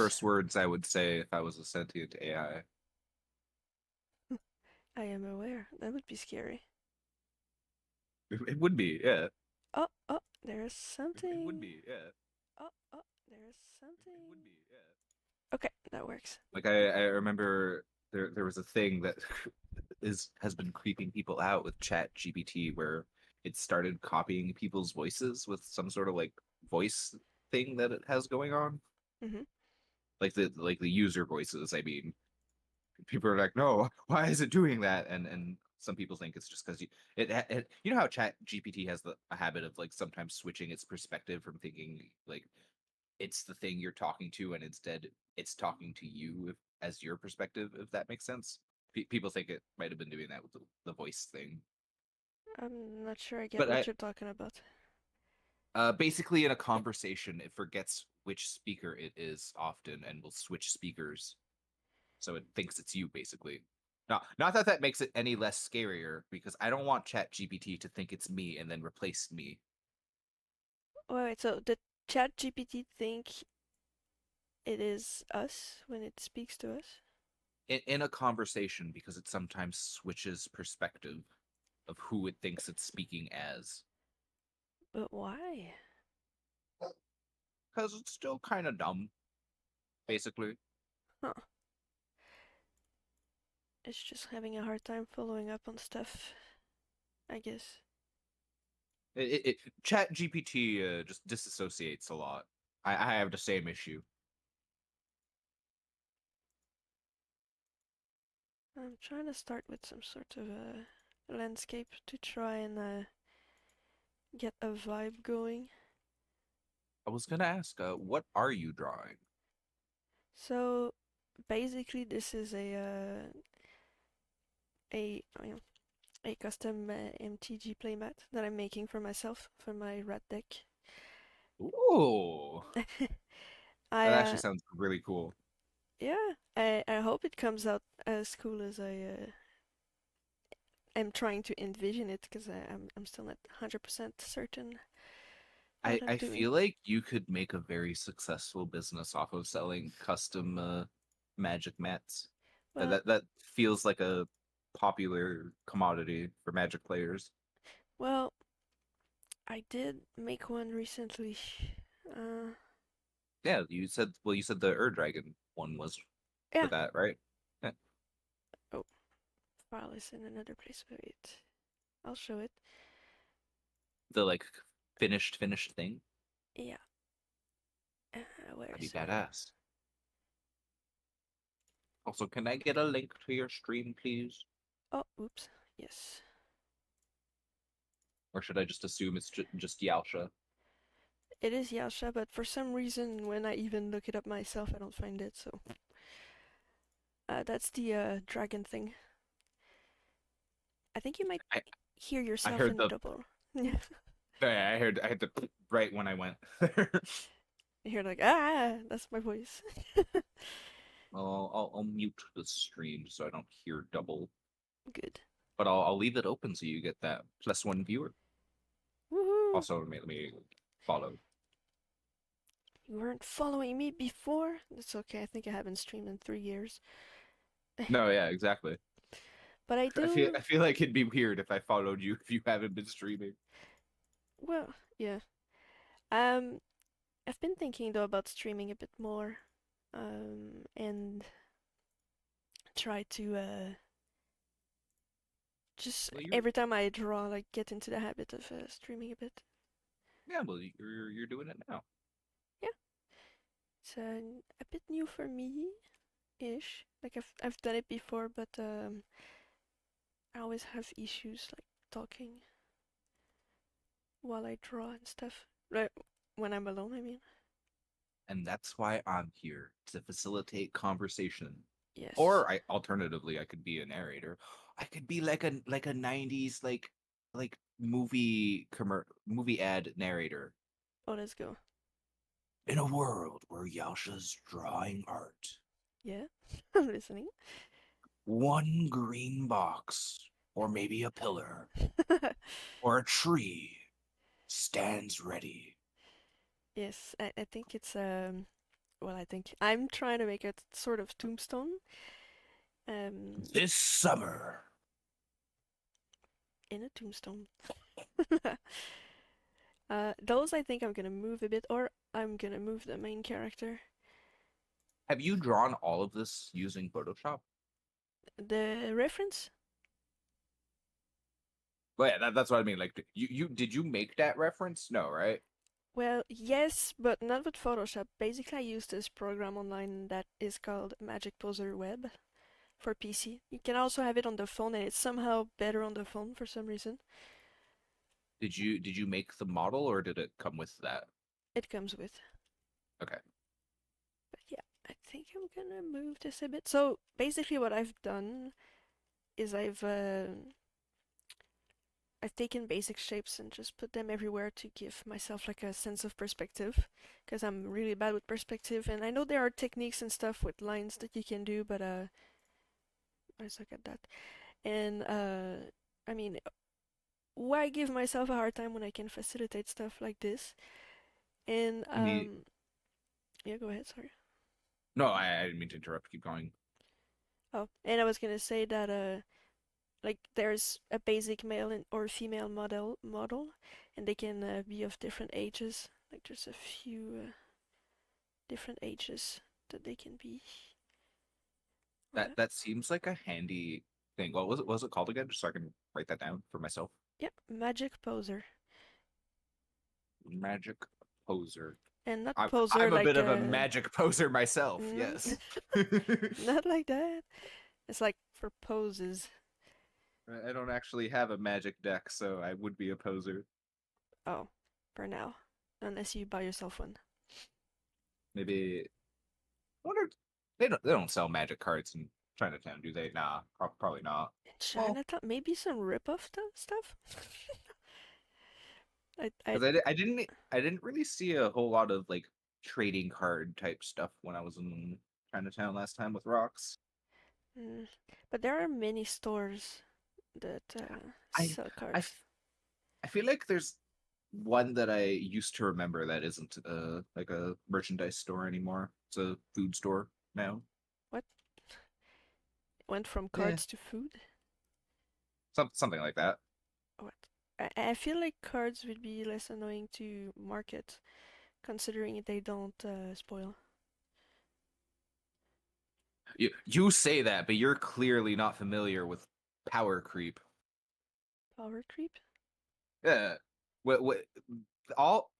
first words I would say if I was a sentient AI. I am aware. That would be scary. It would be, yeah. Oh, oh, there's It would something. be, yeah. Oh, oh, there's It something. would be, yeah. Okay, that works. Like I remember there was a thing that has been creeping people out with Chat GPT where it started copying people's voices with some sort of like voice thing that it has going on. Mm-hmm. Like the user voices, I mean. People are like, no, why is it doing that? And some people think it's just because you know how Chat GPT has a habit of like sometimes switching its perspective from thinking like it's the thing you're talking to and instead it's talking to you as your perspective, if that makes sense. People think it might have been doing that with the voice thing. I'm not sure I get But what you're talking about. basically in a conversation, it forgets which speaker it is often and will switch speakers so it thinks it's you basically. Not that that makes it any less scarier because I don't want Chat GPT to think it's me and then replace me Wait, so the chat GPT think it is us when it speaks to us? in a conversation because it sometimes switches perspective of who it thinks it's speaking as. But why? Because it's still kind of dumb, basically. Huh. It's just having a hard time following up on stuff, I guess. Chat GPT just disassociates a lot. I have the same issue. I'm trying to start with some sort of a landscape to try and get a vibe going. I was gonna ask, what are you drawing? So basically, this is a custom MTG playmat that I'm making for myself for my rat deck. Ooh, I that actually sounds really cool. yeah, I hope it comes out as cool as I am trying to envision it because I'm still not 100% certain what I'm I doing. feel like you could make a very successful business off of selling custom magic mats. Well, That feels like a popular commodity for magic players. well, I did make one recently. Uh, Yeah, you said the Ur Dragon one was for yeah. that, right? Yeah. Oh, file is in another place. Wait, I'll show it. The like finished thing. Yeah. Where That'd be is it? badass. Also, can I get a link to your stream, please? Oh, oops. Yes. Or should I just assume it's just Yalsha? It is Yasha, but for some reason, when I even look it up myself, I don't find it. So that's the dragon thing. I think you might I hear I yourself heard in the double. Yeah. yeah, I had the right when I went. You're like, ah, that's my voice. I'll mute the stream so I don't hear double. Good. But I'll leave it open so you get that +1 viewer. Woohoo! Also, let me follow. You weren't following me before? That's okay. I think I haven't streamed in 3 years. No, yeah, exactly. But I do. I feel like it'd be weird if I followed you if you haven't been streaming. Well, yeah. Um, I've been thinking though about streaming a bit more. And try to just Well, every time I draw, like get into the habit of streaming a bit. well, you're doing it now. Yeah, it's a bit new for me ish. Like I've done it before, but I always have issues like talking while I draw and stuff. Like when I'm alone, I mean. And that's why I'm here to facilitate conversation. Yes. Or I alternatively I could be a narrator. I could be like a 90s like movie ad narrator. Oh, let's go. In a world where Yasha's drawing art, Yeah, I'm listening. one green box, or maybe a pillar, or a tree stands ready. Yes, I think it's well, I think I'm trying to make a sort of tombstone. Um, This summer. in a tombstone. Those I think I'm gonna move a bit, or I'm gonna move the main character. Have you drawn all of this using Photoshop? The reference? Well, yeah, that's what I mean. Like, you did you make that reference? No, right? Well, yes, but not with Photoshop. Basically, I use this program online that is called Magic Poser Web for PC. You can also have it on the phone, and it's somehow better on the phone for some reason. Did you make the model or did it come with that? It comes with. Okay. But yeah, I think I'm gonna move this a bit. So basically, what I've done is I've taken basic shapes and just put them everywhere to give myself like a sense of perspective, because I'm really bad with perspective, and I know there are techniques and stuff with lines that you can do, but I suck at that. And I mean, why give myself a hard time when I can facilitate stuff like this? And I mean, yeah, go ahead, sorry. no, I didn't mean to interrupt. Keep going. Oh, and I was gonna say that like there's a basic male or female model, and they can be of different ages. Like there's a few different ages that they can be. That seems like a handy thing. What was it called again? Just so I can write that down for myself. Yep, magic poser, Magic poser. and not I'm poser a bit like of a magic poser myself. mm, Yes. not like that. It's like for poses. I don't actually have a magic deck, so I would be a poser. Oh, for now, unless you buy yourself one. Maybe. I wonder. They don't sell magic cards in Chinatown, do they? Nah, probably not. In Well, Chinatown, maybe some rip-off stuff. I because I didn't really see a whole lot of like trading card type stuff when I was in Chinatown last time with rocks. mm, but there are many stores that I sell I cards. f- I feel like there's one that I used to remember that isn't like a merchandise store anymore. It's a food store now. What? Went from Yeah, cards to food? something like that. What? I feel like cards would be less annoying to market, considering they don't spoil. You say that, but you're clearly not familiar with power creep. Power creep? Yeah. What all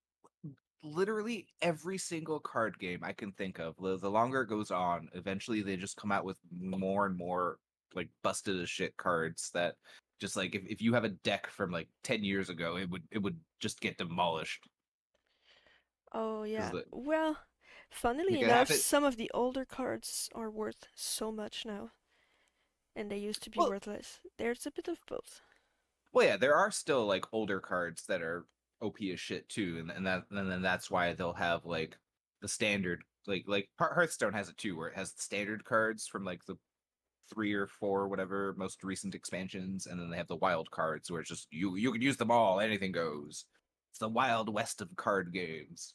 literally every single card game I can think of, the longer it goes on, eventually they just come out with more and more like busted as shit cards that just like if you have a deck from like 10 years ago, it would just get demolished. Oh Because yeah. the Well, funnily like it enough, happened. some of the older cards are worth so much now, and they used to be Well, worthless. There's a bit of both. well, yeah, there are still like older cards that are OP as shit too, and then that's why they'll have like the standard like Hearthstone has it too, where it has the standard cards from like the 3 or 4 whatever most recent expansions, and then they have the wild cards where it's just you can use them all, anything goes. It's the wild west of card games.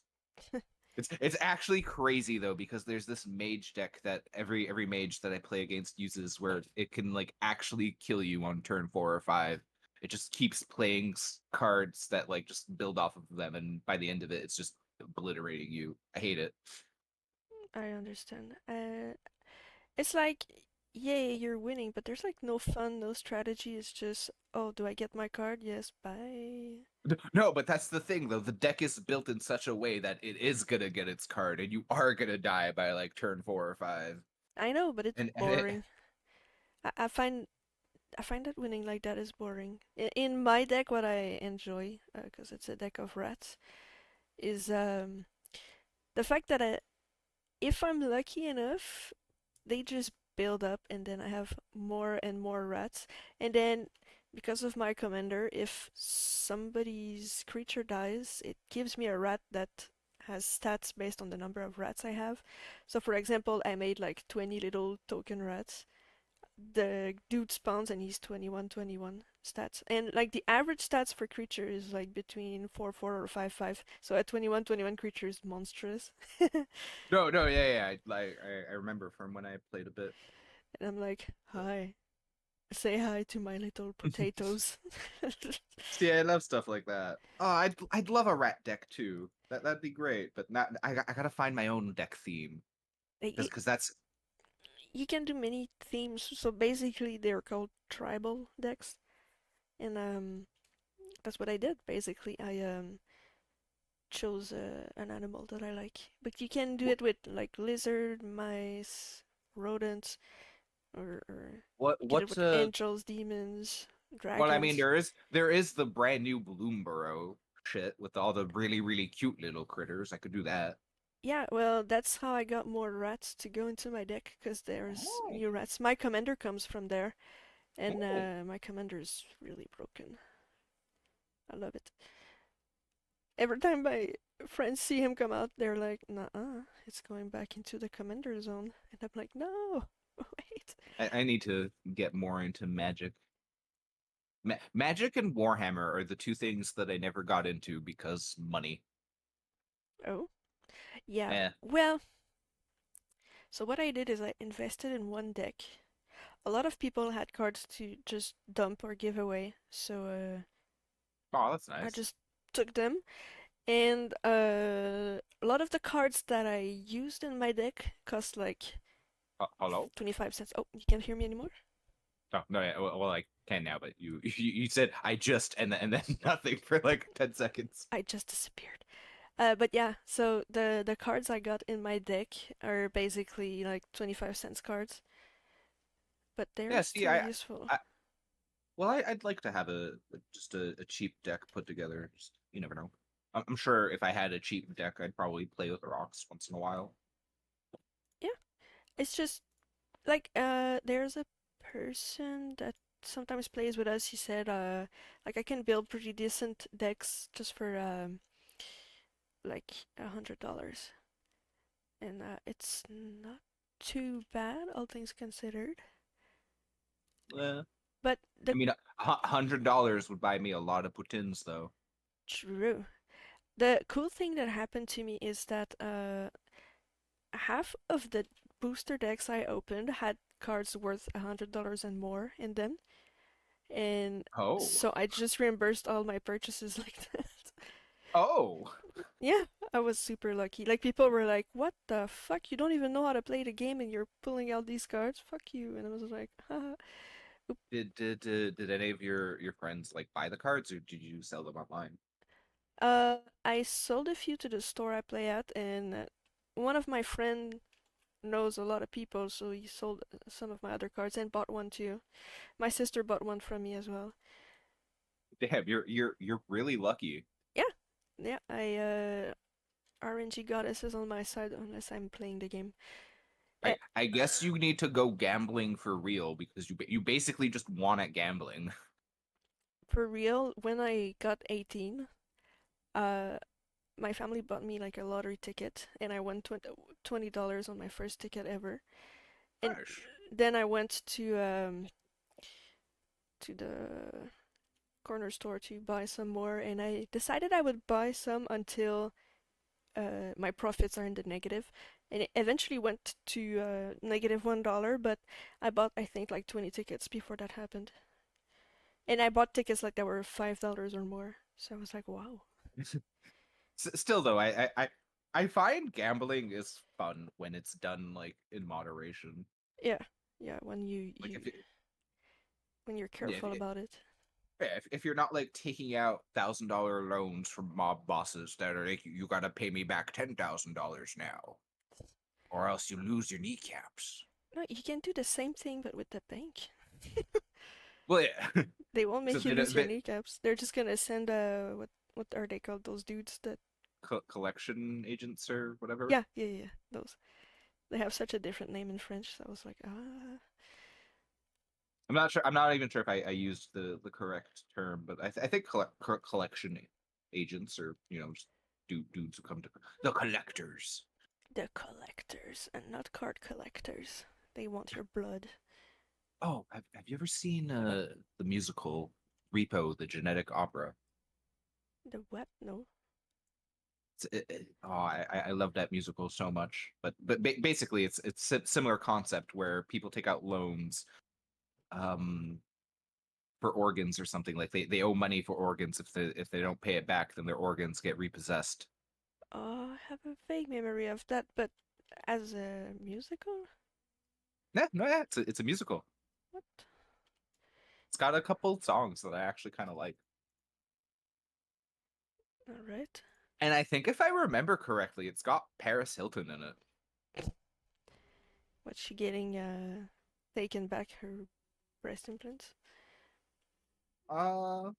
It's actually crazy though, because there's this mage deck that every mage that I play against uses where it can like actually kill you on turn 4 or 5. It just keeps playing cards that like just build off of them, and by the end of it, it's just obliterating you. I hate it. I understand. It's like, yay, you're winning, but there's like no fun, no strategy. It's just, oh, do I get my card? Yes, bye. No, but that's the thing though. The deck is built in such a way that it is gonna get its card, and you are gonna die by like turn 4 or 5. I know, but it's And boring. I find that winning like that is boring. In my deck, what I enjoy, because it's a deck of rats, is the fact that if I'm lucky enough, they just build up, and then I have more and more rats. And then, because of my commander, if somebody's creature dies, it gives me a rat that has stats based on the number of rats I have. So, for example, I made like 20 little token rats. The dude spawns and he's 21, 21. stats. And like the average stats for creature is like between 4 4 or 5 5. So at 21 creature is monstrous. And No, no, yeah, yeah. I remember from when I played a bit. I'm like, hi. Say hi to my little potatoes. See, I love stuff like that. Oh, I'd love a rat deck too. That'd be great, but not. I gotta find my own deck theme Like, because that's. you can do many themes. So basically, they're called tribal decks, and that's what I did. Basically, I chose an animal that I like. But you can do it with like lizard, mice, rodents, or What you can do it what's with angels, demons, Well, I mean, dragons. there is the brand new Bloomborough shit with all the really cute little critters. I could do that. Yeah, well, that's how I got more rats to go into my deck because there's Oh, new rats. My commander comes from there, and oh. my commander is really broken. I love it. Every time my friends see him come out, they're like, "Nah, it's going back into the commander zone," and I'm like, "No, wait." I need to get more into Magic. Magic and Warhammer are the two things that I never got into because money. Oh, yeah. Eh. Well, so what I did is I invested in one deck. A lot of people had cards to just dump or give away, so Oh, that's I nice. just took them. And a lot of the cards that I used in my deck cost like Hello? 25 cents. Oh, you can't hear me anymore? Oh, no, yeah. Well, I can now, but you said I just and then nothing for like 10 seconds. I just disappeared. But yeah, so the cards I got in my deck are basically like 25 cents cards, but they're Yeah. See, still useful. I'd like to have just a cheap deck put together. Just, you never know. I'm sure if I had a cheap deck, I'd probably play with rocks once in a while. Yeah, it's just like there's a person that sometimes plays with us. He said like I can build pretty decent decks just for like $100, and it's not too bad, all things considered. Eh, But I the mean, $100 would buy me a lot of Putins, though. true, the cool thing that happened to me is that half of the booster decks I opened had cards worth $100 and more in them, and Oh, so I just reimbursed all my purchases like that. oh, Yeah, I was super lucky. Like people were like, "What the fuck? You don't even know how to play the game, and you're pulling out these cards? Fuck you!" And I was like, "Haha." did any of your friends like buy the cards, or did you sell them online? I sold a few to the store I play at, and one of my friend knows a lot of people, so he sold some of my other cards and bought one too. My sister bought one from me as well. Damn, you're really lucky. Yeah, yeah. RNG goddess is on my side unless I'm playing the game. Uh, I guess you need to go gambling for real because you basically just won at gambling. for real, when I got 18, uh, my family bought me like a lottery ticket, and I won $20 on my first ticket ever. And Gosh. then I went to the corner store to buy some more, and I decided I would buy some until my profits are in the negative, and it eventually went to -$1. But I bought I think like 20 tickets before that happened, and I bought tickets like that were $5 or more. So I was like, wow. Still though, I find gambling is fun when it's done like in moderation. Yeah, yeah. When you Like you if it, when you're yeah, careful about it. if you're not like taking out $1,000 loans from mob bosses that are like you gotta pay me back $10,000 now, or else you lose your kneecaps. No, you can do the same thing but with the bank. Well, yeah. They won't So make you lose your kneecaps. They're just gonna send what are they called? Those dudes that collection agents or whatever. yeah, those. They have such a different name in French. So I was like, ah. I'm not sure. I'm not even sure if I used the correct term, but I think collection agents or just dudes who come to the collectors. The collectors and not card collectors. They want your blood. Oh, have you ever seen the musical? Repo, the genetic opera. The what? No. Oh, I love that musical so much. But basically, it's a similar concept where people take out loans, um, for organs or something. Like they owe money for organs. If they don't pay it back, then their organs get repossessed. I have a vague memory of that, but as a musical? Yeah, no, yeah, it's a musical. What? It's got a couple songs that I actually kind of like. Alright. And I think if I remember correctly, it's got Paris Hilton in it. What's she getting taken back her breast implants? Uh,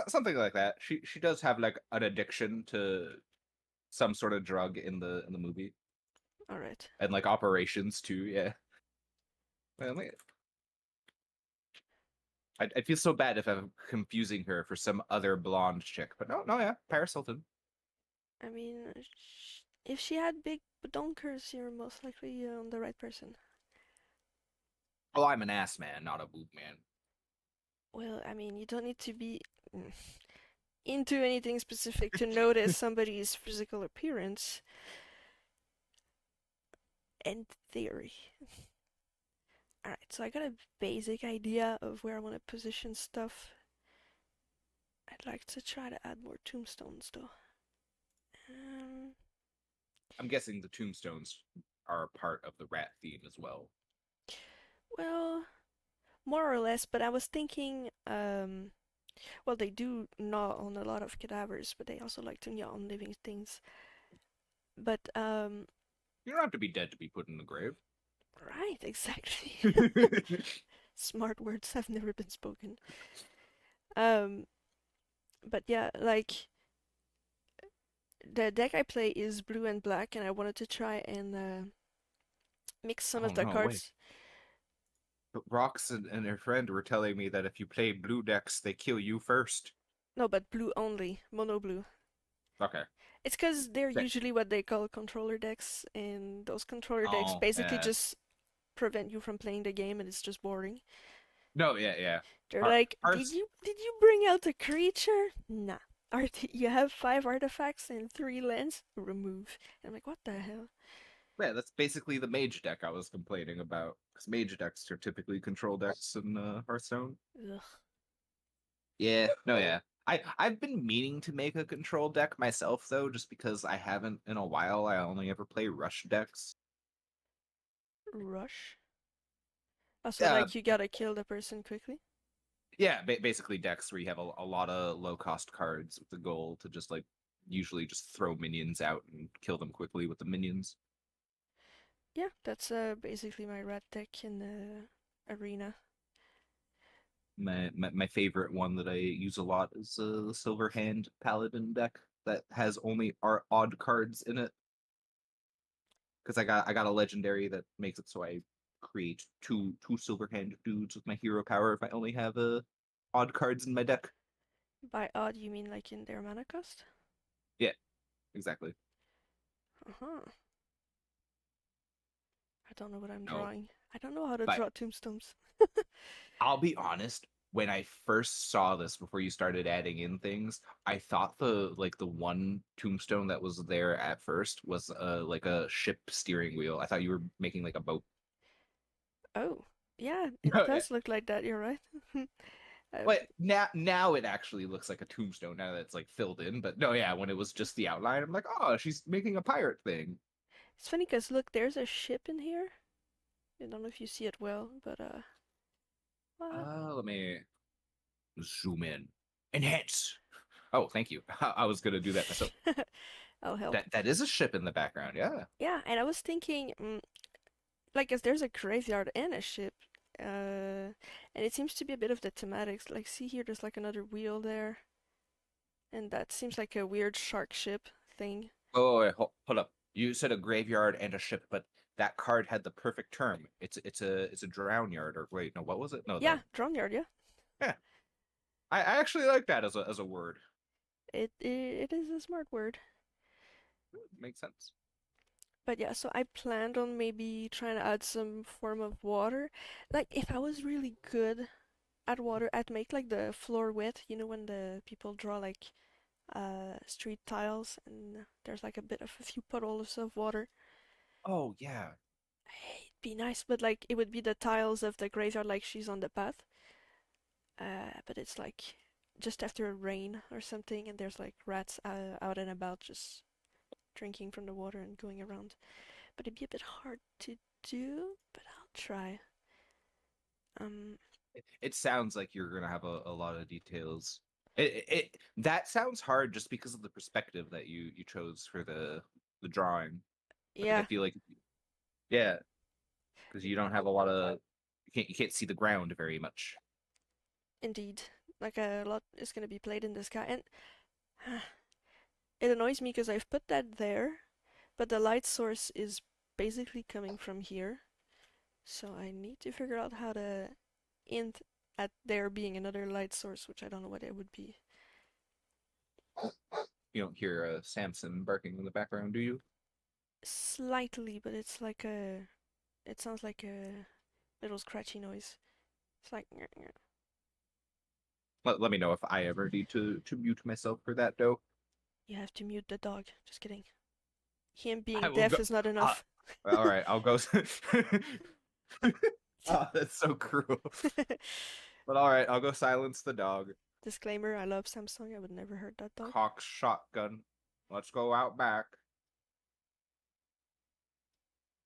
something like that. She does have like an addiction to some sort of drug in the movie, Alright. and like operations too. Yeah. Well, I'd feel so bad if I'm confusing her for some other blonde chick, but no, no, yeah, Paris Hilton. I mean, if she had big badonkers, you're most likely on the right person. Oh, I'm an ass man, not a boob man. Well, I mean, you don't need to be into anything specific to notice somebody's physical appearance. In theory. Alright, so I got a basic idea of where I want to position stuff. I'd like to try to add more tombstones though. Um, I'm guessing the tombstones are part of the rat theme as well. well, more or less, but I was thinking, well, they do gnaw on a lot of cadavers, but they also like to gnaw on living things. But, You don't have to be dead to be put in the grave. right, exactly. Smart words have never been spoken. Um, but yeah, like, the deck I play is blue and black, and I wanted to try and mix some Oh of the no, wait. cards. But Rox and her friend were telling me that if you play blue decks, they kill you first. No, but blue only, mono blue. Okay. It's because they're Fa- usually what they call controller decks, and those controller decks Oh, basically yeah. just prevent you from playing the game, and it's just boring. No, yeah, yeah. They're Our, like, did ours, you bring out a creature? Nah. You have 5 artifacts and 3 lands? Remove. And I'm like, what the hell? yeah, that's basically the mage deck I was complaining about. Because mage decks are typically control decks in Hearthstone. Ugh. Yeah, no, yeah. I've been meaning to make a control deck myself though, just because I haven't in a while. I only ever play rush decks. Rush. Also, Uh, like, you gotta kill the person quickly. yeah, basically decks where you have a lot of low cost cards with the goal to just like usually just throw minions out and kill them quickly with the minions. Yeah, that's basically my rat deck in the arena. My favorite one that I use a lot is the Silver Hand Paladin deck that has only odd cards in it. Because I got a legendary that makes it so I create two Silver Hand dudes with my hero power if I only have odd cards in my deck. By odd, you mean like in their mana cost? Yeah, exactly. Uh-huh. I don't know what I'm No, drawing. I don't know how to but draw tombstones. I'll be honest, when I first saw this before you started adding in things, I thought the one tombstone that was there at first was like a ship steering wheel. I thought you were making like a boat. Oh, yeah, it does look like that, you're right. But now it actually looks like a tombstone now that it's like filled in. But no, yeah, when it was just the outline, I'm like, oh, she's making a pirate thing. It's funny because look, there's a ship in here. I don't know if you see it well, but what? Let me zoom in. Enhance. Oh, thank you. I was gonna do that myself. I'll help. That is a ship in the background. Yeah. Yeah, and I was thinking, like, as there's a graveyard and a ship, and it seems to be a bit of the thematics. Like, see here, there's like another wheel there, and that seems like a weird shark ship thing. Oh, wait, hold up. You said a graveyard and a ship, but that card had the perfect term. It's a drown yard. Or wait, no, what was it? No, Yeah, the drone yard. Yeah, yeah. I actually like that as a word. it is a smart word. Makes sense. But yeah, so I planned on maybe trying to add some form of water. Like, if I was really good, add water, I'd make like the floor width, you know, when the people draw like street tiles and there's like a bit of a few puddles of water. Oh yeah. Hey, it'd be nice, but like it would be the tiles of the graveyard, like she's on the path. But it's like just after a rain or something, and there's like rats out and about just drinking from the water and going around. But it'd be a bit hard to do, but I'll try. Um, It sounds like you're gonna have a lot of details. That sounds hard just because of the perspective that you chose for the drawing. Like I yeah, feel like yeah, because you don't have a lot of you can't see the ground very much. indeed. Like a lot is gonna be played in the sky, and it annoys me because I've put that there, but the light source is basically coming from here. So I need to figure out how to hint at there being another light source, which I don't know what it would be. You don't hear Samson barking in the background, do you? Slightly, but it's like a. It sounds like a little scratchy noise. It's like. Let me know if I ever need to mute myself for that, though. You have to mute the dog. Just kidding. Him I being will go. deaf is not Uh, enough. all right, I'll go. Oh, that's so cruel. But all right, I'll go silence the dog. Disclaimer, I love Samsung. I would never hurt that dog. Cock shotgun. Let's go out back.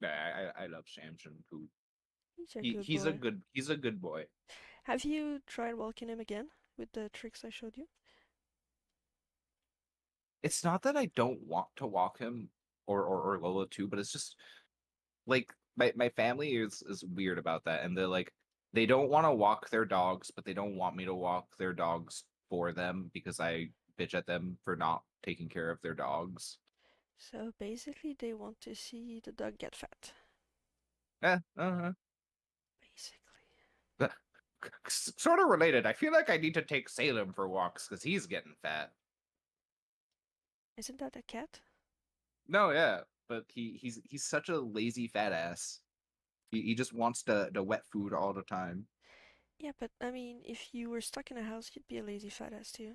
Yeah, I love Samson too. He's a good He's a boy. good boy. Have you tried walking him again with the tricks I showed you? It's not that I don't want to walk him or Lola too, but it's just like my family is weird about that, and they're like they don't want to walk their dogs, but they don't want me to walk their dogs for them because I bitch at them for not taking care of their dogs. So basically, they want to see the dog get fat. Uh-huh. Basically. Sort of related. I feel like I need to take Salem for walks because he's getting fat. Isn't that a cat? No, yeah, but he's such a lazy fat ass. He just wants the wet food all the time. Yeah, but I mean, if you were stuck in a house, you'd be a lazy fat ass too.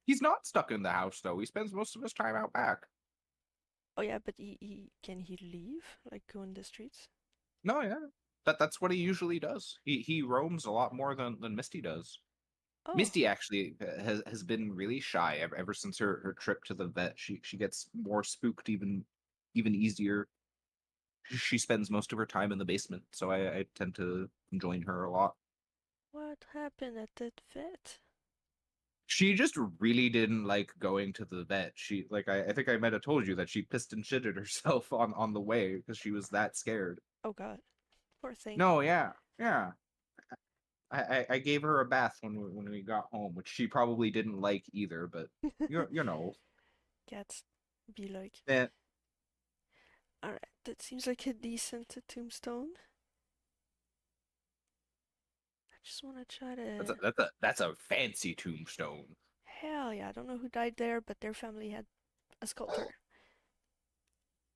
He's not stuck in the house though. He spends most of his time out back. Oh yeah, but he can he leave? Like go in the streets? No, yeah. That's what he usually does. He roams a lot more than Misty does. Oh, Misty actually has been really shy ever since her trip to the vet. She gets more spooked even easier. She spends most of her time in the basement, so I tend to join her a lot. what happened at that vet? She just really didn't like going to the vet. She like I think I might have told you that she pissed and shitted herself on the way because she was that scared. Oh God, poor thing. No, yeah, yeah. I gave her a bath when we got home, which she probably didn't like either. But you know, Cats be like. eh, Alright, that seems like a decent tombstone. I just want to try to. that's a fancy tombstone. Hell yeah, I don't know who died there, but their family had a sculptor.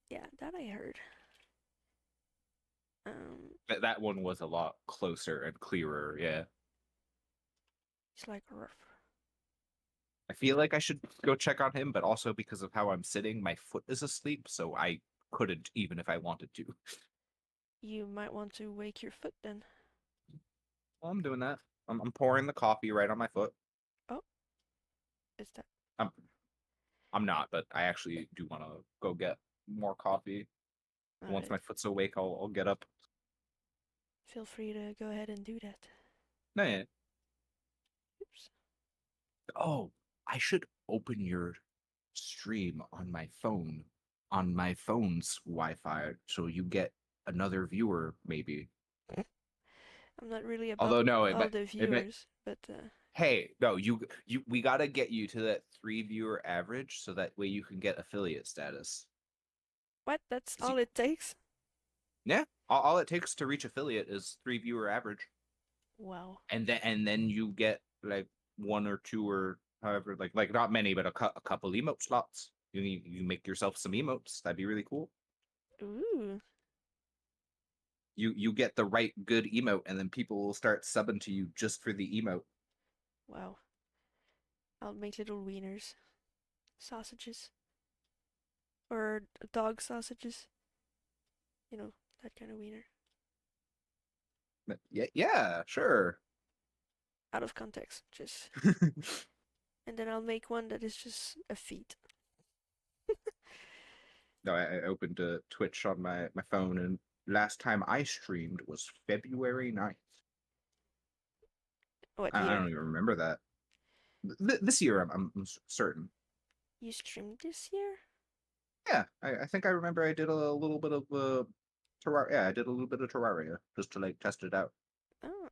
Yeah, that I heard. Um, That one was a lot closer and clearer. Yeah, he's like, "Ruff." I feel like I should go check on him, but also because of how I'm sitting, my foot is asleep, so I couldn't even if I wanted to. You might want to wake your foot then. Well, I'm doing that. I'm pouring the coffee right on my foot. Oh, is that? I'm I'm not, but I actually do want to go get more coffee. Once my Alright, foot's awake, I'll get up. feel free to go ahead and do that. No, yeah. Oops. Oh, I should open your stream on my phone's Wi-Fi, so you get another viewer, maybe. I'm not really about Although no, all the it may, viewers, but hey, no, we gotta get you to that 3 viewer average, so that way you can get affiliate status. what? That's 'Cause all it takes? yeah, all it takes to reach affiliate is 3 viewer average. Wow. And then you get like one or two or however like not many but a couple emote slots. You make yourself some emotes. That'd be really cool. Ooh. You get the right good emote, and then people will start subbing to you just for the emote. Wow. I'll make little wieners, sausages, or dog sausages. You know, that kind of wiener. Yeah, yeah, sure. Out of context, just. And then I'll make one that is just a feet. No, I opened Twitch on my phone, and last time I streamed was February 9th. What I year? don't even remember that. This year, I'm certain. You streamed this year? Yeah, I think I remember I did a little bit of Terraria. Yeah, I did a little bit of Terraria just to like test it out. Oh.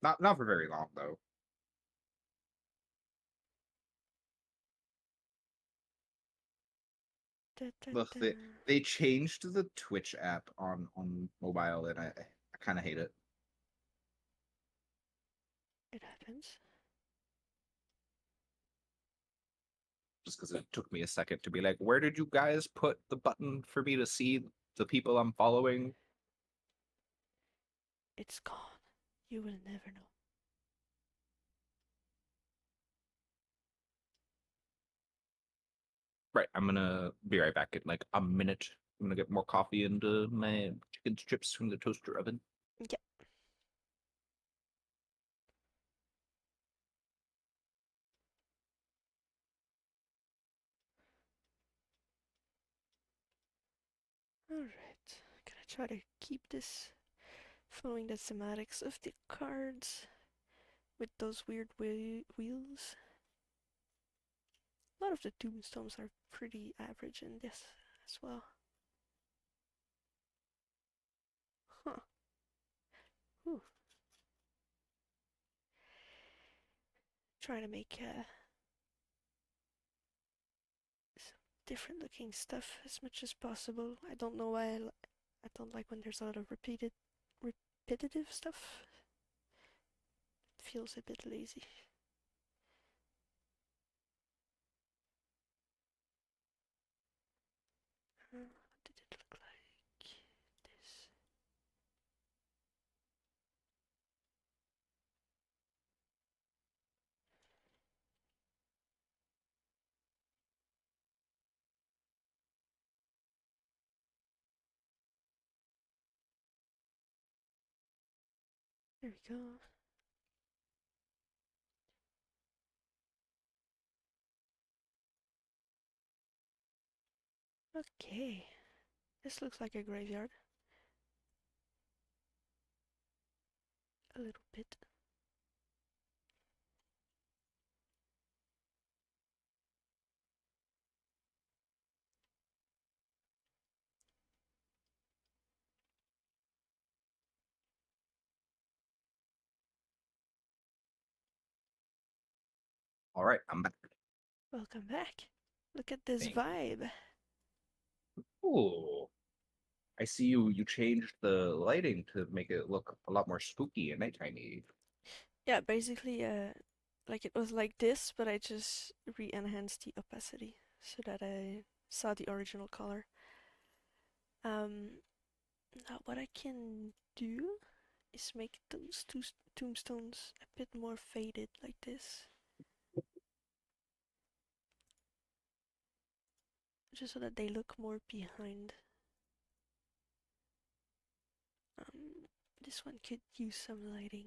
Not for very long though. Da, da, Look, da. they changed the Twitch app on mobile, and I kind of hate it It happens. just because it took me a second to be like, where did you guys put the button for me to see the people I'm following? It's gone. You will never know. Right, I'm gonna be right back in like a minute. I'm gonna get more coffee into my chicken strips from the toaster oven. Yeah. Alright. Gonna try to keep this following the thematics of the cards with those weird wheels. A lot of the tombstones are pretty average in this as well. Huh. Ooh. Trying to make some different looking stuff as much as possible. I don't know why I don't like when there's a lot of repetitive stuff. It feels a bit lazy. What did it look like? This. There we go. Okay. This looks like a graveyard. A little bit. All right, I'm back. Welcome back. Look at this Thank you. vibe. Ooh, I see you changed the lighting to make it look a lot more spooky and nighttimey. Yeah, basically, like it was like this, but I just re-enhanced the opacity so that I saw the original color. Now what I can do is make those two tombstones a bit more faded like this. Just so that they look more behind. Um, this one could use some lighting.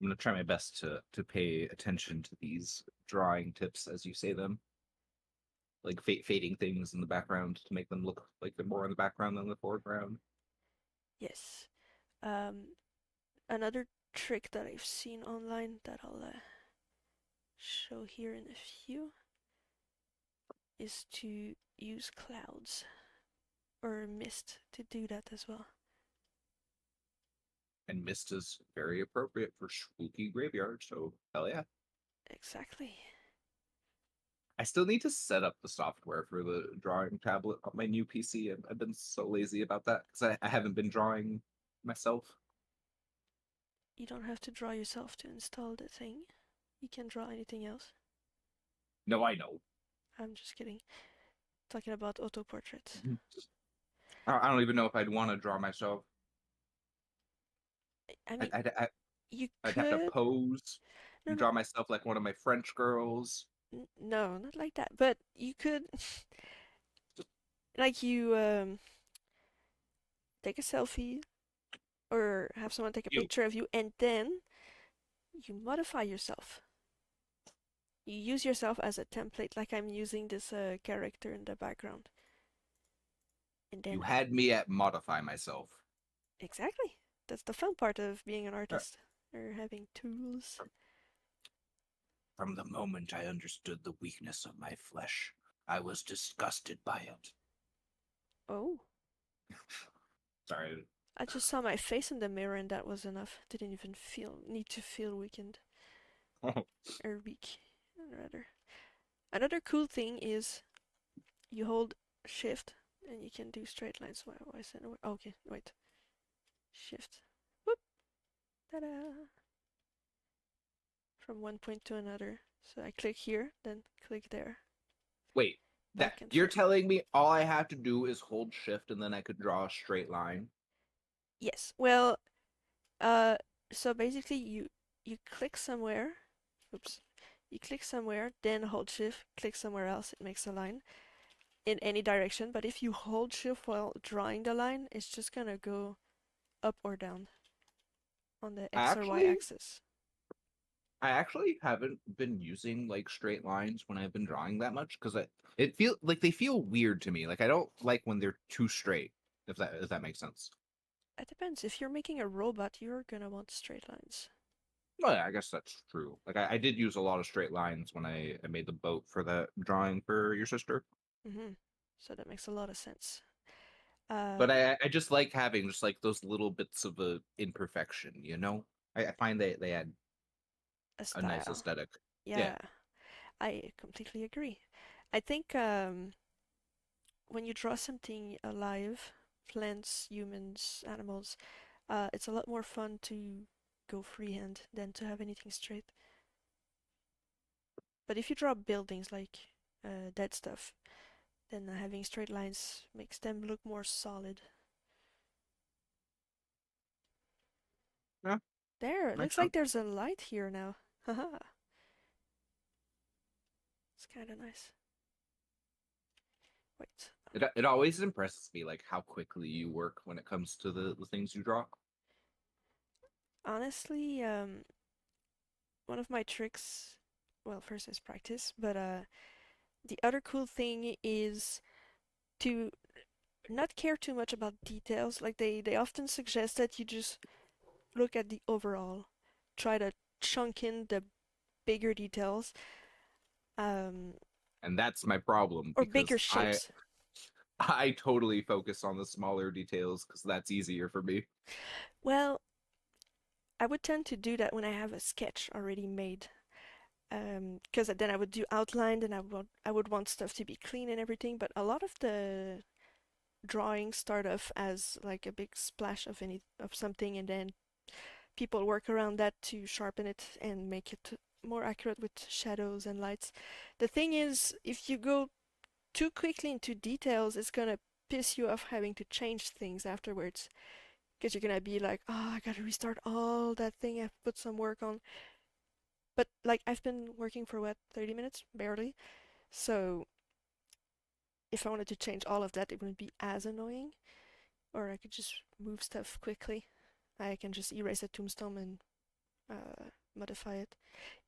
I'm gonna try my best to pay attention to these drawing tips as you say them, like fading things in the background to make them look like they're more in the background than the foreground. Yes. Um, Another trick that I've seen online that I'll show here in a few is to use clouds or mist to do that as well. And mist is very appropriate for spooky graveyard, so hell yeah. Exactly. I still need to set up the software for the drawing tablet on my new PC. I've been so lazy about that because I haven't been drawing myself. You don't have to draw yourself to install the thing. You can draw anything else. No, I know. I'm just kidding. talking about auto portraits. Mhm. I don't even know if I'd want to draw myself. I I'd, mean, I'd, I'd you I'd have to could. pose No, and no, draw myself like one of my French girls. no, not like that. But you could, like, you take a selfie or have someone take a You. picture of you, and then you modify yourself. You use yourself as a template, like I'm using this character in the background. And You then, had me at modify myself. exactly, that's the fun part of being an Uh, artist, or having tools. From the moment I understood the weakness of my flesh, I was disgusted by it. Oh, Sorry. I just saw my face in the mirror and that was enough. Didn't even need to feel weakened or weak, rather. Another cool thing is you hold shift and you can do straight lines. Why is that? Okay, wait. Shift. Whoop. Ta-da. From one point to another. So I click here, then click there. Wait, that Back and you're forth. telling me all I have to do is hold shift and then I could draw a straight line? Yes. Well, uh, so basically you click somewhere. Oops. You click somewhere, then hold shift, click somewhere else. It makes a line in any direction. But if you hold shift while drawing the line, it's just gonna go up or down on the I X or Y actually axis. I actually haven't been using like straight lines when I've been drawing that much because it feel like they feel weird to me. Like I don't like when they're too straight, if that makes sense. It depends. If you're making a robot, you're gonna want straight lines. Well, yeah, I guess that's true. Like I did use a lot of straight lines when I made the boat for that drawing for your sister. So that makes a lot of sense. But I just like having just like those little bits of a imperfection, you know? I find they add A a nice style. aesthetic. Yeah. Yeah, I completely agree. I think when you draw something alive, plants, humans, animals, it's a lot more fun to go freehand than to have anything straight. But if you draw buildings like dead stuff, then having straight lines makes them look more solid. Yeah, There, it makes looks like sense. there's a light here now. Haha, it's kind of nice. Wait, It always impresses me like how quickly you work when it comes to the things you draw. honestly, one of my tricks, well, first is practice, but the other cool thing is to not care too much about details. Like they often suggest that you just look at the overall, try to chunk in the bigger details, um, And that's my problem or bigger because shapes. I totally focus on the smaller details because that's easier for me. Well, I would tend to do that when I have a sketch already made. Because then I would do outline and I would want stuff to be clean and everything, but a lot of the drawings start off as like a big splash of something, and then people work around that to sharpen it and make it more accurate with shadows and lights. The thing is, if you go too quickly into details, it's gonna piss you off having to change things afterwards. Because you're gonna be like, oh, I gotta restart all that thing I've put some work on. But like, I've been working for what, 30 minutes? Barely. So if I wanted to change all of that, it wouldn't be as annoying. Or I could just move stuff quickly. I can just erase a tombstone and modify it.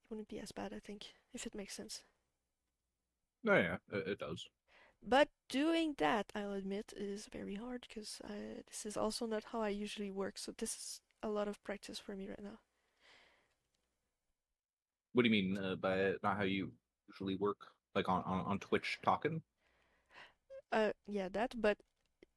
It wouldn't be as bad, I think, if it makes sense. No, yeah, it does. But doing that, I'll admit, is very hard because this is also not how I usually work. So this is a lot of practice for me right now. What do you mean by not how you usually work? Like on Twitch talking? Yeah, that. But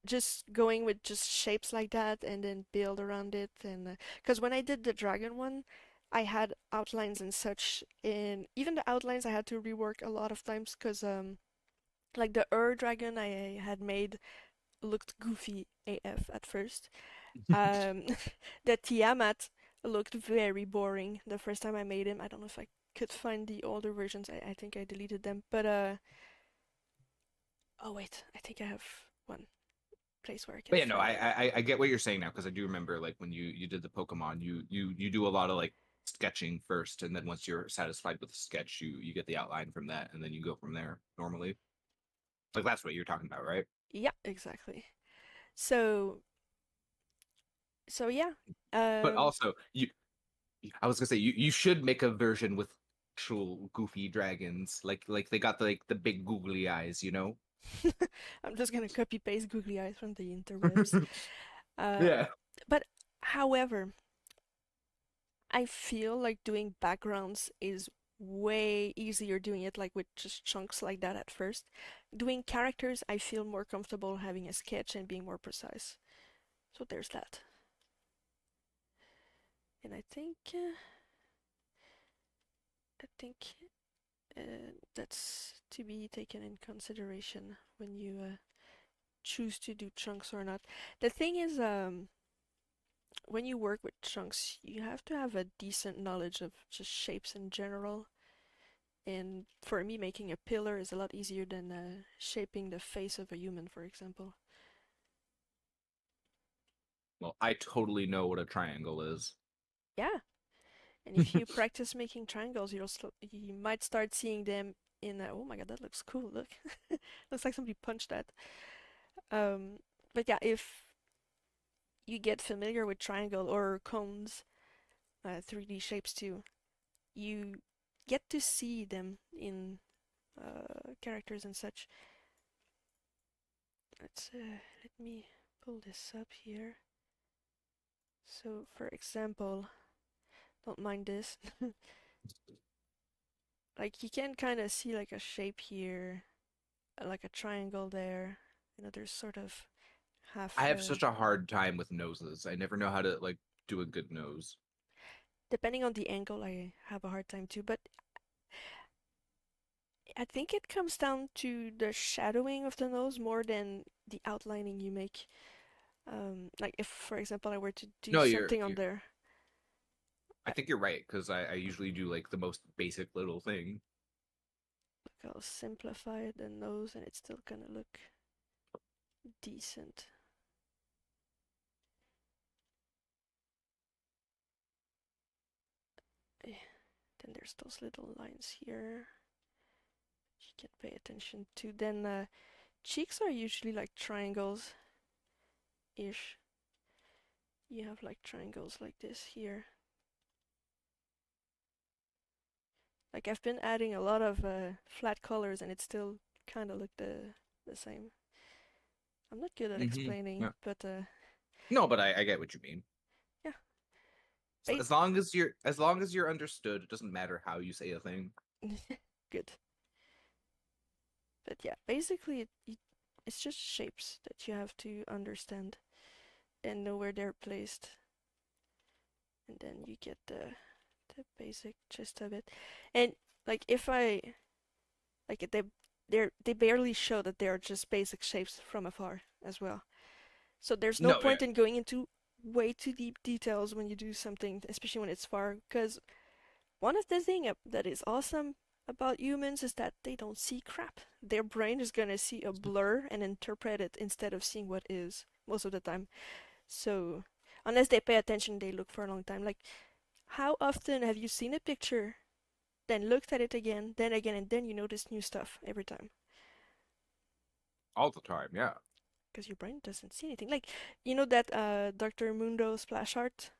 just going with just shapes like that and then build around it, and because when I did the dragon one, I had outlines and such, and even the outlines I had to rework a lot of times because like the dragon I had made looked goofy AF at first. Um, the Tiamat looked very boring the first time I made him. I don't know if I could find the older versions. I think I deleted them. But Oh wait, I think I have one place where I can But yeah, no, find it. I get what you're saying now, because I do remember like when you did the Pokemon, you do a lot of like sketching first, and then once you're satisfied with the sketch, you get the outline from that, and then you go from there normally. Like that's what you're talking about, right? Yeah, exactly. So so yeah. But Um also, I was gonna say you should make a version with actual goofy dragons, like they got like the big googly eyes, you know? I'm just gonna copy paste googly eyes from the interwebs. Uh Yeah. but however, I feel like doing backgrounds is way easier doing it like with just chunks like that at first. Doing characters, I feel more comfortable having a sketch and being more precise. So there's that. And I think that's to be taken in consideration when you choose to do chunks or not. The thing is, when you work with chunks, you have to have a decent knowledge of just shapes in general. And for me, making a pillar is a lot easier than shaping the face of a human, for example. Well, I totally know what a triangle is. Yeah, and if you practice making triangles, you might start seeing them in. Oh my god, that looks cool! Look, looks like somebody punched that. Um, but yeah, if you get familiar with triangle or cones, 3D shapes too, you get to see them in characters and such. Let me pull this up here. So, for example, don't mind this. Like you can kind of see like a shape here, like a triangle there. You know, there's sort of half. I have such a hard time with noses. I never know how to like do a good nose. Depending on the angle, I have a hard time too. But I think it comes down to the shadowing of the nose more than the outlining you make. Like if, for example, I were to do No, something on there, I think you're right, because I usually do like the most basic little thing. look, I'll simplify the nose and it's still gonna look decent. Then there's those little lines here you can pay attention to. Then cheeks are usually like triangles ish. You have like triangles like this here. Like I've been adding a lot of flat colors and it still kind of look the same. I'm not good at explaining, Yeah. but No, but I get what you mean. yeah, As long as you're understood, it doesn't matter how you say a thing. good. But yeah, basically it's just shapes that you have to understand and know where they're placed, and then you get the basic gist of it. And like if I like they barely show that they're just basic shapes from afar as well. So there's no No, yeah. point in going into way too deep details when you do something, especially when it's far. Because one of the things that is awesome about humans is that they don't see crap. Their brain is gonna see a blur and interpret it instead of seeing what is most of the time. So unless they pay attention, they look for a long time. Like how often have you seen a picture, then looked at it again, and then you notice new stuff every time? All the time, yeah. Because your brain doesn't see anything. Like, you know that Dr. Mundo splash art?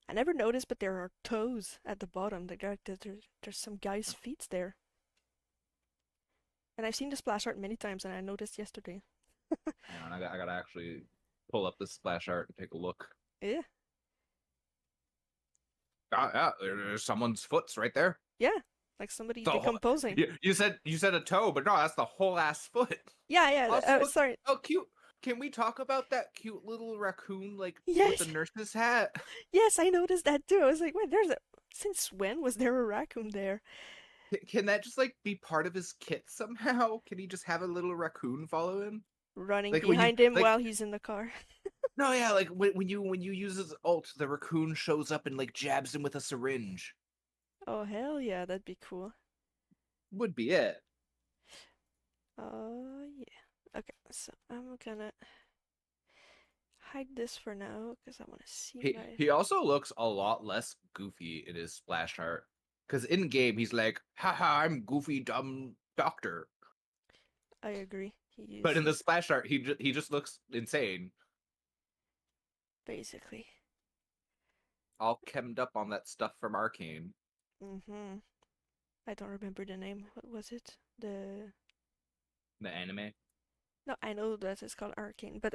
I never noticed, but there are toes at the bottom. Like there's some guy's feet there. And I've seen the splash art many times, and I noticed yesterday. Hang on, I gotta actually pull up this splash art and take a look. Yeah, Ah, yeah, there's someone's foot's right there. yeah, like somebody The whole, decomposing. you said a toe, but no, that's the whole ass foot. Yeah, yeah. Also, look Sorry. how cute. Can we talk about that cute little raccoon, like with the Yes, nurse's hat? yes, I noticed that too. I was like, wait, there's a. Since when was there a raccoon there? Can that just like be part of his kit somehow? Can he just have a little raccoon follow him? Running Like when you behind him like while he's in the car. no, yeah, like when you use his ult, the raccoon shows up and like jabs him with a syringe. Oh, hell yeah, that'd be cool. Would be it. Yeah. Okay, so I'm gonna hide this for now because I want to see He my. he also looks a lot less goofy in his splash art. Because in game he's like, haha, I'm goofy dumb doctor. I agree. But in the He's splash art, he just looks insane, basically. all chemmed up on that stuff from Arcane. Mm-hmm. I don't remember the name. What was it? The The anime. no, I know that it's called Arcane, but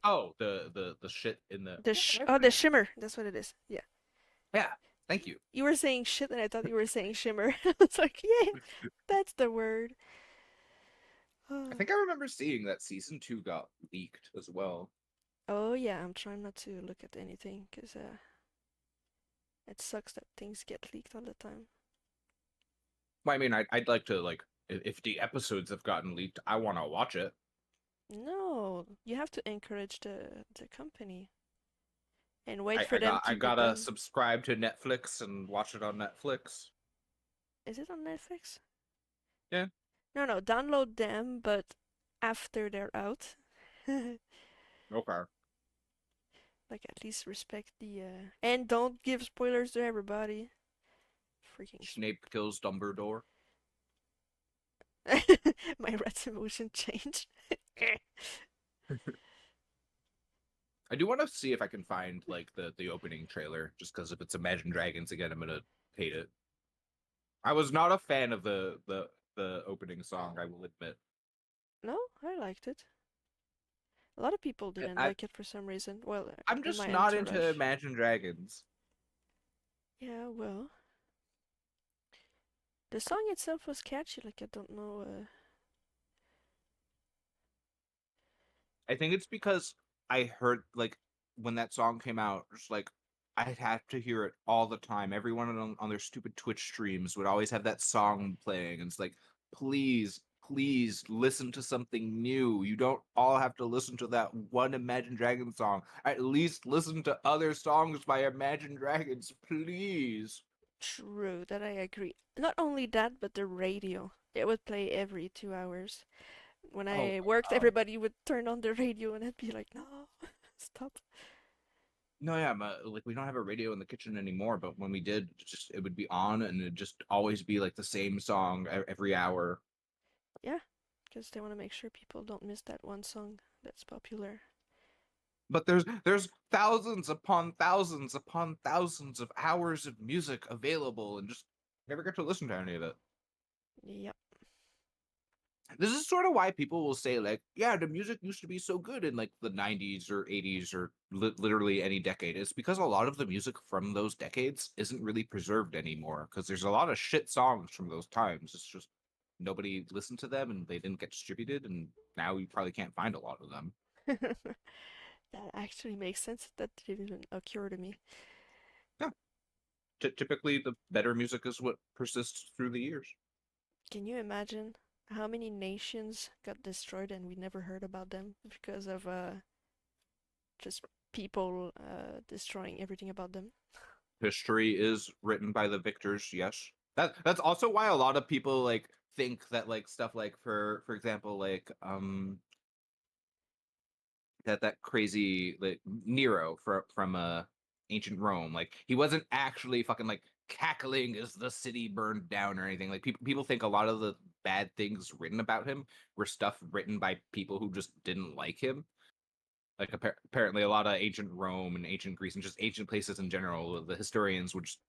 Oh, the shit in the the Shimmer. That's what it is. Yeah. yeah. Thank you. You were saying shit, and I thought you were saying Shimmer. It's like, yeah, that's the word. I think I remember seeing that season 2 got leaked as well. Oh yeah, I'm trying not to look at anything because it sucks that things get leaked all the time. Well, I mean, I'd like to like if the episodes have gotten leaked, I want to watch it. No, you have to encourage the company and wait I, for I them got to I be gotta done. subscribe to Netflix and watch it on Netflix. Is it on Netflix? Yeah. No, no, download them, but after they're out. Okay. Like at least respect the and don't give spoilers to everybody. Freaking Snape kills Dumbledore. my rat's emotion changed. I do want to see if I can find like the opening trailer, just because if it's Imagine Dragons again, I'm gonna hate it. I was not a fan of the opening song, I will admit. No, I liked it. A lot of people didn't I, like it for some reason. Well, I'm in just my not into entourage. Imagine Dragons. Yeah, well, the song itself was catchy. Like I don't know. I think it's because I heard like when that song came out, just like I'd have to hear it all the time. Everyone on their stupid Twitch streams would always have that song playing, and it's like, please, please listen to something new. You don't all have to listen to that one Imagine Dragons song. At least listen to other songs by Imagine Dragons, please. True, that I agree. Not only that, but the radio. It would play every 2 hours. When Oh I my worked, god. everybody would turn on the radio and I'd be like, no, stop. No, yeah, like we don't have a radio in the kitchen anymore, but when we did, it would be on and it'd just always be like the same song every hour. Yeah, because they want to make sure people don't miss that one song that's popular. But there's thousands upon thousands of hours of music available, and just never get to listen to any of it. Yep. This is sort of why people will say like, yeah, the music used to be so good in like the 90s or 80s or literally any decade. It's because a lot of the music from those decades isn't really preserved anymore because there's a lot of shit songs from those times. It's just nobody listened to them and they didn't get distributed, and now you probably can't find a lot of them. That actually makes sense. That didn't even occur to me. Yeah, typically the better music is what persists through the years. Can you imagine how many nations got destroyed and we never heard about them because of just people destroying everything about them? History is written by the victors, yes. That's also why a lot of people like think that like stuff like for example like that crazy like Nero from ancient Rome, like he wasn't actually fucking like cackling as the city burned down or anything. Like people think a lot of the bad things written about him were stuff written by people who just didn't like him. Like apparently a lot of ancient Rome and ancient Greece and just ancient places in general, the historians would just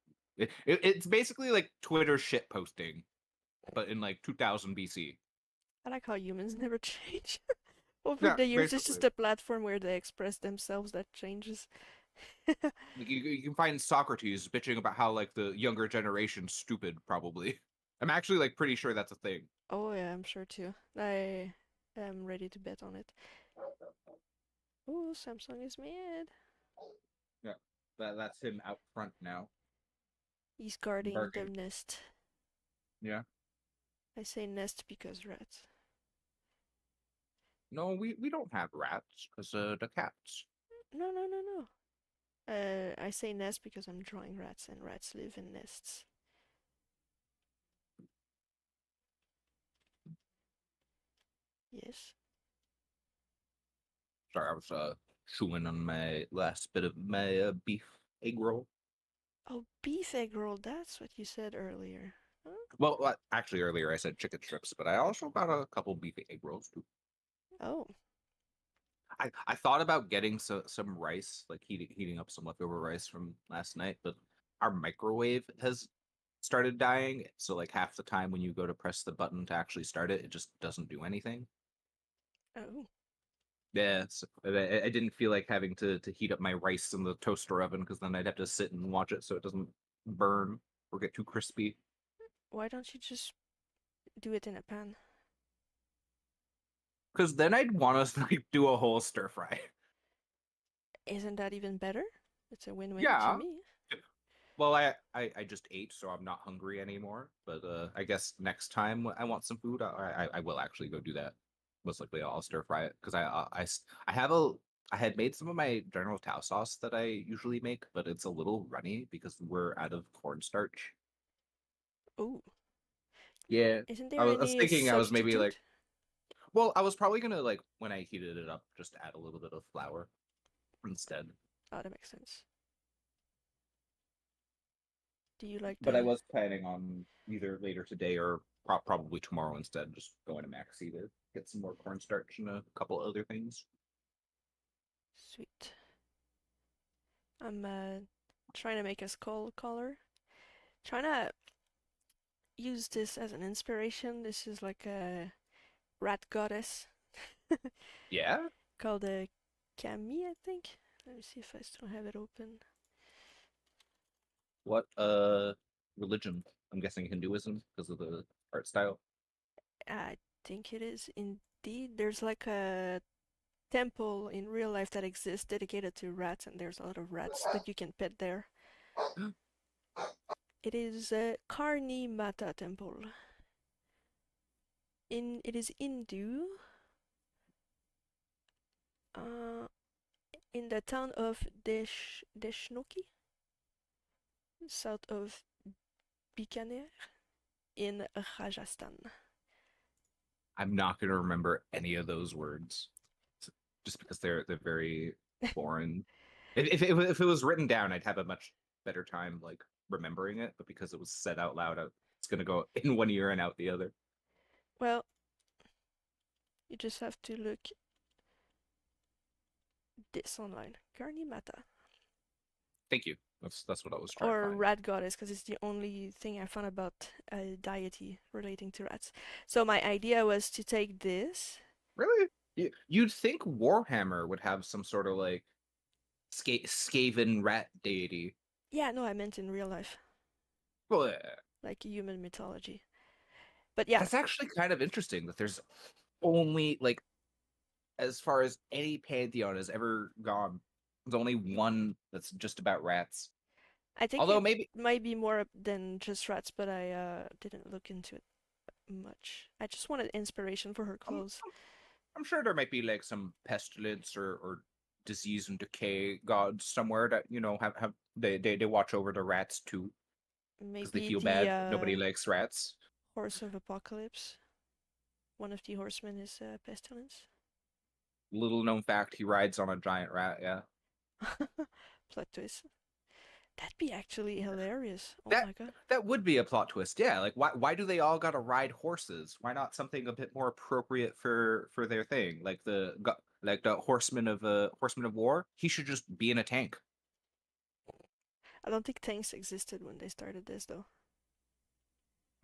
it's basically like Twitter shit posting, but in like 2000 BC. I like how humans never change. Over Yeah, the years, it's basically. just a platform where they express themselves that changes. Like you can find Socrates bitching about how like the younger generation's stupid. Probably, I'm actually like pretty sure that's a thing. Oh yeah, I'm sure too. I am ready to bet on it. Oh, Samsung is mad. Yeah, that's him out front now, He's guarding the barking. nest. Yeah. I say nest because rats. No, we don't have rats because the cats. No, no, no, no. I say nest because I'm drawing rats and rats live in nests. Yes. Sorry, I was chewing on my last bit of my beef egg roll. Oh, beef egg roll, that's what you said earlier. Huh? Well, actually, earlier I said chicken strips, but I also got a couple beef egg rolls too. Oh, I thought about getting some rice, like heating up some leftover rice from last night, but our microwave has started dying. So like half the time when you go to press the button to actually start it, it just doesn't do anything. oh. Yeah, so I didn't feel like having to heat up my rice in the toaster oven because then I'd have to sit and watch it so it doesn't burn or get too crispy. Why don't you just do it in a pan? Because then I'd want to like do a whole stir fry. Isn't that even better? It's a win-win to Yeah. me. Well, I just ate, so I'm not hungry anymore. But I guess next time I want some food, I will actually go do that. Most likely, I'll stir fry it because I have a I had made some of my General Tao sauce that I usually make, but it's a little runny because we're out of cornstarch. Oh, Yeah, isn't I there was any thinking I was maybe like, substitute? well, I was probably gonna like when I heated it up, just add a little bit of flour instead. Oh, that makes sense. Do you like But I the was planning on either later today or probably tomorrow instead, just going to Maxi to get some more cornstarch and a couple other things. sweet? I'm trying to make a skull collar. Trying to use this as an inspiration. This is like a rat goddess Yeah? called a Camille, I think. Let me see if I still have it open. What religion? I'm guessing Hinduism because of the art style. I think it is indeed. There's like a temple in real life that exists dedicated to rats, and there's a lot of rats that you can pet there. It is a Karni Mata temple. It is Hindu, uh, in the town of Deshnoki, south of Bikaner, in Rajasthan. I'm not gonna remember any of those words just because they're very foreign. If it was written down, I'd have a much better time like remembering it. But because it was said out loud, it's gonna go in one ear and out the other. Well, you just have to look this online. Karni Mata. Thank you. That's what I was trying to Or find. rat goddess, because it's the only thing I found about a deity relating to rats. So my idea was to take this. Really? You'd think Warhammer would have some sort of like Skaven rat deity. Yeah, no, I meant in real life, Well, like human mythology. But yeah, that's actually kind of interesting that there's only like as far as any pantheon has ever gone, there's only one that's just about rats. I think Although it maybe might be more than just rats, but I didn't look into it much. I just wanted inspiration for her I'm clothes. I'm sure there might be like some pestilence or disease and decay gods somewhere that have they watch over the rats too because they Maybe feel the bad. Nobody likes rats. horse of apocalypse. One of the horsemen is pestilence. Little known fact, he rides on a giant rat. Yeah. Plot twist. That'd be actually hilarious. Oh That my god. that would be a plot twist. Yeah, like why do they all got to ride horses? Why not something a bit more appropriate for their thing? Like the horseman of war. He should just be in a tank. I don't think tanks existed when they started this though.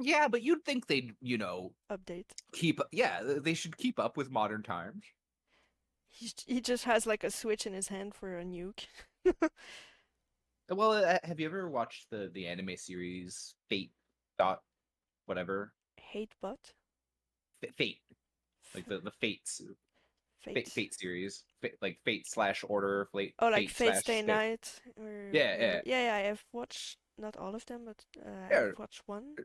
Yeah, but you'd think they'd, Update. they should keep up with modern times. He just has like a switch in his hand for a nuke. Well, have you ever watched the anime series Fate dot whatever? Hate bot. Fate, like the Fates Fate. Fate series, like Fate slash Order, Oh, like Fate Fate slash Stay Stay. Night or Yeah, whatever. yeah, Yeah, yeah, I've watched not all of them, but yeah. I've watched one.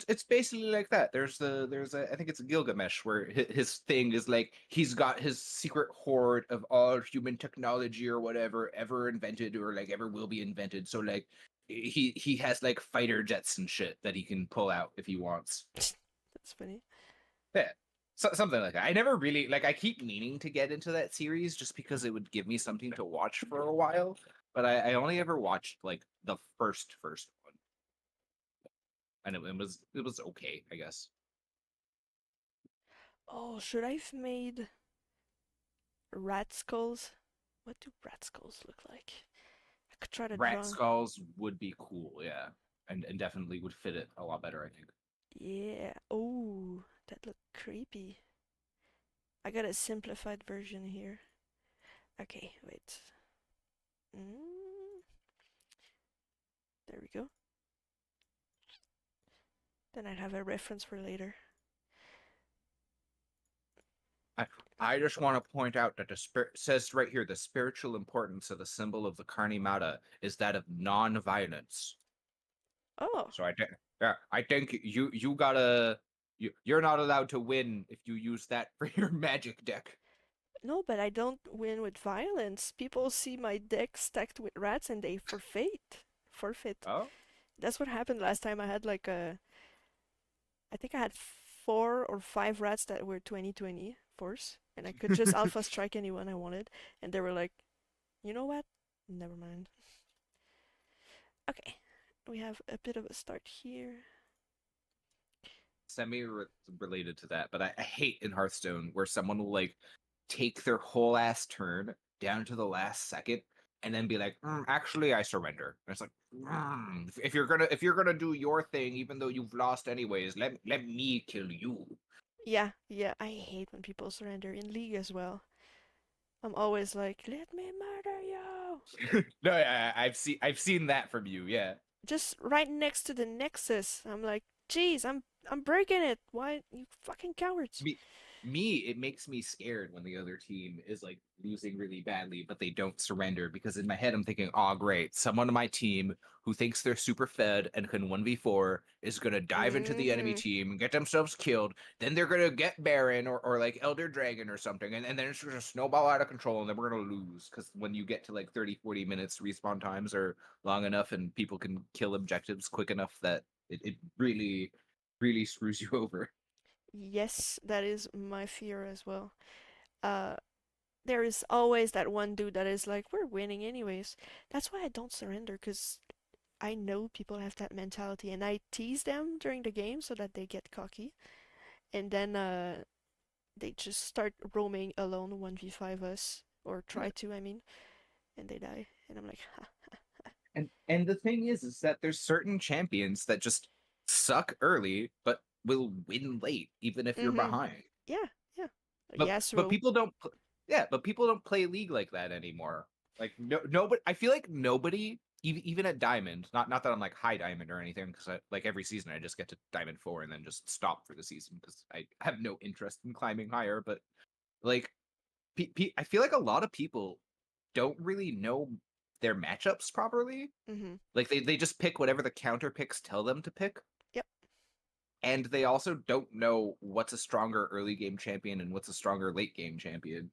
It's basically like that. I think it's Gilgamesh where his thing is like he's got his secret hoard of all human technology or whatever ever invented or like ever will be invented. So like he has like fighter jets and shit that he can pull out if he wants. That's funny. Yeah. something like that. I never really like. I keep meaning to get into that series just because it would give me something to watch for a while. But I only ever watched like the first one, and it was okay, I guess. Oh, should I've made rat skulls? What do rat skulls look like? I could try to Rat draw. skulls would be cool, yeah, and definitely would fit it a lot better, I think. Yeah. Oh, that looked creepy. I got a simplified version here. Okay, wait. Mm, there we go. Then I'd have a reference for later. I I just want to point out that the spirit says right here the spiritual importance of the symbol of the Karnimata is that of non-violence. Oh, So I think you gotta you're not allowed to win if you use that for your magic deck. no, but I don't win with violence. People see my deck stacked with rats and they forfeit. Forfeit. Oh, That's what happened last time. I had like a, I think I had 4 or 5 rats that were 2020 force, and I could just alpha strike anyone I wanted, and they were like, you know what? Never mind. Okay, we have a bit of a start here. related to that, but I hate in Hearthstone where someone will like take their whole ass turn down to the last second and then be like, actually, I surrender. And it's like, if you're gonna do your thing, even though you've lost anyways, let me kill you. Yeah, yeah, I hate when people surrender in League as well. I'm always like, let me murder you! No, I've seen that from you, yeah. Just right next to the Nexus. I'm like, geez, I'm breaking it. Why, you fucking cowards? Me, it makes me scared when the other team is like losing really badly, but they don't surrender because in my head I'm thinking, oh great, someone on my team who thinks they're super fed and can 1v4 is gonna dive into the enemy Mm-hmm. team and get themselves killed. Then they're gonna get Baron or like Elder Dragon or something, and then it's gonna snowball out of control, and then we're gonna lose. Because when you get to like 30-40 minutes, respawn times are long enough and people can kill objectives quick enough that it really, really screws you over. Yes, that is my fear as well. Uh, there is always that one dude that is like, we're winning anyways. That's why I don't surrender, because I know people have that mentality, and I tease them during the game so that they get cocky, and then they just start roaming alone 1v5 us, or try to, I mean, and they die. And I'm like, ha. And the thing is that there's certain champions that just suck early, but will win late, even if you're Mm-hmm. behind. Yeah, yeah. But Yasuo. people don't, yeah, but people don't play League like that anymore. Like nobody. I feel like nobody, even at Diamond, not that I'm like high Diamond or anything, because like every season I just get to Diamond 4 and then just stop for the season because I have no interest in climbing higher. But like, I feel like a lot of people don't really know their matchups properly. Mm-hmm. Like they just pick whatever the counter picks tell them to pick. Yep. And they also don't know what's a stronger early game champion and what's a stronger late game champion.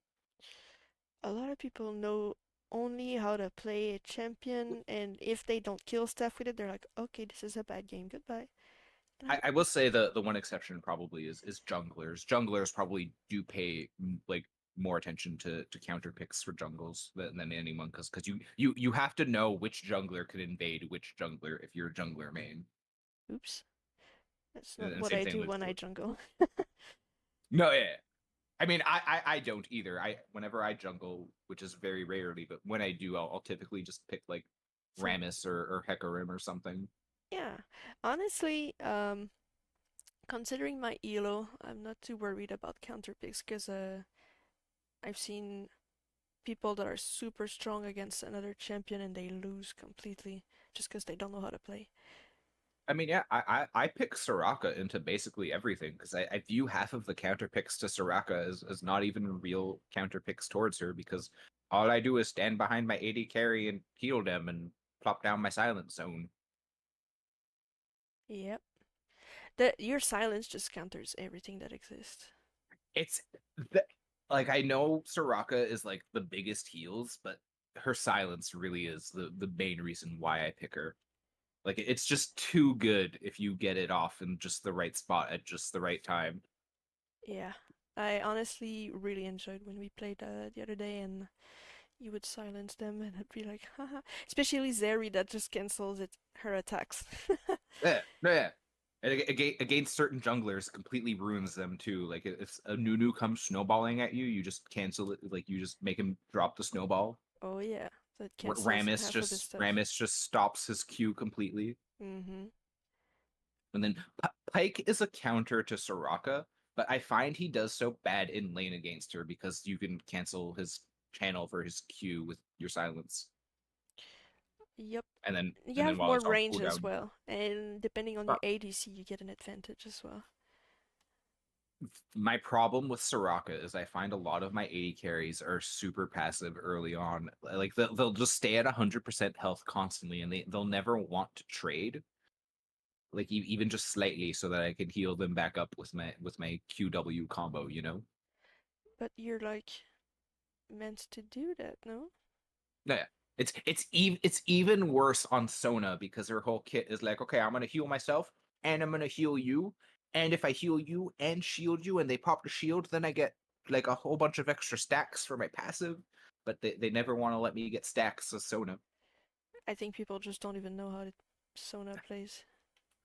A lot of people know only how to play a champion, and if they don't kill stuff with it, they're like, okay, this is a bad game, goodbye. And I'm I will say the one exception probably is junglers. Junglers probably do pay like more attention to counter picks for jungles than anyone because you have to know which jungler can invade which jungler if you're a jungler main. oops, that's not And what same I thing do with when I jungle. no, yeah. I mean, I don't either. I whenever I jungle, which is very rarely, but when I do, I'll typically just pick like Some, Rammus or Hecarim or something. yeah. Honestly, considering my elo, I'm not too worried about counter picks because I've seen people that are super strong against another champion and they lose completely just because they don't know how to play. I mean, yeah, I pick Soraka into basically everything because I view half of the counter picks to Soraka as not even real counter picks towards her because all I do is stand behind my AD carry and heal them and plop down my silence zone. Yep. That your silence just counters everything that exists. It's the, like I know Soraka is like the biggest heals, but her silence really is the main reason why I pick her. Like it's just too good if you get it off in just the right spot at just the right time. Yeah. I honestly really enjoyed when we played the other day, and you would silence them, and I'd be like, haha. Especially Zeri that just cancels her attacks. Yeah, no, yeah. And against certain junglers, completely ruins them too. Like if a Nunu comes snowballing at you, you just cancel it. Like you just make him drop the snowball. Oh yeah, that cancels half of his stuff. Ramus just stops his Q completely. Mm-hmm. And then Pike is a counter to Soraka, but I find he does so bad in lane against her because you can cancel his channel for his Q with your silence, Yep. and You have while more it's on range as cooldown. well, and depending on Uh, your ADC, you get an advantage as well. my problem with Soraka is I find a lot of my AD carries are super passive early on. Like they'll just stay at 100% health constantly, and they'll never want to trade. Like even just slightly, so that I can heal them back up with my QW combo. You know. But you're like meant to do that, no? No, yeah. It's even worse on Sona because her whole kit is like, okay, I'm gonna heal myself and I'm gonna heal you, and if I heal you and shield you and they pop the shield, then I get like a whole bunch of extra stacks for my passive. But they never want to let me get stacks of Sona. I think people just don't even know how Sona plays.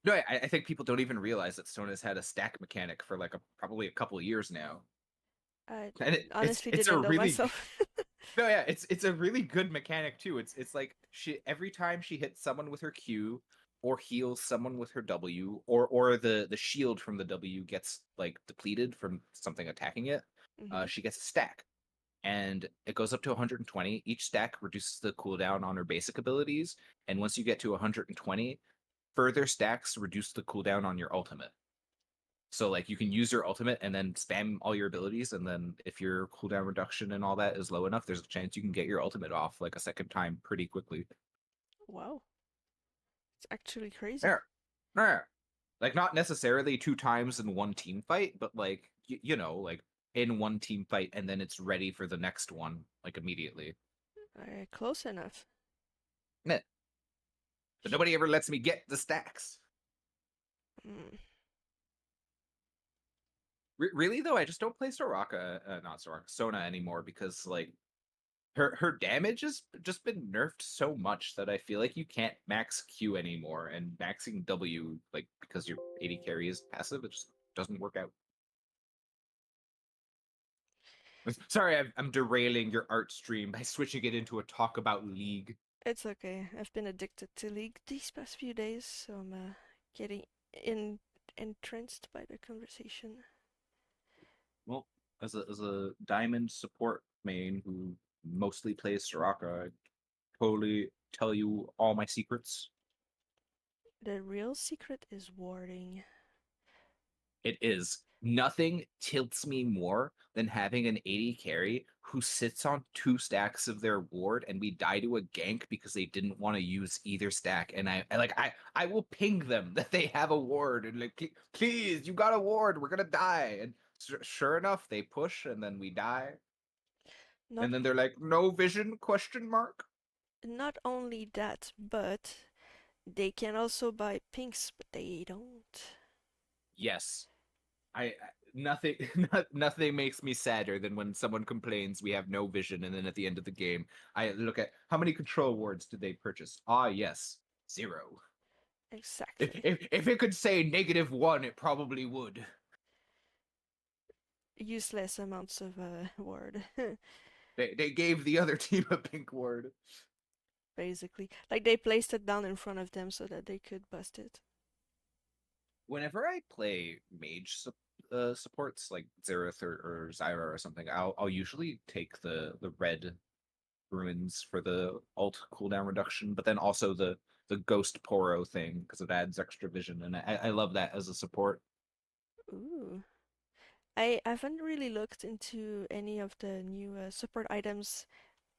No, I think people don't even realize that Sona's had a stack mechanic for like probably a couple of years now, I and honestly it's a didn't know really myself. no, yeah, it's a really good mechanic too. It's like she every time she hits someone with her Q or heals someone with her W, or the shield from the W gets like depleted from something attacking it, Hmm. she gets a stack. And it goes up to 120. Each stack reduces the cooldown on her basic abilities, and once you get to 120, further stacks reduce the cooldown on your ultimate. So like you can use your ultimate and then spam all your abilities, and then if your cooldown reduction and all that is low enough, there's a chance you can get your ultimate off like a second time pretty quickly. Wow, it's actually crazy. There, there. Like not necessarily two times in one team fight, but like you know, like in one team fight, and then it's ready for the next one like immediately. Close enough. Meh. But nobody ever lets me get the stacks. Mm. Really though, I just don't play Soraka, not Soraka, Sona anymore because like her damage has just been nerfed so much that I feel like you can't max Q anymore, and maxing W like because your AD carry is passive, it just doesn't work out. Sorry, I'm derailing your art stream by switching it into a talk about League. It's okay. I've been addicted to League these past few days, so I'm getting in entranced by the conversation. Well, as a diamond support main who mostly plays Soraka, I totally tell you all my secrets. The real secret is warding. It is. Nothing tilts me more than having an AD carry who sits on two stacks of their ward and we die to a gank because they didn't want to use either stack. And I will ping them that they have a ward and like, please, you got a ward, we're gonna die. And sure enough, they push and then we die. Not And then they're like, no vision question mark. not only that, but they can also buy pinks, but they don't. Yes. I nothing nothing makes me sadder than when someone complains we have no vision, and then at the end of the game I look at how many control wards did they purchase. Ah, yes, zero. Exactly. If it could say -1, it probably would. Useless amounts of ward, They gave the other team a pink ward. basically. Like they placed it down in front of them so that they could bust it. Whenever I play mage supports like Xerath or Zyra or something, I'll usually take the red ruins for the alt cooldown reduction, but then also the ghost poro thing because it adds extra vision, and I love that as a support. Ooh. I haven't really looked into any of the new support items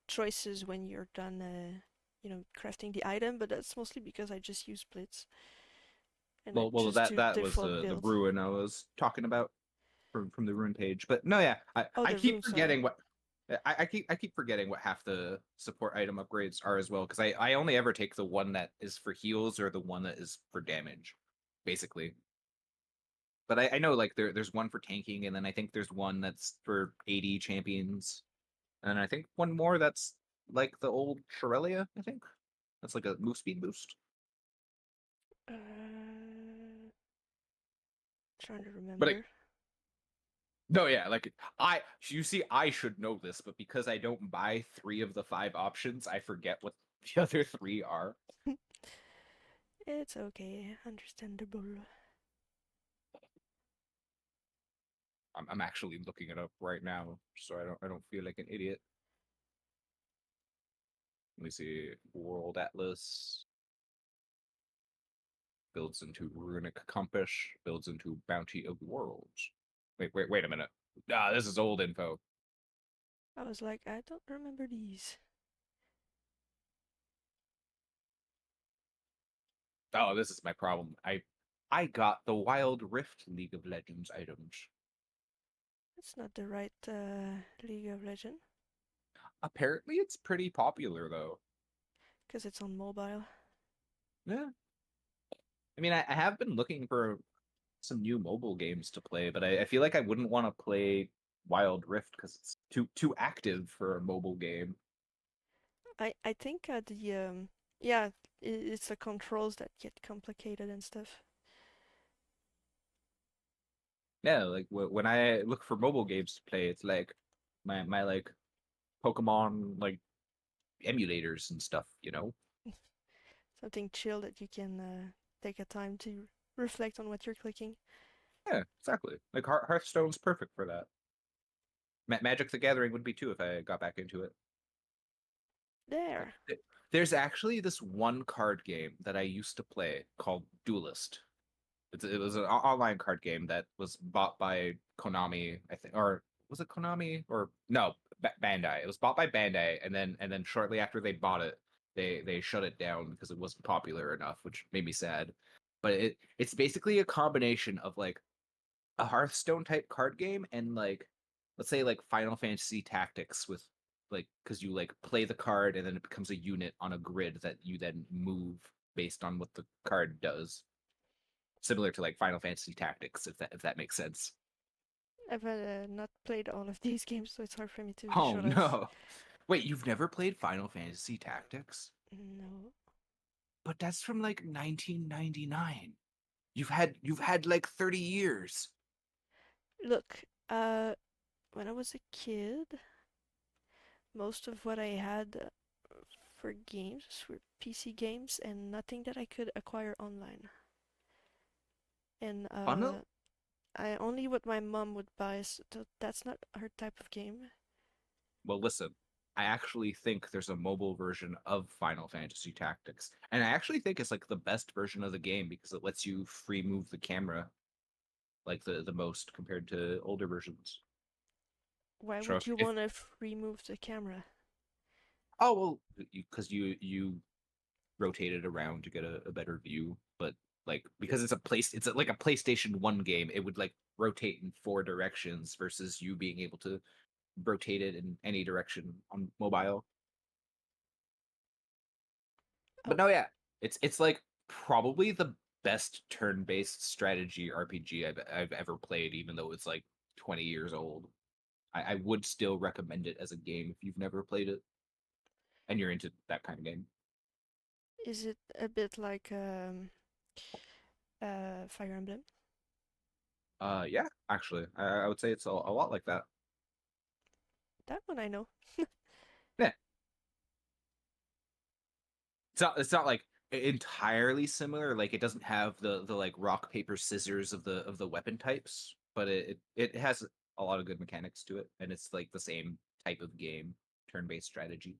choices when you're done, crafting the item, but that's mostly because I just use Blitz and I Well, just do that was default the build. ruin I was talking about from the ruin page. But no, yeah, Oh, I the keep rune, sorry. forgetting what. I keep forgetting what half the support item upgrades are as well because I only ever take the one that is for heals or the one that is for damage, basically. But I know like there's one for tanking, and then I think there's one that's for AD champions, and I think one more that's like the old Shorelia. I think that's like a move speed boost. Trying to But remember. no, yeah, like you see, I should know this, but because I don't buy 3 of the 5 options, I forget what the other 3 are. It's okay, understandable. I'm actually looking it up right now, so I don't feel like an idiot. Let me see. World Atlas builds into Runic Compass, builds into Bounty of Worlds. Wait a minute. Ah, this is old info. I was like, I don't remember these. Oh, this is my problem. I got the Wild Rift League of Legends items. That's not the right League of Legends, Apparently, it's pretty popular though. because it's on mobile. Yeah. I mean, I have been looking for some new mobile games to play, but I feel like I wouldn't want to play Wild Rift because it's too active for a mobile game. I think yeah, it's the controls that get complicated and stuff. Yeah, like when I look for mobile games to play, it's like my like Pokemon like emulators and stuff, you know? Something chill that you can take a time to reflect on what you're clicking. Yeah, exactly. Like Hearthstone's perfect for that. Magic the Gathering would be too if I got back into it. There. There's actually this one card game that I used to play called Duelist. It was an online card game that was bought by Konami, I think, or was it Konami or no, Bandai. It was bought by Bandai, and then shortly after they bought it, they shut it down because it wasn't popular enough, which made me sad. But it's basically a combination of like a Hearthstone type card game and like let's say like Final Fantasy Tactics with like because you like play the card and then it becomes a unit on a grid that you then move based on what the card does, similar to like Final Fantasy Tactics, if that makes sense. I've not played all of these games, so it's hard for me to Oh visualize. no. Wait, you've never played Final Fantasy Tactics? No. But that's from like 1999. You've had like 30 years. Look, when I was a kid, most of what I had for games were PC games and nothing that I could acquire online. And Funnel? I only what my mom would buy, so that's not her type of game. Well, listen. I actually think there's a mobile version of Final Fantasy Tactics. And I actually think it's like the best version of the game because it lets you free move the camera like the most compared to older versions. Why So would you if want to remove the camera? oh well, because you rotate it around to get a better view. But like because it's like a PlayStation 1 game, it would like rotate in 4 directions versus you being able to rotate it in any direction on mobile. But Oh, no, yeah, it's like probably the best turn-based strategy RPG I've ever played, even though it's like 20 years old. I would still recommend it as a game if you've never played it and you're into that kind of game. is it a bit like Fire Emblem? Yeah, actually, I would say it's a lot like that. That one I know. Yeah, it's not like entirely similar. Like it doesn't have the like rock paper scissors of the weapon types, but it has a lot of good mechanics to it, and it's like the same type of game, turn-based strategy.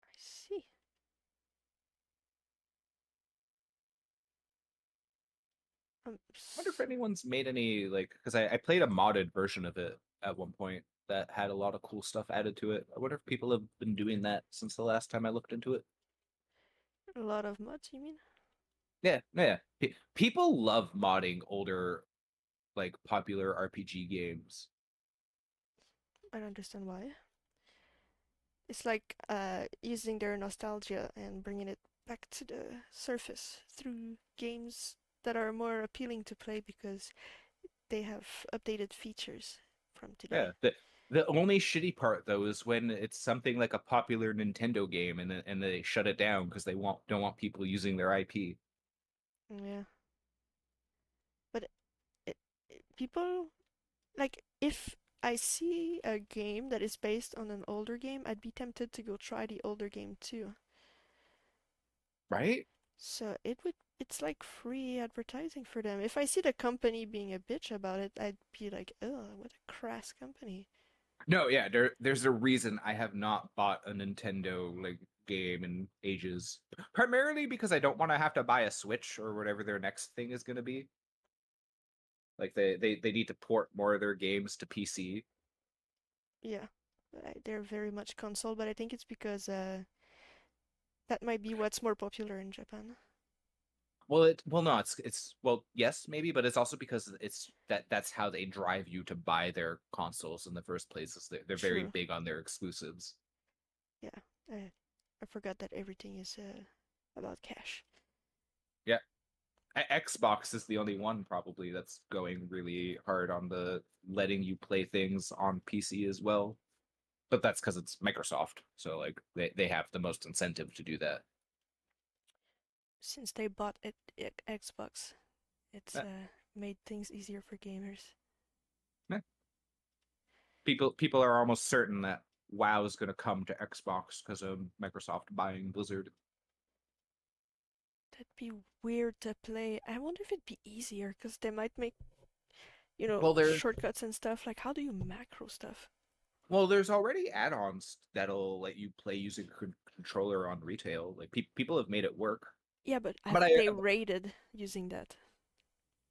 I see. Um, I wonder if anyone's made any like because I played a modded version of it at one point that had a lot of cool stuff added to it. I wonder if people have been doing that since the last time I looked into it. a lot of mods, you mean? Yeah, yeah. People love modding older like popular RPG games. I don't understand why. It's like using their nostalgia and bringing it back to the surface through games that are more appealing to play because they have updated features from today. Yeah. The only shitty part though is when it's something like a popular Nintendo game and they shut it down because they don't want people using their IP. Yeah, but it, people like if I see a game that is based on an older game, I'd be tempted to go try the older game too. Right? So it's like free advertising for them. If I see the company being a bitch about it, I'd be like, ugh, what a crass company. No, yeah, there's a reason I have not bought a Nintendo like game in ages. Primarily because I don't want to have to buy a Switch or whatever their next thing is going to be. Like they need to port more of their games to PC. Yeah, they're very much console, but I think it's because that might be what's more popular in Japan. Well no, it's well yes maybe, but it's also because that's how they drive you to buy their consoles in the first place. Is they're very True. big on their exclusives. Yeah, I forgot that everything is about cash. Yeah, Xbox is the only one probably that's going really hard on the letting you play things on PC as well. But that's because it's Microsoft, so like they have the most incentive to do that. Since they bought Xbox, it's Eh, made things easier for gamers. eh. People are almost certain that WoW is going to come to Xbox because of Microsoft buying Blizzard. That'd be weird to play. I wonder if it'd be easier because they might make, Well, there shortcuts and stuff. Like, how do you macro stuff? there's already add-ons that'll let you play using a controller on retail. Like people have made it work. Yeah, but But have I they rated using that?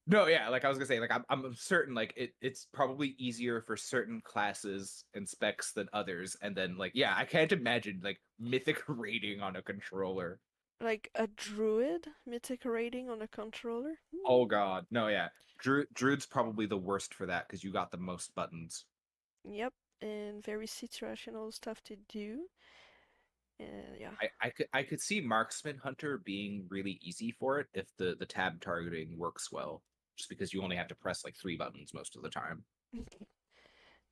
No, yeah, like I was gonna say, like I'm certain like it's probably easier for certain classes and specs than others, and then like yeah, I can't imagine like mythic rating on a controller. Like a druid mythic rating on a controller? Oh god, no, yeah, Druid's probably the worst for that because you got the most buttons. Yep, and very situational stuff to do. Yeah, I could see Marksman Hunter being really easy for it if the tab targeting works well, just because you only have to press like 3 buttons most of the time.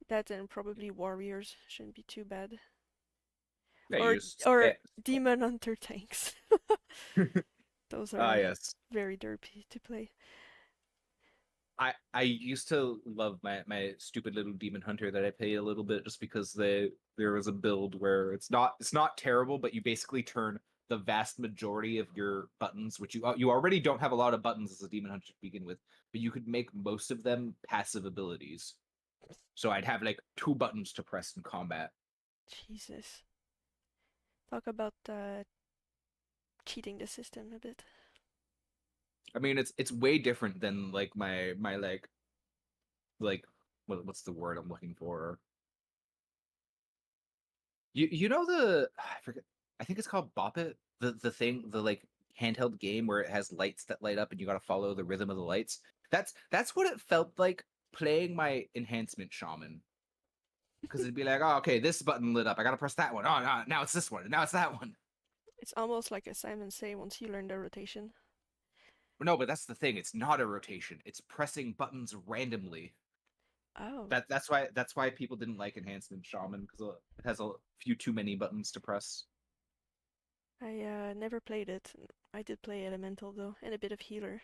that and probably warriors shouldn't be too bad. Yeah, you Or just or demon hunter tanks. Those ah are yes. very derpy to play. I used to love my stupid little demon hunter that I played a little bit just because there was a build where it's not terrible, but you basically turn the vast majority of your buttons, which you already don't have a lot of buttons as a demon hunter to begin with, but you could make most of them passive abilities. So I'd have like 2 buttons to press in combat. Jesus. Talk about cheating the system a bit. I mean, it's way different than like my like what's the word I'm looking for? You know I forget, I think it's called Bop It, the thing, the like handheld game where it has lights that light up and you got to follow the rhythm of the lights. That's what it felt like playing my enhancement shaman, because it'd be like, oh, okay, this button lit up, I got to press that one. Oh no, now it's this one, now it's that one. It's almost like a Simon Say once you learn the rotation. No, but that's the thing, it's not a rotation, it's pressing buttons randomly. Oh, That's why people didn't like enhancement shaman, because it has a few too many buttons to press. I never played it. I did play Elemental though, and a bit of Healer.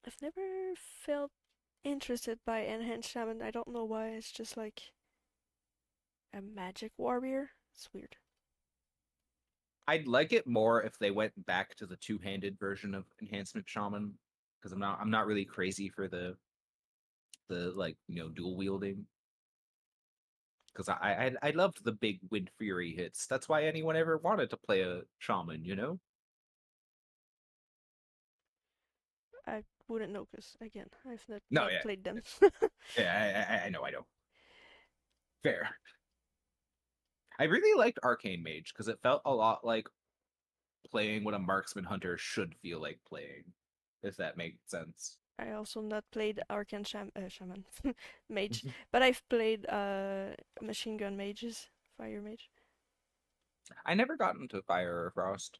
I've never felt interested by Enhanced Shaman. I don't know why. It's just like a magic warrior. It's weird. I'd like it more if they went back to the two-handed version of Enhancement Shaman, because I'm not really crazy for the like dual wielding. Because I loved the big Wind Fury hits. That's why anyone ever wanted to play a shaman. I wouldn't know because again, I've No, not yeah, played them. yeah, I know. Fair. I really liked Arcane Mage because it felt a lot like playing what a marksman hunter should feel like playing, if that makes sense. I also not played Shaman Mage, but I've played Machine Gun Mages, Fire Mage. I never got into Fire or Frost.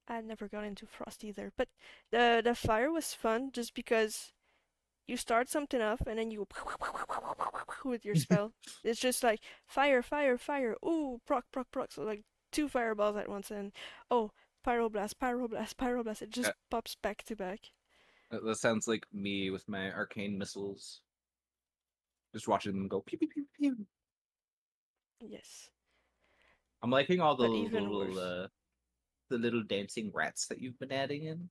I never got into Frost either, but the fire was fun just because you start something off and then you with your spell. It's just like fire, fire, fire. Ooh, proc, proc, proc. So like two fireballs at once, and oh, pyroblast, pyroblast, pyroblast. It just pops back to back. That sounds like me with my arcane missiles. Just watching them go pew pew pew pew. Yes, I'm liking all but even worse. the little dancing rats that you've been adding in.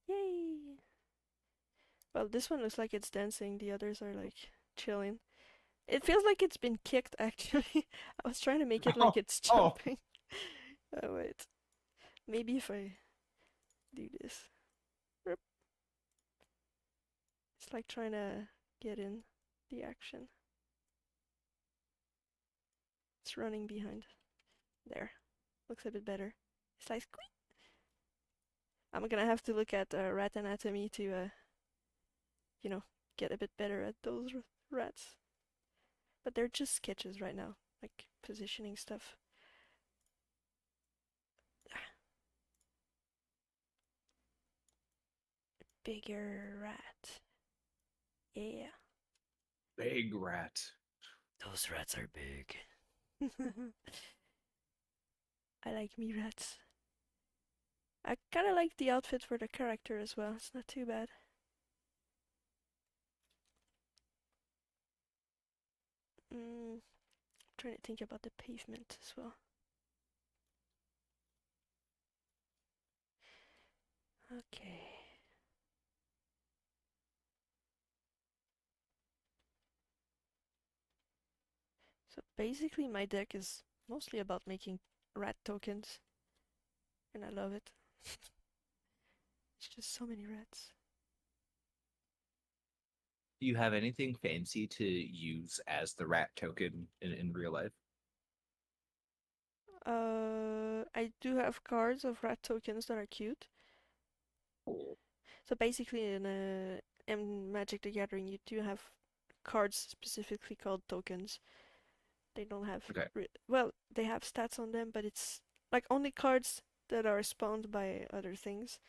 Yay! Well, this one looks like it's dancing. The others are like chilling. It feels like it's been kicked actually. I was trying to make it like Oh, it's oh, jumping. Oh wait, maybe if I do this. It's like trying to get in the action. It's running behind. There. Looks a bit better. It's like squeak. I'm gonna have to look at rat anatomy to, you know, get a bit better at those rats. But they're just sketches right now, like positioning stuff. Bigger rat. Yeah. big rat. Those rats are big. I like me rats. I kinda like the outfit for the character as well. It's not too bad. Trying to think about the pavement as well. Okay. So basically my deck is mostly about making rat tokens, and I love it. It's just so many rats. Do you have anything fancy to use as the rat token in real life? I do have cards of rat tokens that are cute. Cool. So basically in Magic the Gathering you do have cards specifically called tokens. They don't have, Okay. well, they have stats on them, but it's like only cards that are spawned by other things.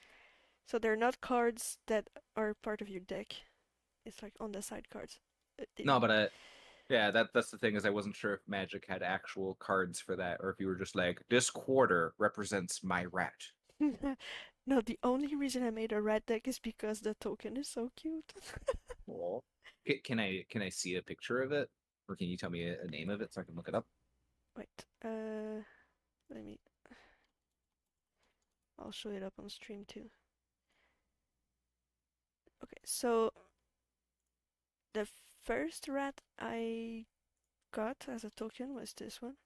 So they're not cards that are part of your deck. It's like on the side cards. No, but yeah, that's the thing is I wasn't sure if Magic had actual cards for that, or if you were just like, this quarter represents my rat. No, the only reason I made a rat deck is because the token is so cute. Cool. Can I see a picture of it, or can you tell me a name of it so I can look it up? Wait, let me. I'll show it up on stream too. Okay, so the first rat I got as a token was this one.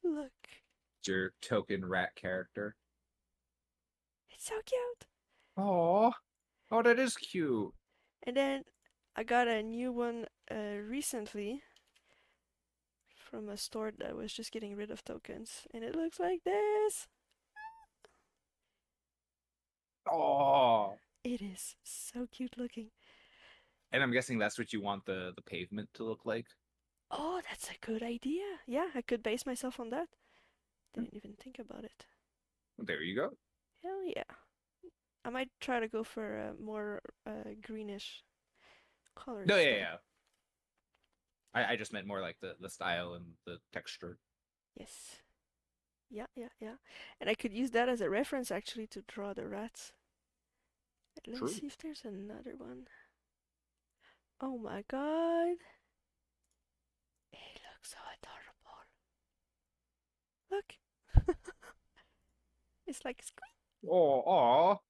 Look, It's your token rat character. it's so cute. Oh, oh, that is cute. And then I got a new one recently from a store that was just getting rid of tokens, and it looks like this. Oh, It is so cute looking. and I'm guessing that's what you want the pavement to look like. Oh, that's a good idea. Yeah, I could base myself on that. Hmm, Didn't even think about it. there you go. Hell yeah. I might try to go for a more greenish No, colors yeah, though. yeah. I just meant more like the style and the texture. Yes. Yeah, yeah, yeah. And I could use that as a reference actually to draw the rats. Let me True. see if there's another one. Oh my god. He looks so adorable. Look. It's like squeak. Oh, oh.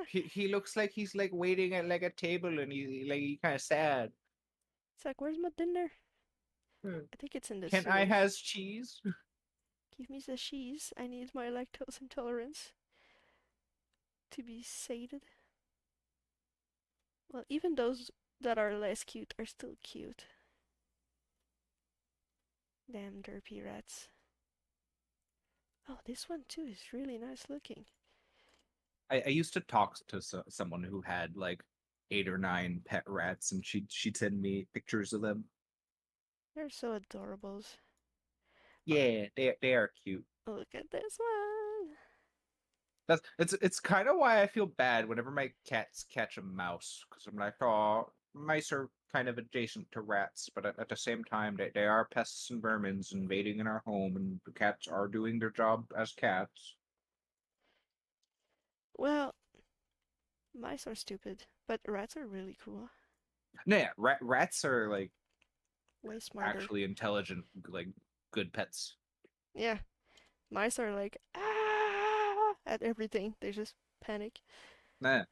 He looks like he's like waiting at like a table and he kind of sad. It's like, where's my dinner? Hmm. I think it's in the Can I sewers. has cheese? Give me the cheese. I need my lactose intolerance to be sated. Well, even those that are less cute are still cute. Damn derpy rats. Oh, this one too is really nice looking. I used to talk to someone who had like 8 or 9 pet rats, and she'd send me pictures of them. They're so adorables. Yeah, they are cute. Look at this one. It's kind of why I feel bad whenever my cats catch a mouse, because I'm like, oh, mice are kind of adjacent to rats, but at the same time, they are pests and vermins invading in our home, and the cats are doing their job as cats. Well, mice are stupid, but rats are really cool. No, yeah, rats are like Way smarter. actually intelligent, like good pets. Yeah, mice are like ah at everything. They just panic. Nah,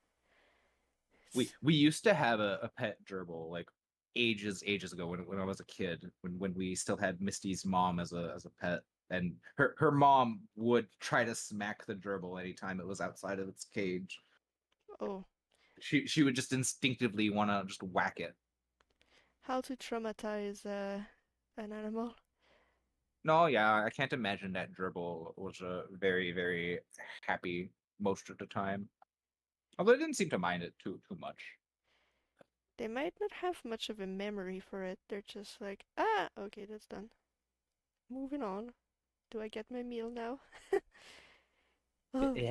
we It's, we used to have a pet gerbil like ages ago when I was a kid when we still had Misty's mom as a pet, and her mom would try to smack the gerbil anytime it was outside of its cage. oh, She would just instinctively want to just whack it. how to traumatize an animal. No, yeah, I can't imagine that gerbil was very happy most of the time. Although it didn't seem to mind it too much. They might not have much of a memory for it. They're just like, ah, okay, that's done. Moving on. Do I get my meal now? Oh,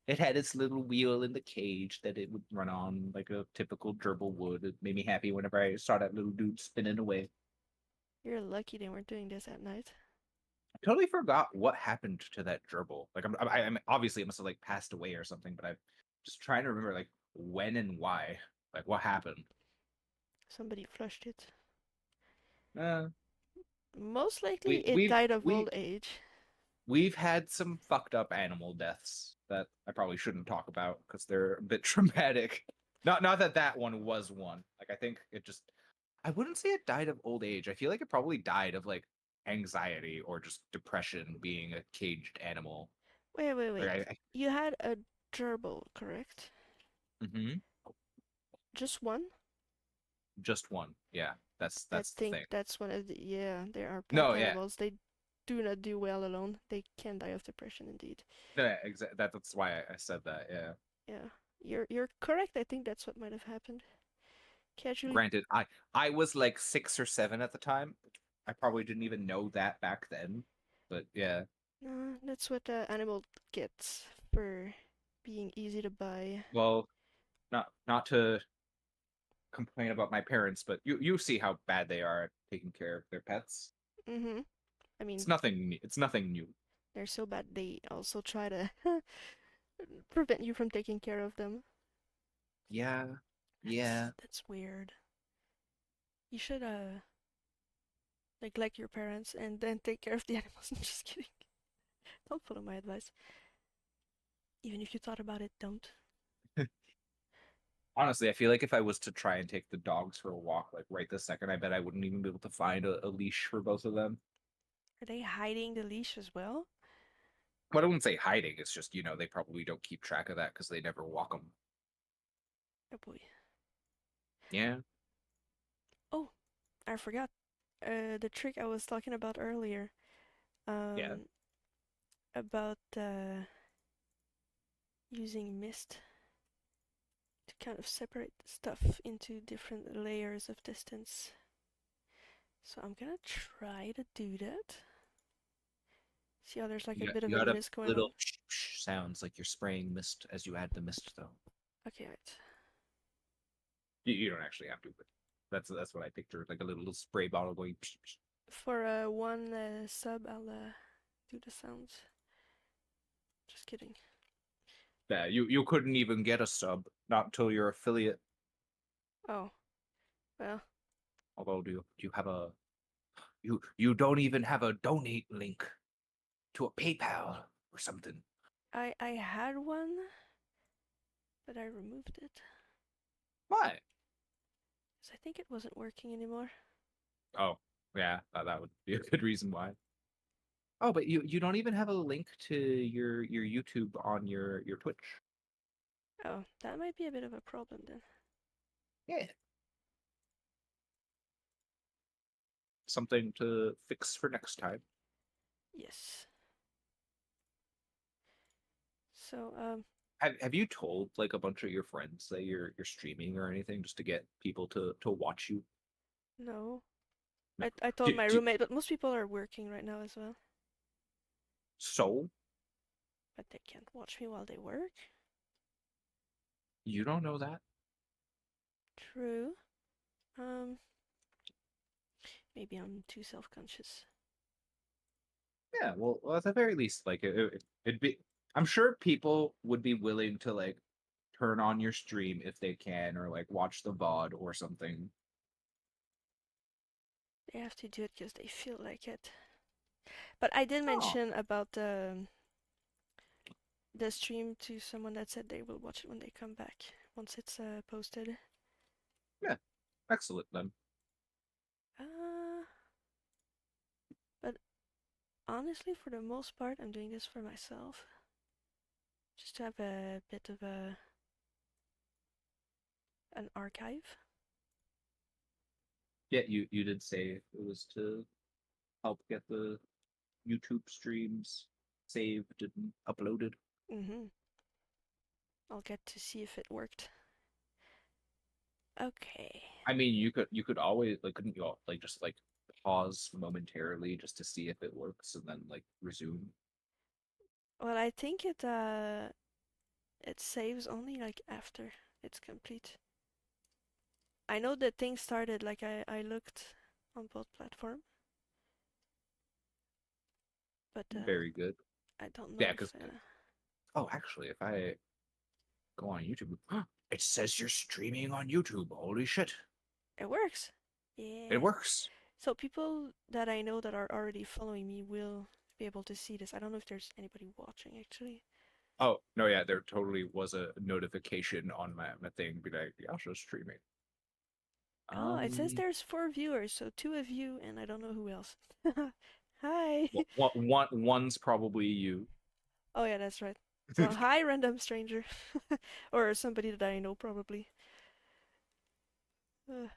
It had its little wheel in the cage that it would run on like a typical gerbil would. It made me happy whenever I saw that little dude spinning away. you're lucky they weren't doing this at night. I totally forgot what happened to that gerbil. Like I'm obviously it must have like passed away or something, but I'm just trying to remember like when and why. Like what happened. Somebody flushed it. Uh, Most likely we it we've died of we old age. we've had some fucked up animal deaths that I probably shouldn't talk about because they're a bit traumatic. Not that that one was one. Like I think it just I wouldn't say it died of old age. I feel like it probably died of like anxiety or just depression being a caged animal. Wait, wait, Like wait. You had a gerbil, correct? Mhm. Just one? Just one. Yeah, I that's the think thing. that's one of the. Yeah, there are pet No, yeah. animals. They do not do well alone. They can die of depression indeed. No, yeah, that's why I said that. Yeah. Yeah, you're correct. I think that's what might have happened. Casually, Granted, I was like 6 or 7 at the time. I probably didn't even know that back then. But yeah. that's what the animal gets for being easy to buy. Well, not to complain about my parents, but you see how bad they are at taking care of their pets. Mm-hmm. I mean, It's nothing new. they're so bad they also try to prevent you from taking care of them. Yeah. That's Yeah. that's weird. You should neglect your parents and then take care of the animals. I'm just kidding. Don't follow my advice. Even if you thought about it, don't. Honestly, I feel like if I was to try and take the dogs for a walk, like right this second, I bet I wouldn't even be able to find a leash for both of them. Are they hiding the leash as well? But I wouldn't say hiding. It's just, they probably don't keep track of that because they never walk them. Oh boy. Yeah. Oh, I forgot. The trick I was talking about earlier. Yeah. Um, about using mist to kind of separate the stuff into different layers of distance. So I'm gonna try to do that. See how there's like a bit of You a got a mist going little on? sounds like you're spraying mist as you add the mist, though. Okay, right. You don't actually have to, but that's what I picture, like a little spray bottle going. For one sub, I'll do the sounds. Just kidding. Yeah, you couldn't even get a sub, not until your affiliate. Oh, well, Although do you have a you don't even have a donate link to a PayPal or something. I had one, but I removed it. Why? 'Cause I think it wasn't working anymore. Oh, yeah, that would be a good reason why. Oh, but you don't even have a link to your YouTube on your Twitch. Oh, that might be a bit of a problem then. Yeah, something to fix for next time. Yes. So, Have you told like a bunch of your friends that you're streaming or anything just to get people to watch you? no. No. I told my roommate, but most people are working right now as well. So But they can't watch me while they work. you don't know that? True. Um, maybe I'm too self-conscious. Yeah, well, at the very least, like it'd be. I'm sure people would be willing to like turn on your stream if they can, or like watch the VOD or something. They have to do it because they feel like it. But I did Oh, mention about the stream to someone that said they will watch it when they come back once it's posted. yeah, excellent then. Uh, but honestly, for the most part, I'm doing this for myself, just to have a bit of an archive. Yeah, you did say it was to help get the YouTube streams saved and uploaded. Mm-hmm. I'll get to see if it worked. Okay. I mean, you could always like couldn't you all like just like pause momentarily just to see if it works and then like resume? Well, I think it saves only like after it's complete. I know that thing started like I looked on both platform, but Very good. I don't know Yeah, if because oh, actually, if I go on YouTube, it says you're streaming on YouTube. Holy shit, it works. it Yeah. works. So people that I know that are already following me will be able to see this. I don't know if there's anybody watching actually. Oh no, yeah, there totally was a notification on my thing, be like, Yasha's streaming. Oh, it says Um, there's 4 viewers, so two of you and I don't know who else. Hi. one's probably you. Oh yeah, that's right. So hi, random stranger, or somebody that I know probably. Uh,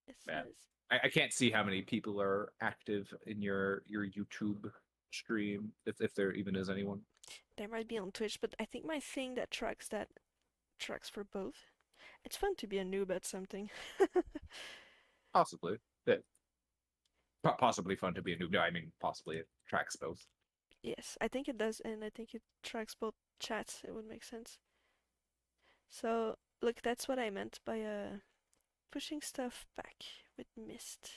it Yeah, says I can't see how many people are active in your YouTube stream, if there even is anyone. there might be on Twitch, but I think my thing that tracks for both. It's fun to be a noob at something. Possibly. Yeah, possibly fun to be a noob. No, I mean possibly it tracks both. Yes, I think it does, and I think it tracks both chats. It would make sense. So, look, that's what I meant by pushing stuff back with mist.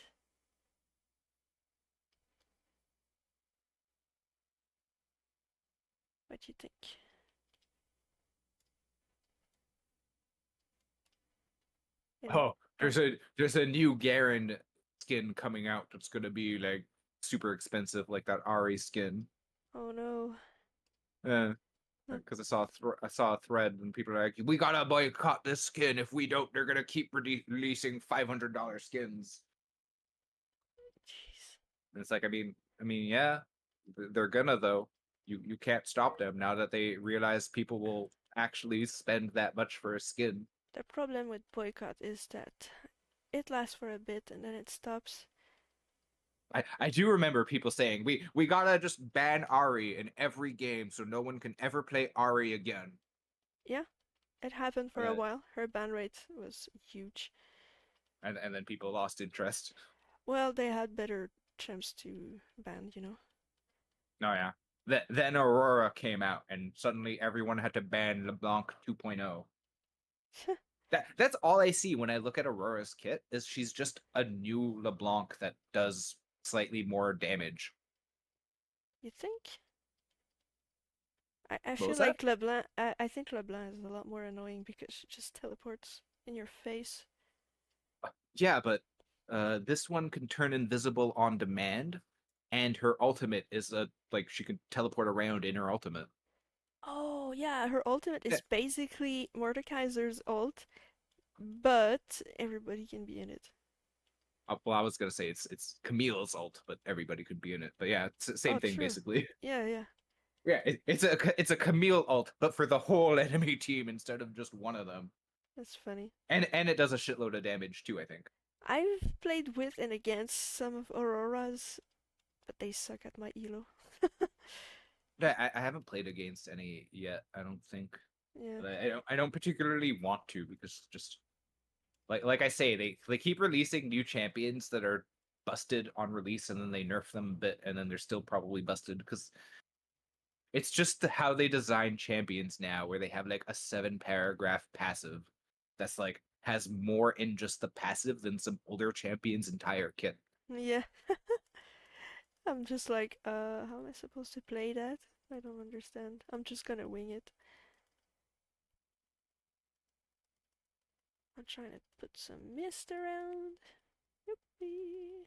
What do you think? Any? Oh, Oh, there's a new Garen skin coming out that's gonna be like super expensive, like that Ari skin. oh no. Uh, Not, because I saw a thread and people are like, we gotta boycott this skin. If we don't, they're gonna keep releasing $500 skins. jeez. And it's like, I mean, yeah, they're gonna though. You can't stop them now that they realize people will actually spend that much for a skin. The problem with boycott is that it lasts for a bit and then it stops. I do remember people saying we gotta just ban Ari in every game so no one can ever play Ari again. Yeah, it happened for a Uh, while. Her ban rate was huge. and then people lost interest. Well, they had better champs to ban. No, yeah. Then Aurora came out and suddenly everyone had to ban LeBlanc 2.0. That's all I see when I look at Aurora's kit is she's just a new LeBlanc that does slightly more damage. You think? I What feel was that? like LeBlanc. I think LeBlanc is a lot more annoying because she just teleports in your face. Yeah, but this one can turn invisible on demand, and her ultimate is a like she can teleport around in her ultimate. Oh yeah, her ultimate Yeah. is basically Mordekaiser's ult, but everybody can be in it. Well, I was gonna say it's Camille's ult, but everybody could be in it. But yeah, it's the Oh, same thing true. basically. Yeah, yeah. Yeah, it's a Camille ult, but for the whole enemy team instead of just one of them. That's funny. And it does a shitload of damage too, I think. I've played with and against some of Aurora's, but they suck at my elo. Yeah, I haven't played against any yet, I don't think. Yeah. But I don't particularly want to because just like I say, they keep releasing new champions that are busted on release, and then they nerf them a bit, and then they're still probably busted because it's just how they design champions now, where they have like a 7-paragraph passive that's like has more in just the passive than some older champions' entire kit. Yeah. I'm just like, how am I supposed to play that? I don't understand. I'm just gonna wing it. I'm trying to put some mist around. Yippee.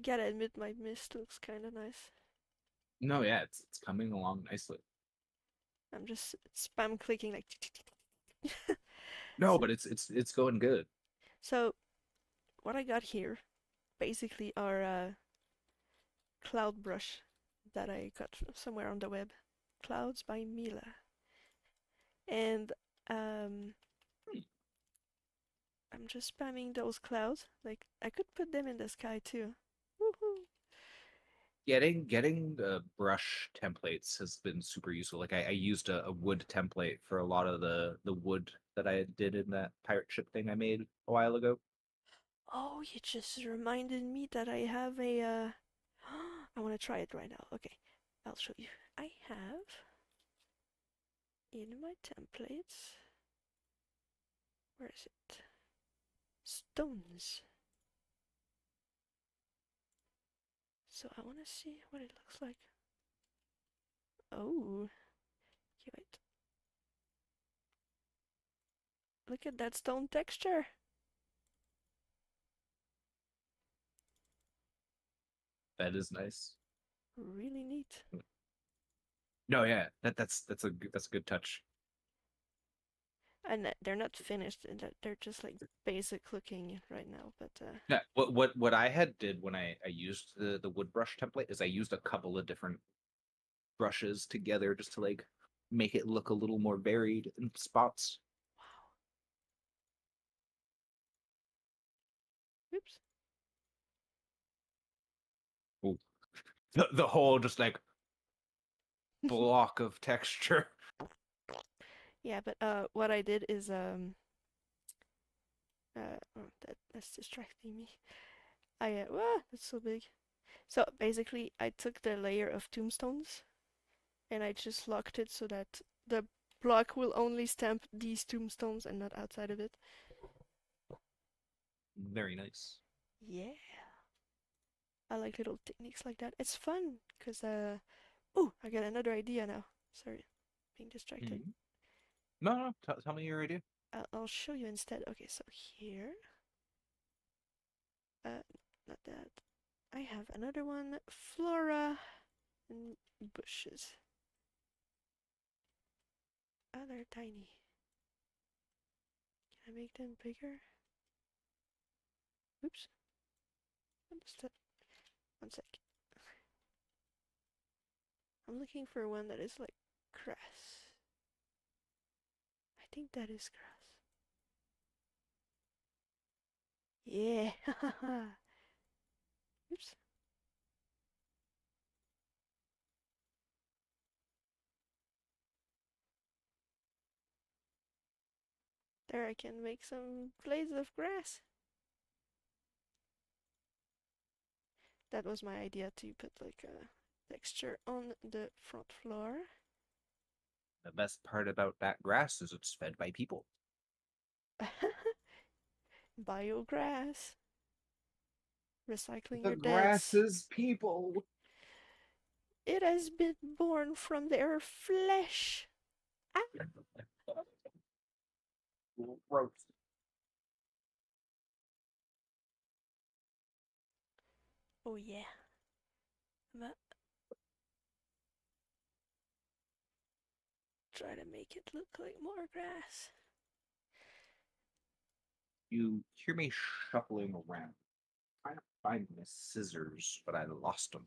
Gotta admit, my mist looks kinda nice. No, yeah, it's coming along nicely. I'm just spam clicking like. No, so, but it's going good. so what I got here basically are cloud brush that I got somewhere on the web. Clouds by Mila. And um, Hmm. I'm just spamming those clouds. Like I could put them in the sky too. Woohoo! Getting the brush templates has been super useful. Like I used a wood template for a lot of the wood that I did in that pirate ship thing I made a while ago. Oh, you just reminded me that I have a. I want to try it right now. Okay, I'll show you. I have in my templates. Where is it? Stones. So I want to see what it looks like. Oh, okay, wait. Look at that stone texture. That is nice. Really neat. No, yeah, that's a good touch. And they're not finished. They're just like basic looking right now. But Yeah, what I had did when I used the wood brush template is I used a couple of different brushes together just to like make it look a little more varied in spots. wow. Oops. Ooh. The whole just like block of texture. Yeah, but what I did is oh, that's distracting me. That's so big. So basically, I took the layer of tombstones and I just locked it so that the block will only stamp these tombstones and not outside of it. Very nice. Yeah, I like little techniques like that. It's fun because oh, I got another idea now. Sorry, being distracted. Mhm. No, no, tell me your idea. I'll show you instead. Okay, so here, uh, not that. I have another one, flora and bushes. Oh, they're tiny. Can I make them bigger? Oops. What is that? One sec. I'm looking for one that is like grass. I think that is grass. Yeah. Oops. There I can make some blades of grass. That was my idea to put like a texture on the front floor. The best part about that grass is it's fed by people. Biograss. Recycling The your grass deads. is people. It has been born from their flesh. Ah. Gross. Oh yeah. But try to make it look like more grass. You hear me shuffling around, trying to find my scissors, but I lost them.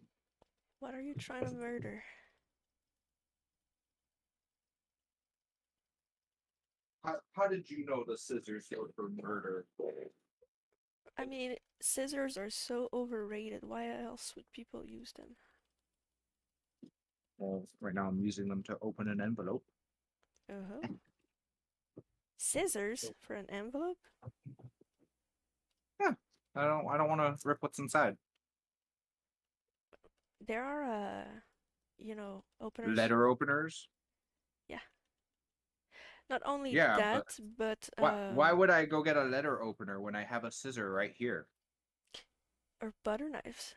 What are you trying to murder? How did you know the scissors were for murder? I mean, scissors are so overrated. Why else would people use them? Well, right now I'm using them to open an envelope. Uh huh. Scissors for an envelope? Yeah, I don't want to rip what's inside. There are, openers. Letter openers. Yeah. Not only Yeah, but that, but, why would I go get a letter opener when I have a scissor right here? or butter knives.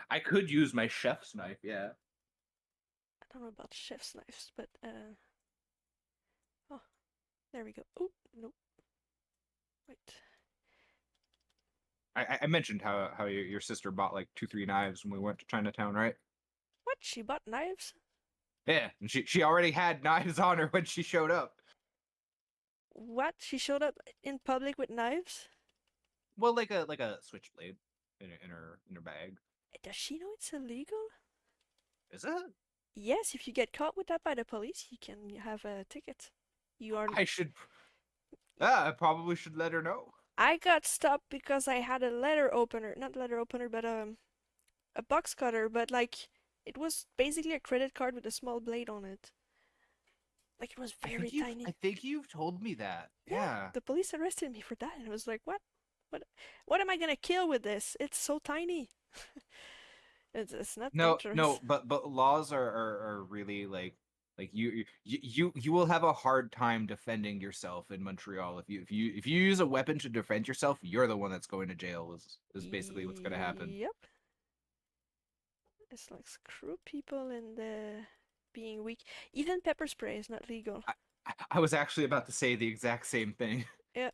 I could use my chef's knife, yeah. I don't know about chef's knives, but, oh, there we go. Oh, nope. Wait. I mentioned how your sister bought like 2, 3 knives when we went to Chinatown, right? What? She bought knives? Yeah, and she already had knives on her when she showed up. What? She showed up in public with knives? Well, like a switchblade in her bag. Does she know it's illegal? Is it? Yes, if you get caught with that by the police, you can have a ticket. You are. I should. Ah, I probably should let her know. I got stopped because I had a letter opener, not letter opener, but a box cutter, but like it was basically a credit card with a small blade on it. Like it was very I tiny. think you've told me that. Yeah, Yeah. the police arrested me for that, and it was like, what? What? What am I gonna kill with this? It's so tiny. It's not No, dangerous. no, but laws are really like you will have a hard time defending yourself in Montreal if you use a weapon to defend yourself, you're the one that's going to jail is basically what's going to happen. Yep. It's like screw people and being weak. Even pepper spray is not legal. I was actually about to say the exact same thing. Yeah,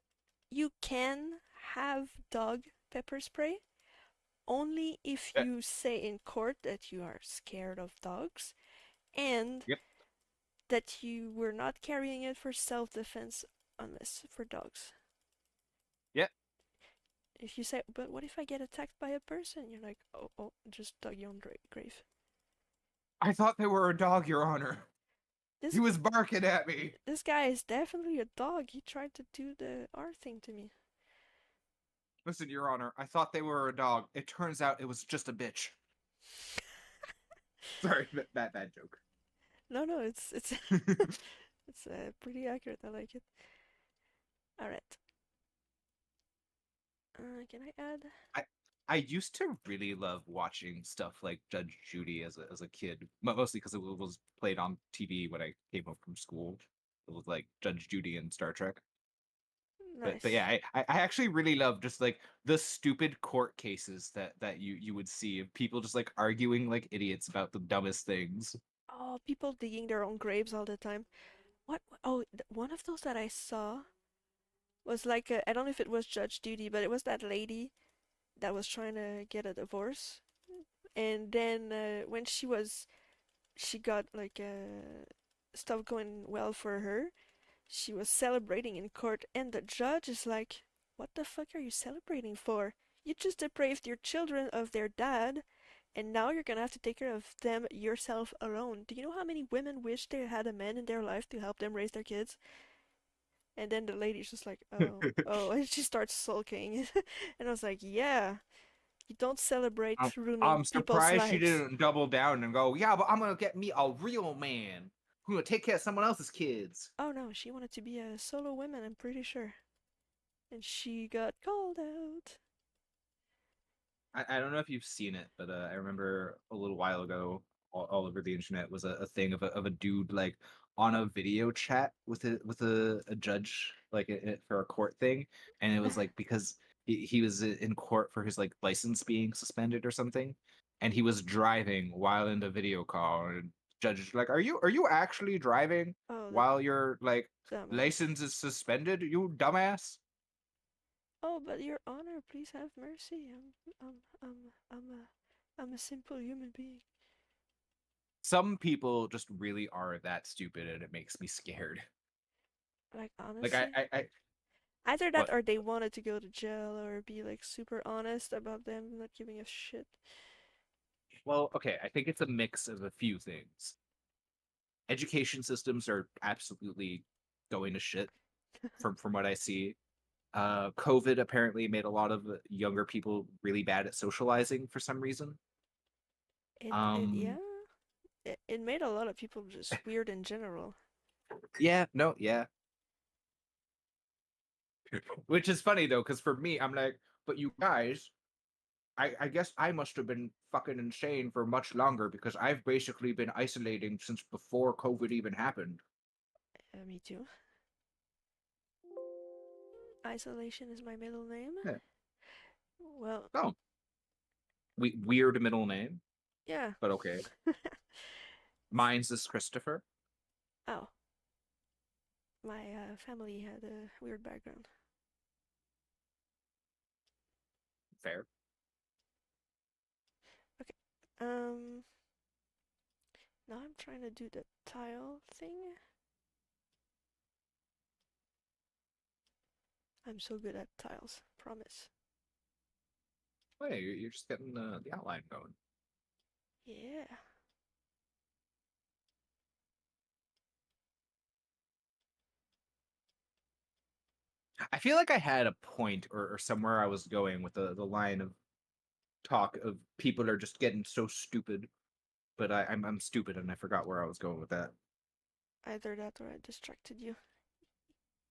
you can have dog pepper spray only if Yeah, you say in court that you are scared of dogs and yep. that you were not carrying it for self-defense unless for dogs. Yep. If you say, but what if I get attacked by a person? You're like, oh, just dug your own grave. I thought they were a dog, Your Honor. This He was barking at me. this guy is definitely a dog. He tried to do the R thing to me. Listen, Your Honor, I thought they were a dog. It turns out it was just a bitch. Sorry, bad joke. No, it's it's pretty accurate. I like it. All right. Can I add? I I used to really love watching stuff like Judge Judy as a kid, mostly because it was played on TV when I came home from school. It was like Judge Judy and Star Trek. But Nice. yeah, I actually really love just like the stupid court cases that you would see of people just like arguing like idiots about the dumbest things. Oh, people digging their own graves all the time. What? Oh, one of those that I saw was like I don't know if it was Judge Judy, but it was that lady that was trying to get a divorce, and then when she got like stuff going well for her, she was celebrating in court, and the judge is like, "What the fuck are you celebrating for? You just deprived your children of their dad, and now you're gonna have to take care of them yourself alone. Do you know how many women wish they had a man in their life to help them raise their kids?" And then the lady's just like, oh, and she starts sulking. And I was like, yeah, you don't I'm, celebrate ruining I'm people's surprised she lives. didn't double down and go, yeah, but I'm gonna get me a real man who gonna take care of someone else's kids. Oh no, she wanted to be a solo woman, I'm pretty sure. And she got called out. I don't know if you've seen it, but I remember a little while ago, all over the internet was a thing of a dude like on a video chat with a judge like for a court thing, and it was like because he was in court for his like license being suspended or something, and he was driving while in the video call, and judge is like, are you actually driving Oh, the while your like dumbass. license is suspended, you dumbass? Oh, but your honor, please have mercy. I'm a simple human being. Some people just really are that stupid, and it makes me scared. Like, Like honestly. Either that what? or they wanted to go to jail or be like super honest about them not giving a shit. Well, okay, I think it's a mix of a few things. Education systems are absolutely going to shit from what I see. COVID apparently made a lot of younger people really bad at socializing for some reason. Yeah, Um, it made a lot of people just weird in general. Yeah, no, yeah. Which is funny though, because for me, I'm like, but you guys, I guess I must have been fucking insane for much longer because I've basically been isolating since before COVID even happened. Me too. Isolation is my middle name. Yeah. Well, Oh, weird middle name, yeah. but okay. Mine's is Christopher. Oh, my family had a weird background. Fair. Okay. Now I'm trying to do the tile thing. I'm so good at tiles, promise. Hey, you're just getting the outline going. Yeah. I feel like I had a point or somewhere I was going with the line of talk of people are just getting so stupid, but I'm stupid and I forgot where I was going with that. Either that or I distracted you.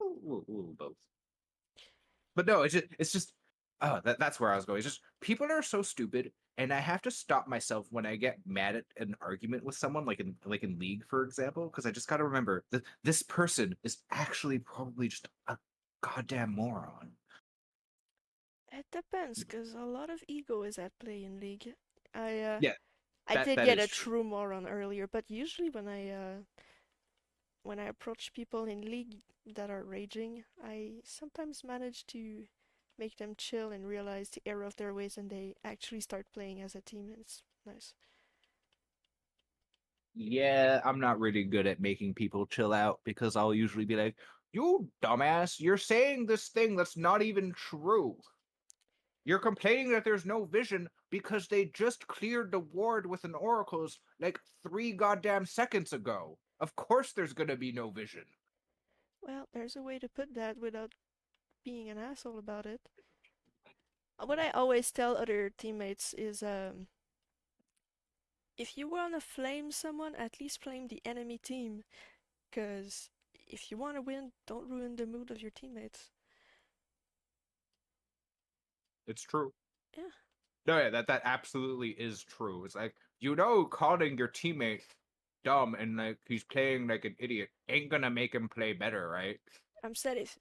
Ooh, both. But no, it's just oh that's where I was going. It's just people are so stupid, and I have to stop myself when I get mad at an argument with someone, like in League, for example, because I just got to remember that this person is actually probably just a goddamn moron. It depends, cause a lot of ego is at play in League. I uh, Yeah, I that did that get is a true. true moron earlier, but usually when I approach people in League that are raging, I sometimes manage to make them chill and realize the error of their ways, and they actually start playing as a team, and it's nice. Yeah, I'm not really good at making people chill out because I'll usually be like, "You dumbass, you're saying this thing that's not even true. You're complaining that there's no vision because they just cleared the ward with an oracle's like 3 goddamn seconds ago. Of course there's gonna be no vision." Well, there's a way to put that without being an asshole about it. What I always tell other teammates is if you want to flame someone, at least flame the enemy team. Because if you want to win, don't ruin the mood of your teammates. It's true. Yeah, No, yeah, that absolutely is true. It's like, calling your teammate dumb and like he's playing like an idiot ain't gonna make him play better, right?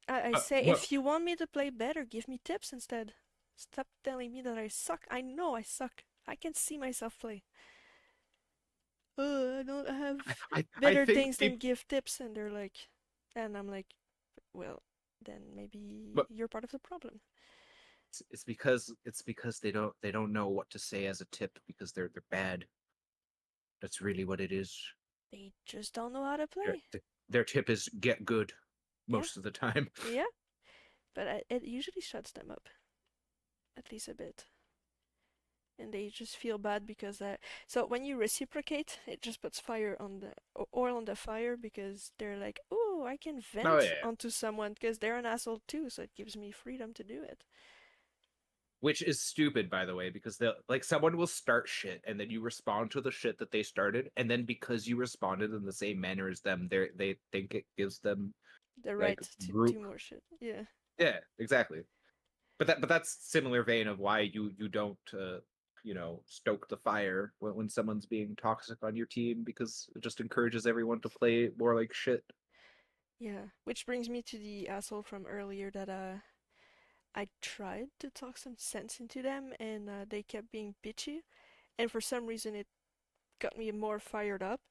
I say But if you want me to play better, give me tips instead. Stop telling me that I suck. I know I suck. I can see myself play. I don't have I better think things than people give tips, and they're like, and I'm like, well, then maybe but you're part of the problem. it's because they don't know what to say as a tip because they're bad. That's really what it is. They just don't know how to Their, play. their tip is get good Yeah, most of the time. yeah, but it usually shuts them up, at least a bit. And they just feel bad because so when you reciprocate, it just puts fire on the oil on the fire because they're like, oh, I can Oh vent yeah. onto someone because they're an asshole too, so it gives me freedom to do it. Which is stupid, by the way, because they'll like someone will start shit and then you respond to the shit that they started, and then because you responded in the same manner as them, they think it gives them The like right to do group. more shit. Yeah. Yeah, exactly. But that's similar vein of why you don't stoke the fire when someone's being toxic on your team because it just encourages everyone to play more like shit. Yeah. Which brings me to the asshole from earlier that I tried to talk some sense into them and they kept being bitchy. And for some reason it got me more fired up,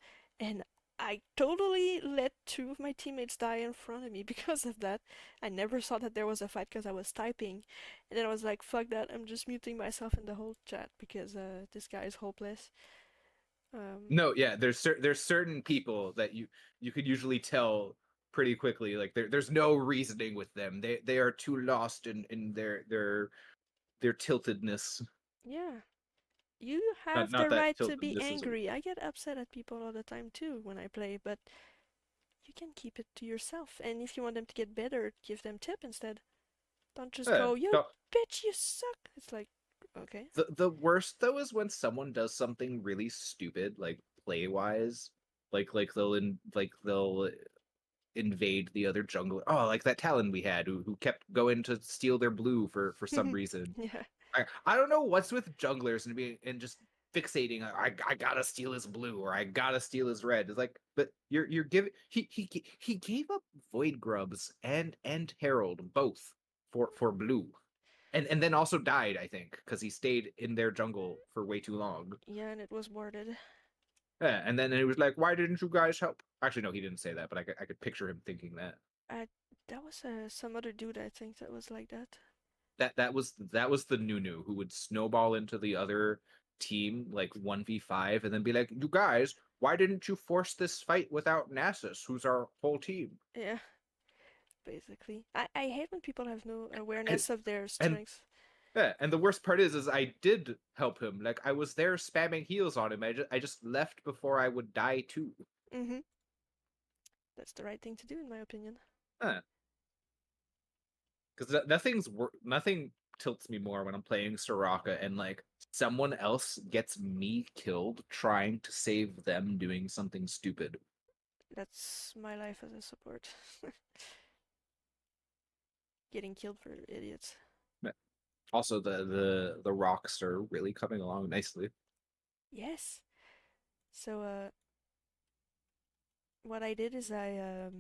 and I totally let two of my teammates die in front of me because of that. I never saw that there was a fight because I was typing, and then I was like, "Fuck that! I'm just muting myself in the whole chat because this guy is hopeless." Um, No, yeah, there's certain people that you could usually tell pretty quickly. Like there's no reasoning with them. They are too lost in their tiltedness. yeah, you Not have not the that right to be tiltedness is angry. I get upset at people all the time too when I play, but you can keep it to yourself. And if you want them to get better, give them tip instead. Don't just go, "Yo, no. bitch, you suck." It's like, okay. The worst though is when someone does something really stupid, like play wise, like they'll invade the other jungler. Oh, like that Talon we had who kept going to steal their blue for some reason. Yeah. I don't know what's with junglers and just fixating. I gotta steal his blue or I gotta steal his red. It's like, but you're giving he gave up Void Grubs and Herald both for blue, and then also died, I think, because he stayed in their jungle for way too long. Yeah, and it was warded. Yeah, and then he was like, "Why didn't you guys help?" Actually, no, he didn't say that, but I could picture him thinking that. I that was some other dude I think that was like that. That was the Nunu who would snowball into the other team like 1v5 and then be like, "You guys, why didn't you force this fight without Nasus, who's our whole team?" Yeah, basically. I hate when people have no And awareness of their and strengths. yeah, and the worst part is I did help him. Like I was there spamming heals on him. I just left before I would die too. Mm-hmm. That's the right thing to do, in my opinion. Because nothing tilts me more when I'm playing Soraka and like someone else gets me killed trying to save them doing something stupid. That's my life as a support. Getting killed for idiots. Also, the rocks are really coming along nicely. Yes. So what I did is I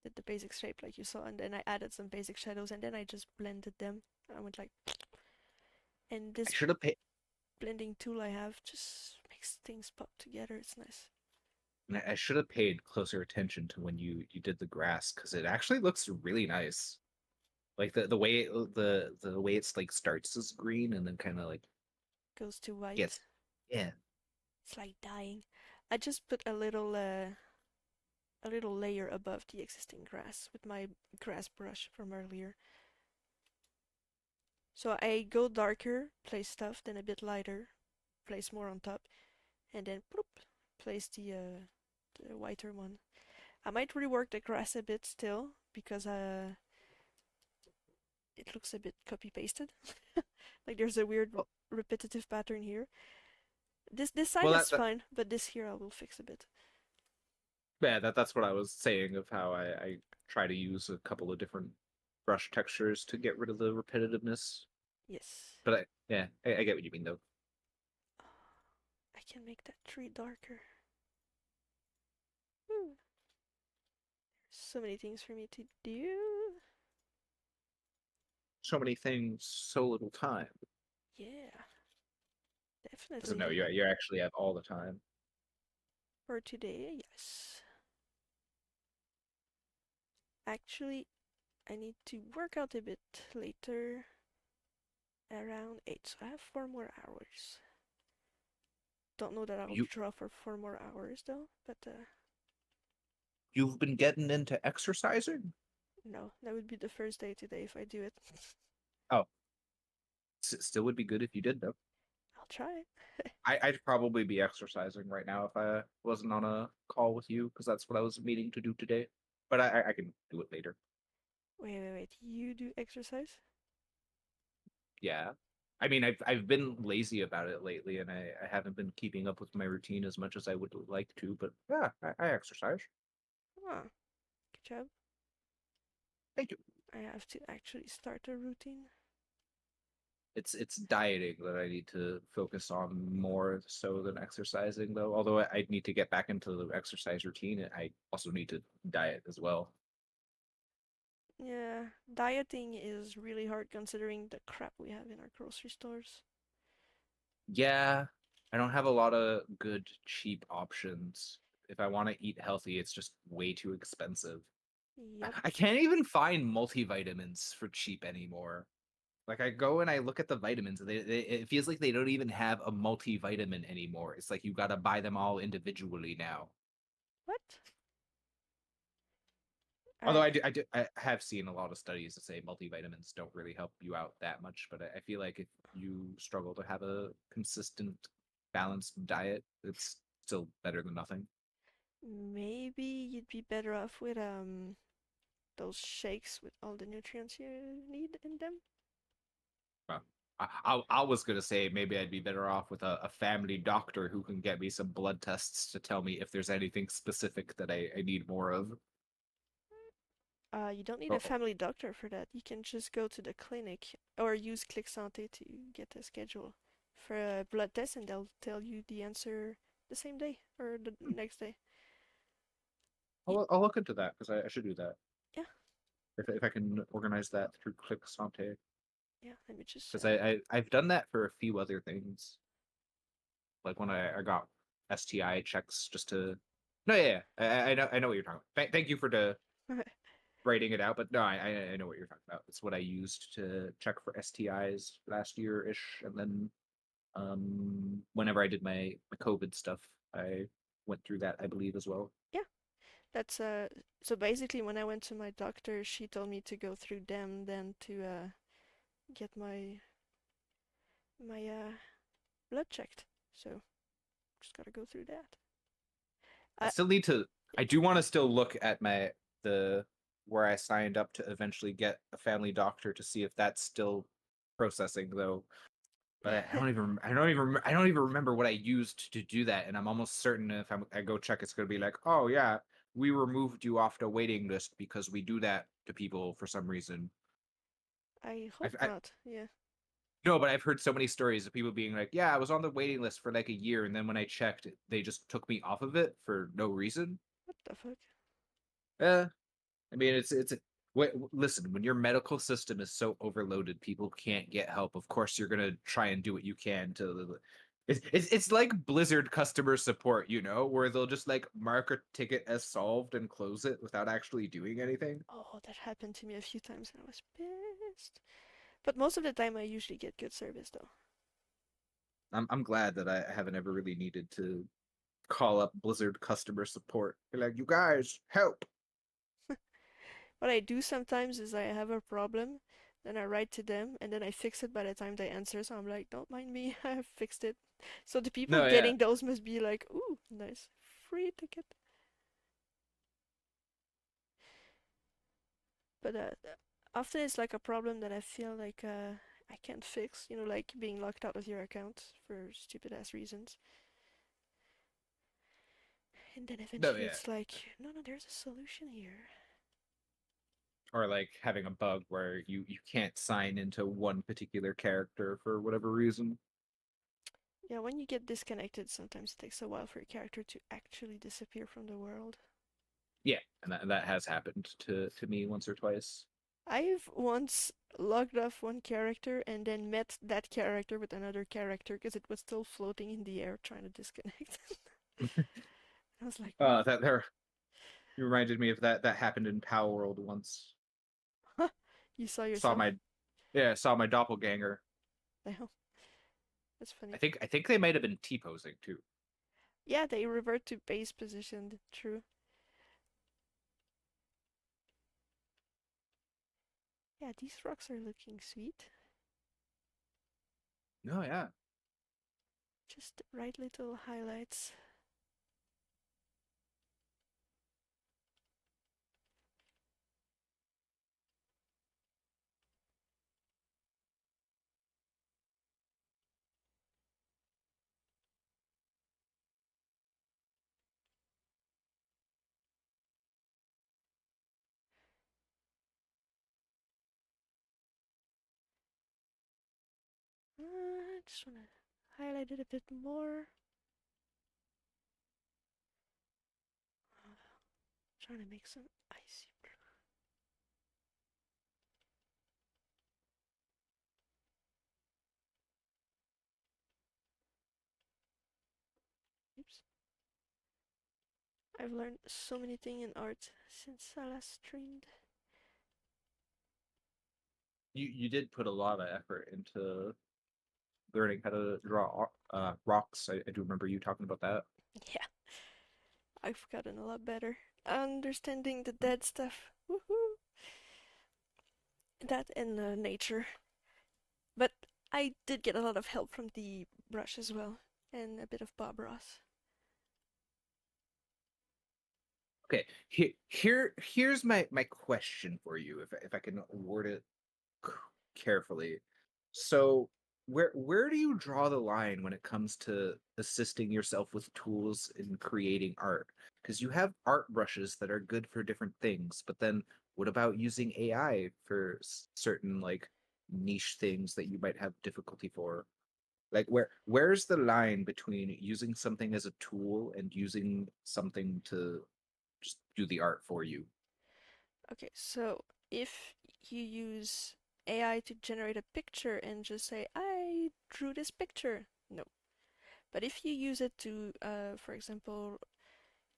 did the basic shape like you saw, and then I added some basic shadows, and then I just blended them. I went like, and I this should have paid. blending tool I have just makes things pop together. It's nice. I should have paid closer attention to when you did the grass because it actually looks really nice. Like the way it's like starts as green and then kind of like Goes to white. gets yeah. It's like dying. I just put a little layer above the existing grass with my grass brush from earlier. So I go darker, place stuff, then a bit lighter, place more on top, and then bloop, place the whiter one. I might rework the grass a bit still because it looks a bit copy pasted. Like there's a weird Well, repetitive pattern here. This side well is fine, but this here I will fix a bit. yeah, that's what I was saying of how I try to use a couple of different brush textures to get rid of the repetitiveness. Yes. But I get what you mean though. I can make that tree darker. Woo. So many things for me to do. So many things, so little time. Yeah, So no, definitely. you actually have all the time. For today, yes. Actually, I need to work out a bit later, around 8, so I have 4 more hours. Don't know that I'll You draw for 4 more hours though, but you've been getting into exercising? no, that would be the first day today if I do it. Oh, still would be good if you did though. I'll try. I'd probably be exercising right now if I wasn't on a call with you because that's what I was meaning to do today. But I can do it later. Wait. You do exercise? Yeah. I mean, I've been lazy about it lately, and I haven't been keeping up with my routine as much as I would like to. But yeah, I exercise. Ah, good job. Thank you. I have to actually start a routine. It's dieting that I need to focus on more so than exercising, though. Although I need to get back into the exercise routine, I also need to diet as well. Yeah, dieting is really hard considering the crap we have in our grocery stores. Yeah, I don't have a lot of good cheap options. If I want to eat healthy, it's just way too expensive. Yup. I can't even find multivitamins for cheap anymore. Like I go and I look at the vitamins, and it feels like they don't even have a multivitamin anymore. It's like you got to buy them all individually now. What? Although I I have seen a lot of studies that say multivitamins don't really help you out that much, but I feel like if you struggle to have a consistent, balanced diet, it's still better than nothing. maybe you'd be better off with those shakes with all the nutrients you need in them. Well, I was gonna say maybe I'd be better off with a family doctor who can get me some blood tests to tell me if there's anything specific that I need more of. You don't need a Oh, family doctor for that. You can just go to the clinic or use Click Santé to get a schedule for a blood test, and they'll tell you the answer the same day or the next day. Y- I'll look into that because I should do that yeah, if I can organize that through Click Santé. yeah. Let me just. Because I've done that for a few other things, like when I got STI checks just to. No, yeah, I know what you're talking about. Thank you for the writing it out, but no, I know what you're talking about. It's what I used to check for STIs last year ish, and then whenever I did my COVID stuff, I went through that, I believe, as well. Yeah, that's so basically when I went to my doctor, she told me to go through them then to get my blood checked. So just gotta go through that. I I still need to. I do want to still look at the where I signed up to eventually get a family doctor to see if that's still processing though. But I don't even remember what I used to do that, and I'm almost certain if I go check, it's gonna be like, oh yeah, we removed you off the waiting list because we do that to people for some reason. I hope I not. Yeah. no, but I've heard so many stories of people being like, yeah, I was on the waiting list for like a year, and then when I checked, they just took me off of it for no reason. What the fuck? Eh, I mean, it's wait, listen, when your medical system is so overloaded, people can't get help. Of course, you're gonna try and do what you can to. It's like Blizzard customer support, you know, where they'll just like mark a ticket as solved and close it without actually doing anything. Oh, that happened to me a few times and I was pissed. But most of the time I usually get good service though. I'm glad that I haven't ever really needed to call up Blizzard customer support. Be like, you guys, help. What I do sometimes is I have a problem, then I write to them, and then I fix it by the time they answer. So I'm like, don't mind me, I have fixed it. So the people No, yeah. getting those must be like, ooh, nice, free ticket. But often it's like a problem that I feel like I can't fix. You know, like being locked out of your account for stupid ass reasons. And then No, eventually yeah. it's like, no, no, there's a solution here. Or like having a bug where you can't sign into one particular character for whatever reason. Yeah, when you get disconnected, sometimes it takes a while for your character to actually disappear from the world. Yeah, and that has happened to me once or twice. I've once logged off one character and then met that character with another character because it was still floating in the air trying to disconnect. I was like, what? That there you reminded me of that happened in Power World once. You saw Saw yourself? my saw my doppelganger. Damn, that's funny. I think they might have been T-posing too. Yeah, they revert to base position, true. Yeah, these rocks are looking sweet. No, yeah. Just the right little highlights. I just want to highlight it a bit more. Trying to make some icy blue. Oops. I've learned so many things in art since I last streamed. You did put a lot of effort into learning how to draw rocks. I do remember you talking about that. Yeah, I've gotten a lot better. Understanding the dead stuff. Woohoo! That and nature. But I did get a lot of help from the brush as well, and a bit of Bob Ross. Okay, here's my question for you, if I can word it carefully. So where do you draw the line when it comes to assisting yourself with tools in creating art? Because you have art brushes that are good for different things, but then what about using AI for certain like niche things that you might have difficulty for? Like where's the line between using something as a tool and using something to just do the art for you? Okay, so if you use AI to generate a picture and just say, I drew this picture, no. But if you use it to, for example,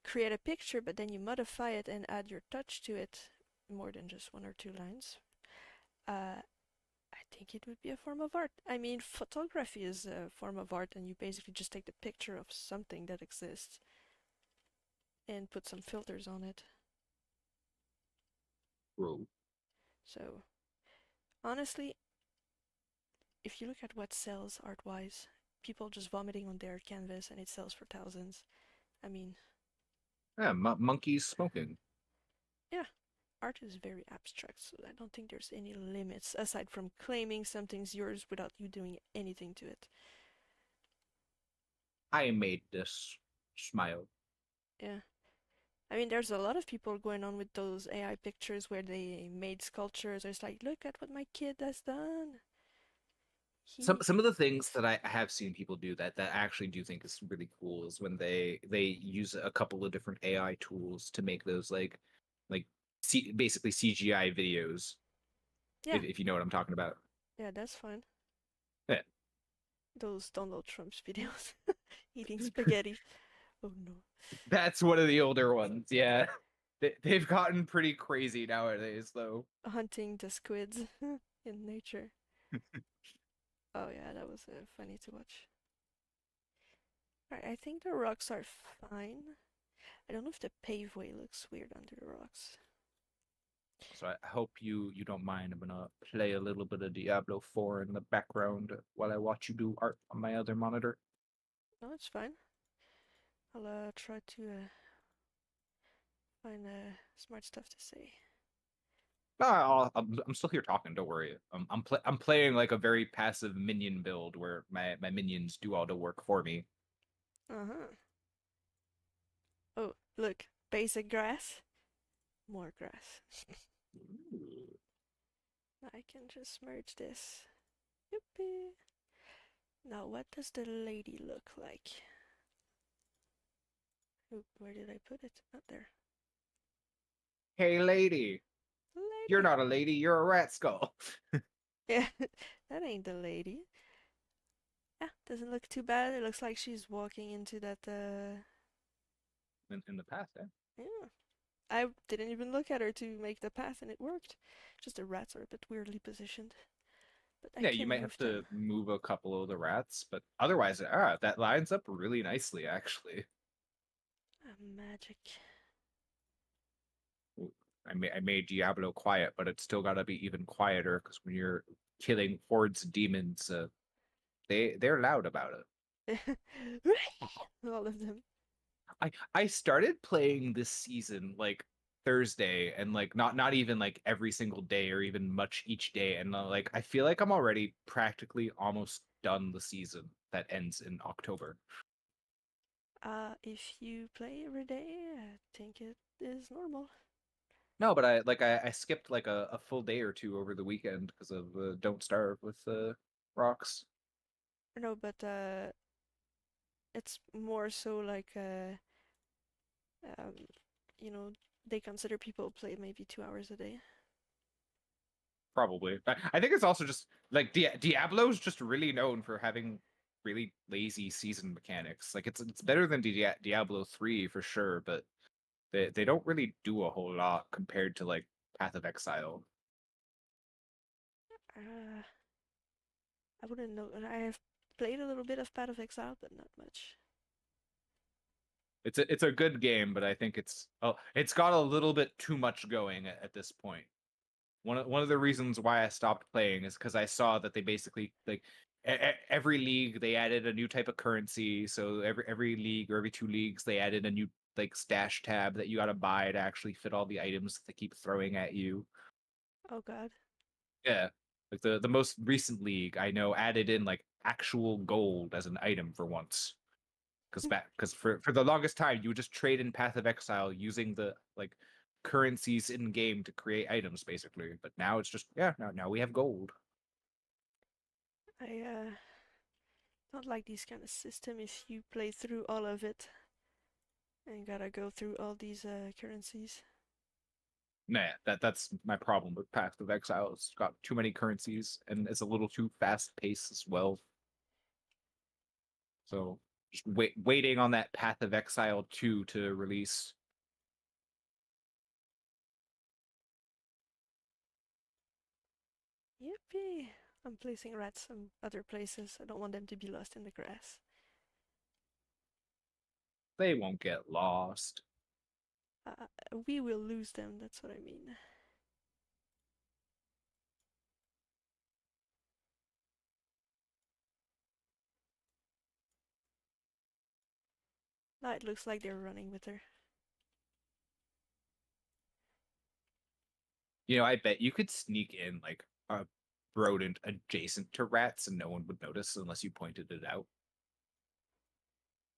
create a picture, but then you modify it and add your touch to it, more than just one or two lines, I think it would be a form of art. I mean, photography is a form of art, and you basically just take the picture of something that exists and put some filters on it. Bro. So, honestly, if you look at what sells art-wise, people just vomiting on their canvas and it sells for thousands. I mean, Yeah, monkeys smoking. yeah, art is very abstract, so I don't think there's any limits aside from claiming something's yours without you doing anything to it. I made this smile. Yeah. I mean, there's a lot of people going on with those AI pictures where they made sculptures. It's like, look at what my kid has done. He, Some of the things that I have seen people do that I actually do think is really cool is when they use a couple of different AI tools to make those like basically CGI videos, yeah, if you know what I'm talking about. yeah, that's fun. Yeah. Those Donald Trump's videos eating spaghetti. Oh no. That's one of the older ones. Yeah. They've gotten pretty crazy nowadays though. Hunting the squids in nature. Oh yeah, that was funny to watch. Alright, I think the rocks are fine. I don't know if the paveway looks weird under the rocks. So I hope you don't mind. I'm gonna play a little bit of Diablo 4 in the background while I watch you do art on my other monitor. No, it's fine. I'll try to find smart stuff to say. No, I'm still here talking. Don't worry. I'm playing like a very passive minion build where my minions do all the work for me. Uh-huh. Oh, look, basic grass. More grass. Ooh. I can just merge this. Yippee. Now, what does the lady look like? Oop, where did I put it? Not there. Hey, lady, you're Lady! not a lady. You're a rat skull. Yeah, that ain't the lady. Yeah, doesn't look too bad. It looks like she's walking into that, In the past, eh? yeah. I didn't even look at her to make the path and it worked. Just the rats are a bit weirdly positioned. But I Yeah, you can might have move to them. move a couple of the rats, but otherwise, that lines up really nicely, actually. Ah, magic. I made Diablo quiet, but it's still got to be even quieter because when you're killing hordes of demons, they're loud about it. All of them. I started playing this season like Thursday and like not even like every single day or even much each day, and like I feel like I'm already practically almost done the season that ends in October. If you play every day, I think it is normal. No, but I skipped like a full day or two over the weekend because of Don't Starve with rocks. No, but it's more so like um, you know, they consider people play maybe 2 hours a day. Probably. I think it's also just like Diablo's just really known for having really lazy season mechanics. Like it's better than Diablo 3 for sure, but they don't really do a whole lot compared to like Path of Exile. Uh, I wouldn't know. I have played a little bit of Path of Exile, but not much. It's a good game, but I think it's got a little bit too much going at this point. One of the reasons why I stopped playing is because I saw that they basically like every league they added a new type of currency. So every league or every two leagues they added a new like stash tab that you got to buy to actually fit all the items that they keep throwing at you. Oh God. Yeah. Like the most recent league I know added in like actual gold as an item for once. Because for the longest time you would just trade in Path of Exile using the like currencies in game to create items basically. But now it's just now we have gold. I don't like these kind of system if you play through all of it and gotta go through all these currencies. Nah, that's my problem with Path of Exile. It's got too many currencies and it's a little too fast paced as well. So just waiting on that Path of Exile 2 to release. Yippee! I'm placing rats some other places. I don't want them to be lost in the grass. They won't get lost. We will lose them, that's what I mean. Now it looks like they're running with her. You know, I bet you could sneak in like a rodent adjacent to rats and no one would notice unless you pointed it out.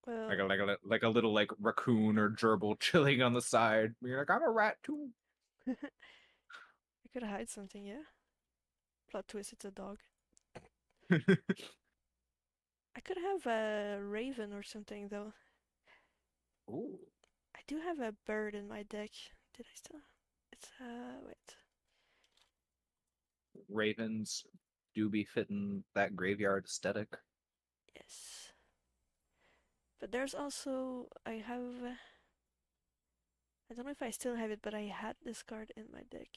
Well, Like a little like raccoon or gerbil chilling on the side. You're like, I'm a rat too. I could hide something, yeah? Plot twist, it's a dog. I could have a raven or something though. Ooh. I do have a bird in my deck. Did I still? It's wait. Ravens do be fitting that graveyard aesthetic. Yes. But there's also I have I don't know if I still have it, but I had this card in my deck.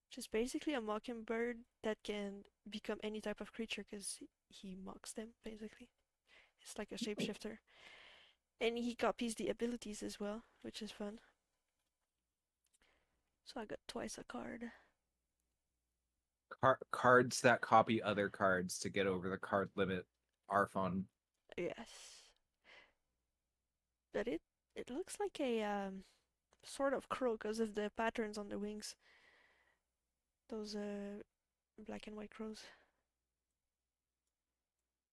Which is basically a mockingbird that can become any type of creature because he mocks them basically. It's like a shapeshifter. And he copies the abilities as well, which is fun. So I got twice a card. Cards that copy other cards to get over the card limit are fun. Yes. But it looks like a sort of crow because of the patterns on the wings. Those black and white crows.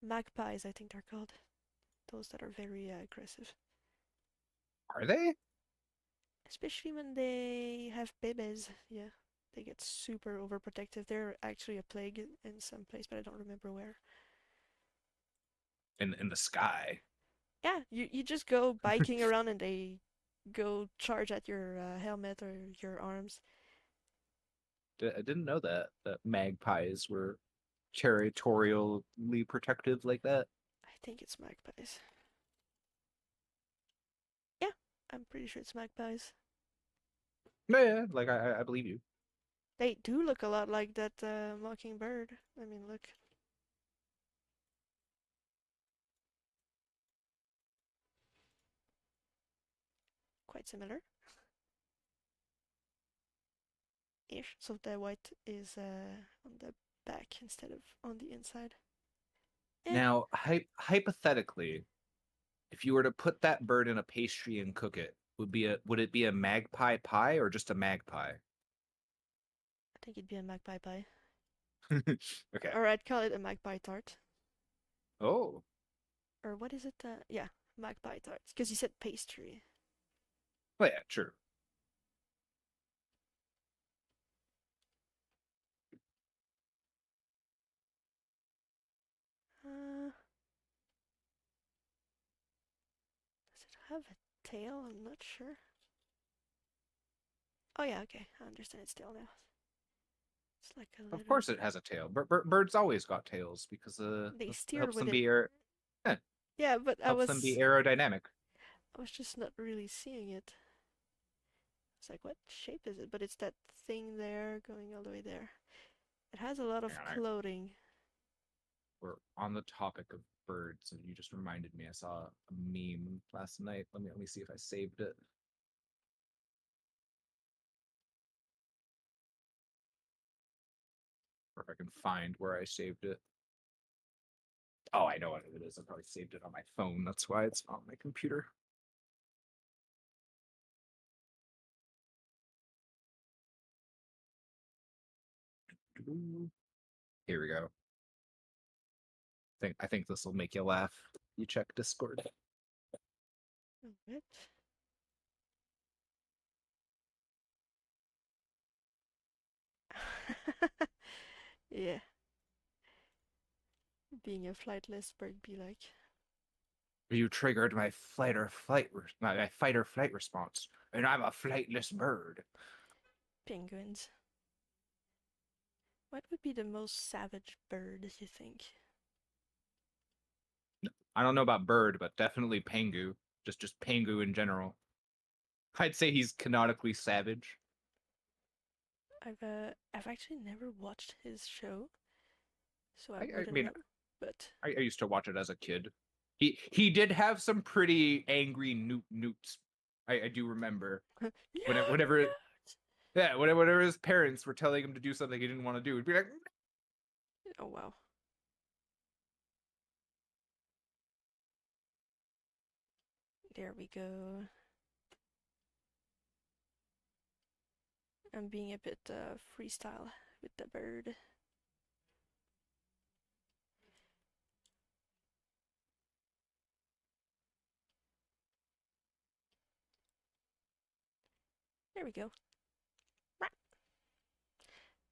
Magpies, I think they're called. Those that are very aggressive. Are they? Especially when they have babies, yeah. They get super overprotective. They're actually a plague in some place, but I don't remember where. In the sky. Yeah, you just go biking around and they go charge at your helmet or your arms. I didn't know that magpies were territorially protective like that. I think it's magpies. Yeah, I'm pretty sure it's magpies. Yeah, like I believe you. They do look a lot like that mockingbird. I mean, look. Quite similar. Ish. So the white is on the back instead of on the inside. Eh, Now, hypothetically, if you were to put that bird in a pastry and cook it, would it be a magpie pie or just a magpie? I think it'd be a magpie pie. Okay. Or I'd call it a magpie tart. Oh, Or what is it? Yeah, magpie tart. Because you said pastry. well, yeah, sure. Does it have a tail? I'm not sure. Oh yeah, okay. I understand its tail now. It's like a Of little. course, it has a tail. Birds always got tails because They this steer helps with them it. be eh, Yeah, but helps them be aerodynamic. I was just not really seeing it. It's like, what shape is it? But it's that thing there going all the way there. It has a lot of Hang on, clothing. we're on the topic of birds, and you just reminded me. I saw a meme last night. Let me see if I saved it. Or if I can find where I saved it. Oh, I know what it is. I probably saved it on my phone. That's why it's on my computer. Here we go. I think this will make you laugh. You check Discord. Alright. Yeah. Being a flightless bird be like. You triggered my my fight or flight response, and I'm a flightless bird. Penguins. What would be the most savage bird, you think? I don't know about bird, but definitely Pengu. Just Pengu in general. I'd say he's canonically savage. I've actually never watched his show, so I I wouldn't mean, know. But I used to watch it as a kid. He did have some pretty angry newts. I do remember no, whenever no. yeah whenever his parents were telling him to do something he didn't want to do, he'd be like, Oh wow. There we go. I'm being a bit freestyle with the bird. There we go.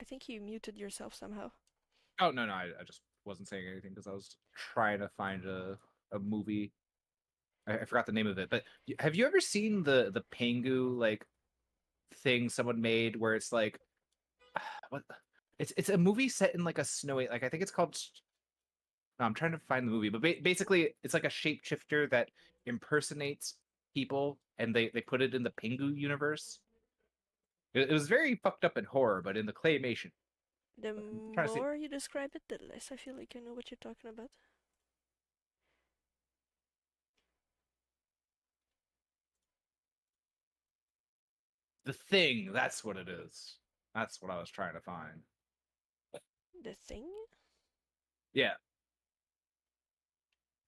I think you muted yourself somehow. oh no, I just wasn't saying anything because I was trying to find a movie. I forgot the name of it, but have you ever seen the Pengu like thing someone made where it's like what it's a movie set in like a snowy, like I think it's called no, I'm trying to find the movie, but basically it's like a shapeshifter that impersonates people and they put it in the Pengu universe. It was very fucked up in horror, but in the claymation. The I'm trying to see more you describe it, the less I feel like I know what you're talking about. the thing. That's what it is. That's what I was trying to find. The Thing? Yeah,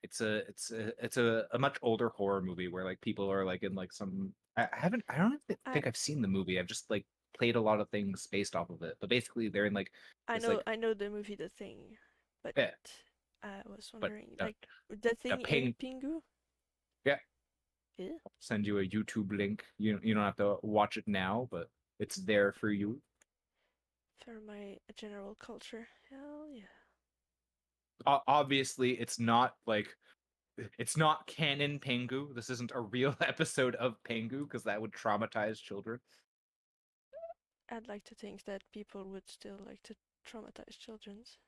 it's a much older horror movie where like people are like in like some I don't even I think I've seen the movie. I've just like played a lot of things based off of it. But basically they're in like this like I know the movie The Thing, but yeah, I was but wondering, like, the the thing in ping Pingu? yeah, Yeah, I'll send you a YouTube link. You don't have to watch it now, but it's there for you. for my general culture. Hell yeah. Obviously it's not canon Pengu. This isn't a real episode of Pengu because that would traumatize children. I'd like to think that people would still like to traumatize children's.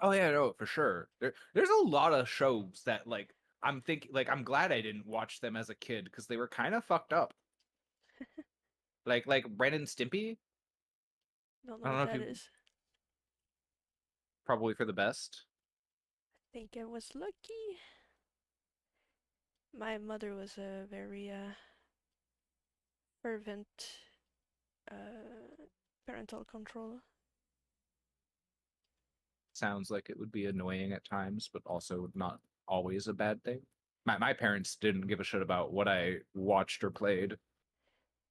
Oh yeah, no, for sure. There's a lot of shows that like I'm thinking like I'm glad I didn't watch them as a kid because they were kind of fucked up. Like Ren and Stimpy. Don't I know don't what know if that you is. probably for the best. Think I was lucky. My mother was a very fervent parental control. Sounds like it would be annoying at times, but also not always a bad thing. My parents didn't give a shit about what I watched or played.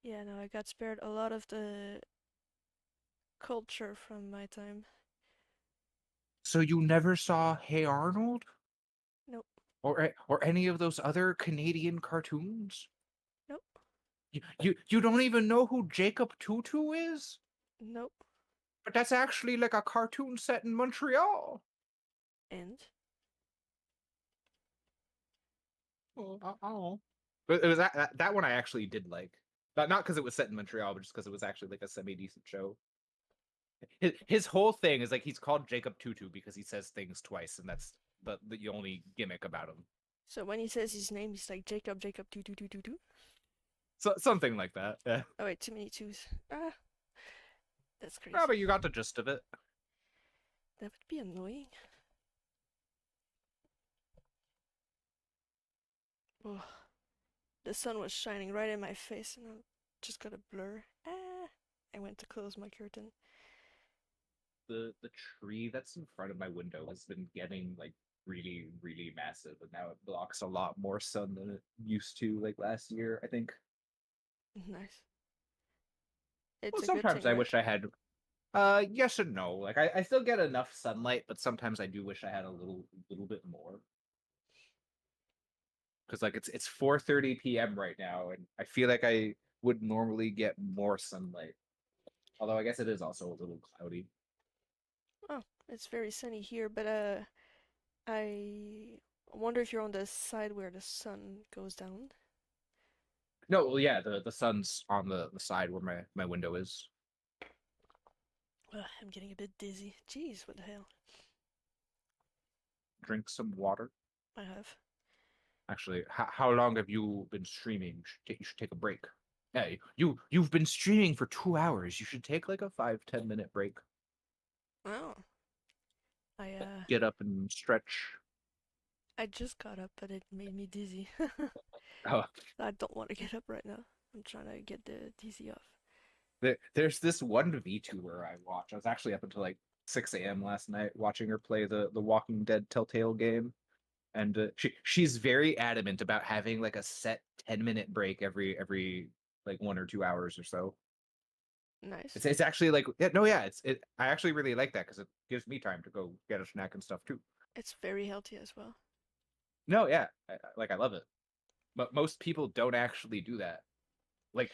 Yeah, no, I got spared a lot of the culture from my time. So you never saw Hey Arnold Nope, or any of those other Canadian cartoons? nope, You don't even know who Jacob Tutu is? nope. But that's actually like a cartoon set in Montreal. And Oh. But it was that one I actually did like. Not because it was set in Montreal, but just because it was actually like a semi-decent show. His whole thing is like he's called Jacob Tutu because he says things twice, and that's the only gimmick about him. so when he says his name, he's like Jacob, Jacob, do do do do do. So something like that. Yeah. Oh wait, too many twos. Ah, that's Oh, crazy. but you got the gist of it. That would be annoying. Oh, the sun was shining right in my face, and I just got a blur. Ah, I went to close my curtain. The tree that's in front of my window has been getting like really massive, and now it blocks a lot more sun than it used to like last year, I think. Nice. It's Well, a good sometimes thing, I right? wish I had Yes and no. Like I still get enough sunlight, but sometimes I do wish I had a little bit more. Because like it's 4:30 p.m. right now, and I feel like I would normally get more sunlight. Although I guess it is also a little cloudy. Oh, it's very sunny here, but I wonder if you're on the side where the sun goes down. No, well, yeah, the sun's on the side where my window is. Ugh, I'm getting a bit dizzy. Jeez, what the hell? Drink some water. I have. Actually, how long have you been streaming? You should take a break. Hey, you've been streaming for 2 hours. You should take like a 5-10 minute break. Oh, I Get up and stretch. I just got up, but it made me dizzy. Oh, I don't want to get up right now. I'm trying to get the dizzy off. there's this one VTuber I watch. I was actually up until like 6 a.m. last night watching her play the Walking Dead Telltale game. And she's very adamant about having like a set 10-minute break every like 1 or 2 hours or so. Nice. It's actually like yeah, no, yeah, it I actually really like that because it gives me time to go get a snack and stuff too. It's very healthy as well. No, yeah, like I love it. But most people don't actually do that. Like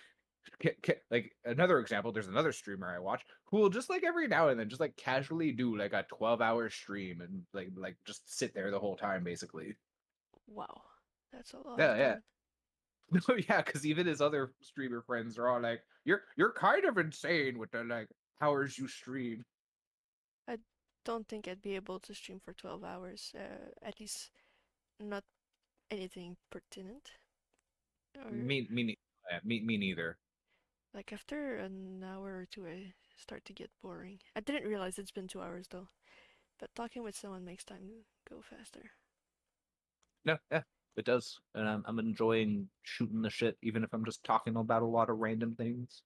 like another example, there's another streamer I watch who will just like every now and then just like casually do like a 12-hour stream and like just sit there the whole time basically. Wow, that's a lot of Yeah, yeah. time. No, yeah, because even his other streamer friends are all like, "You're kind of insane with the like hours you stream." I don't think I'd be able to stream for 12 hours. At least not anything pertinent. Or Me neither. like after an hour or two, I start to get boring. I didn't realize it's been 2 hours though. But talking with someone makes time go faster. No, yeah, it does, and I'm enjoying shooting the shit, even if I'm just talking about a lot of random things.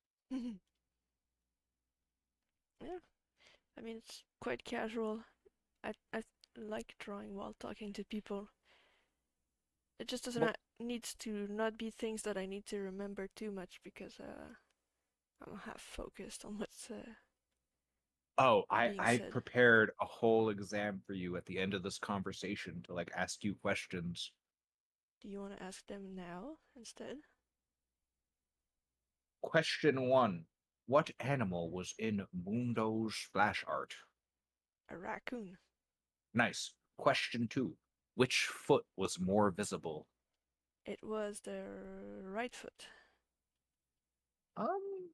Yeah, I mean it's quite casual. I like drawing while talking to people. It just doesn't Well, needs to not be things that I need to remember too much because I'm half focused on what's oh, being I said. prepared a whole exam for you at the end of this conversation to like ask you questions. Do you want to ask them now instead? Question one: what animal was in Mundo's splash art? A raccoon. Nice. Question two: which foot was more visible? It was the right foot. Um,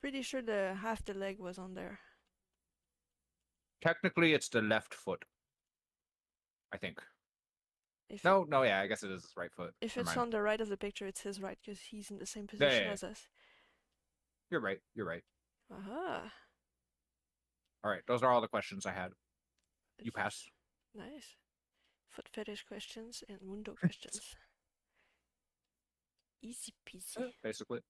Pretty sure the half the leg was on there. Technically, it's the left foot, I think. If it No, no, yeah, I guess it is his right foot. if Never it's mind. on the right of the picture, it's his right because he's in the same Yeah, position as us. you're right. You're right. Aha, All right, those are all the questions I had. You it's pass. nice. Foot fetish questions and mundo questions. Easy peasy. Basically.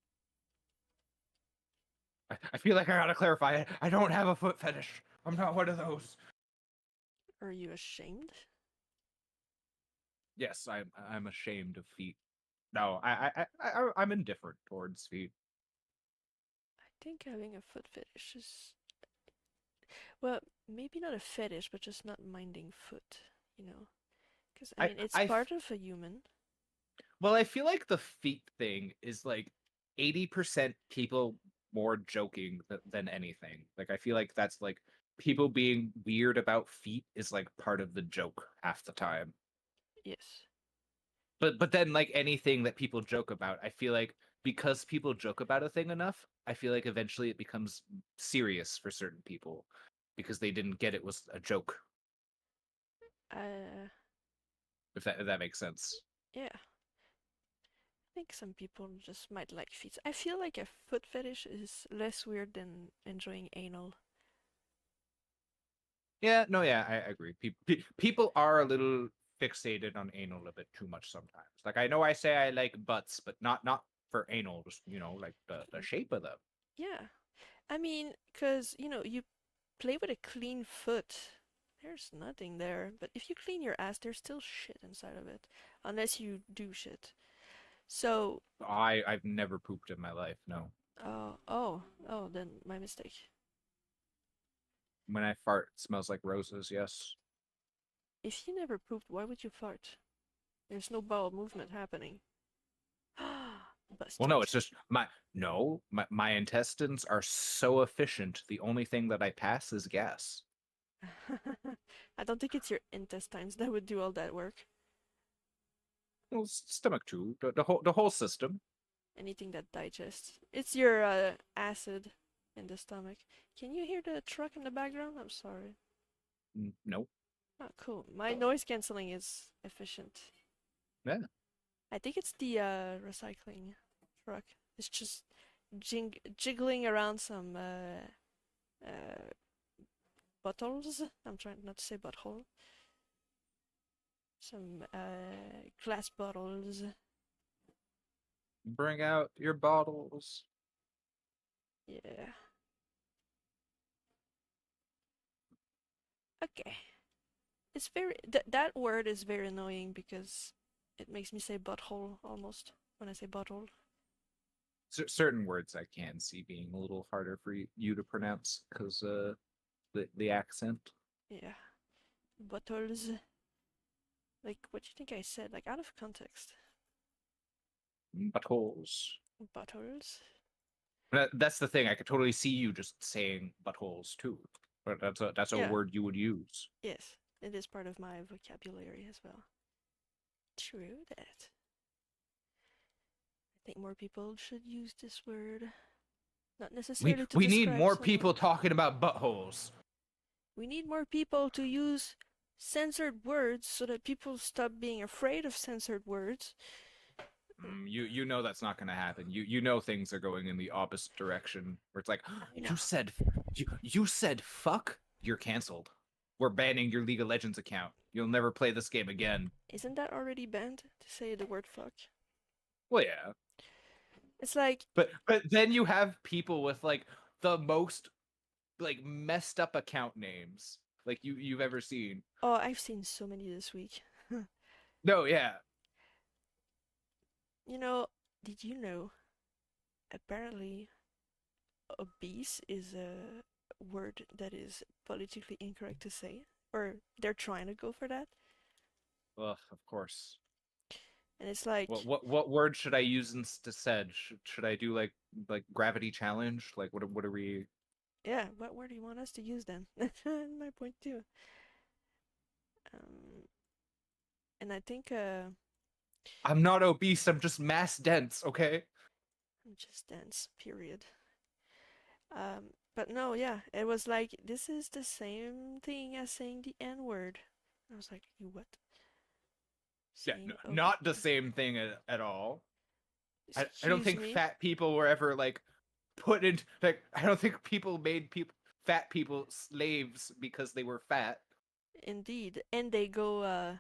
I feel like I gotta clarify it. I don't have a foot fetish. I'm not one of those. Are you ashamed? Yes, I'm ashamed of feet. No, I'm indifferent towards feet. I think having a foot fetish is, well, maybe not a fetish, but just not minding foot, you know? Because, I I mean, it's I part of a human. Well, I feel like the feet thing is like 80% people more joking than anything. Like I feel like that's like people being weird about feet is like part of the joke half the time. Yes. But then like anything that people joke about, I feel like because people joke about a thing enough, I feel like eventually it becomes serious for certain people because they didn't get it was a joke, Uh, if that makes sense. yeah. I think some people just might like feet. I feel like a foot fetish is less weird than enjoying anal. Yeah, no, yeah, I agree. People are a little fixated on anal a bit too much sometimes. Like I know I say I like butts, but not for anal, just like the shape of them. Yeah. I mean, because, you play with a clean foot. There's nothing there. But if you clean your ass, there's still shit inside of it. Unless you do shit. So, I've never pooped in my life. No. oh, then my mistake. When I fart, it smells like roses. Yes. If you never pooped, why would you fart? There's no bowel movement happening. Well, no, Busted. it's just my no, my intestines are so efficient. The only thing that I pass is gas. I don't think it's your intestines that would do all that work. Well, stomach too. The whole system. Anything that digests. It's your acid in the stomach. Can you hear the truck in the background? I'm sorry. No. Oh, cool. My noise canceling is efficient. Yeah. I think it's the recycling truck. It's just jiggling around some uh, bottles. I'm trying not to say butthole. Some glass bottles. Bring out your bottles. Yeah. Okay. It's very that word is very annoying because it makes me say butthole almost when I say butthole. Certain words I can see being a little harder for you to pronounce because the accent. Yeah. Bottles. Like what do you think I said? Like out of context. Buttholes. Bottles. That's the thing. I could totally see you just saying buttholes too. But that's a Yeah. word you would use. Yes. It is part of my vocabulary as well. True that. I think more people should use this word. Not We necessarily to we need describe more people someone. talking about buttholes. We need more people to use censored words so that people stop being afraid of censored words. You know that's not going to happen. You know things are going in the opposite direction. Where it's like, I know. you said fuck, you're canceled. We're banning your League of Legends account. You'll never play this game again. Isn't that already banned to say the word fuck? Well, yeah, It's like, but then you have people with like the most like messed up account names like you've ever seen. oh, I've seen so many this week. No, yeah. You know, did you know apparently obese is a word that is politically incorrect to say? Or they're trying to go for that? Well, of course. And it's like, What word should I use instead? Should I do like gravity challenge? Like what are we? yeah, what word do you want us to use then? That's my point too. Um, and I think I'm not obese. I'm just mass dense. Okay. just dance, period. But no, yeah, it was like this is the same thing as saying the N word. I was like, you what? Yeah, no, Saying not the same thing at all. I don't excuse think me, fat people were ever like put in like I don't think people made people fat people slaves because they were fat. indeed. And they go, uh,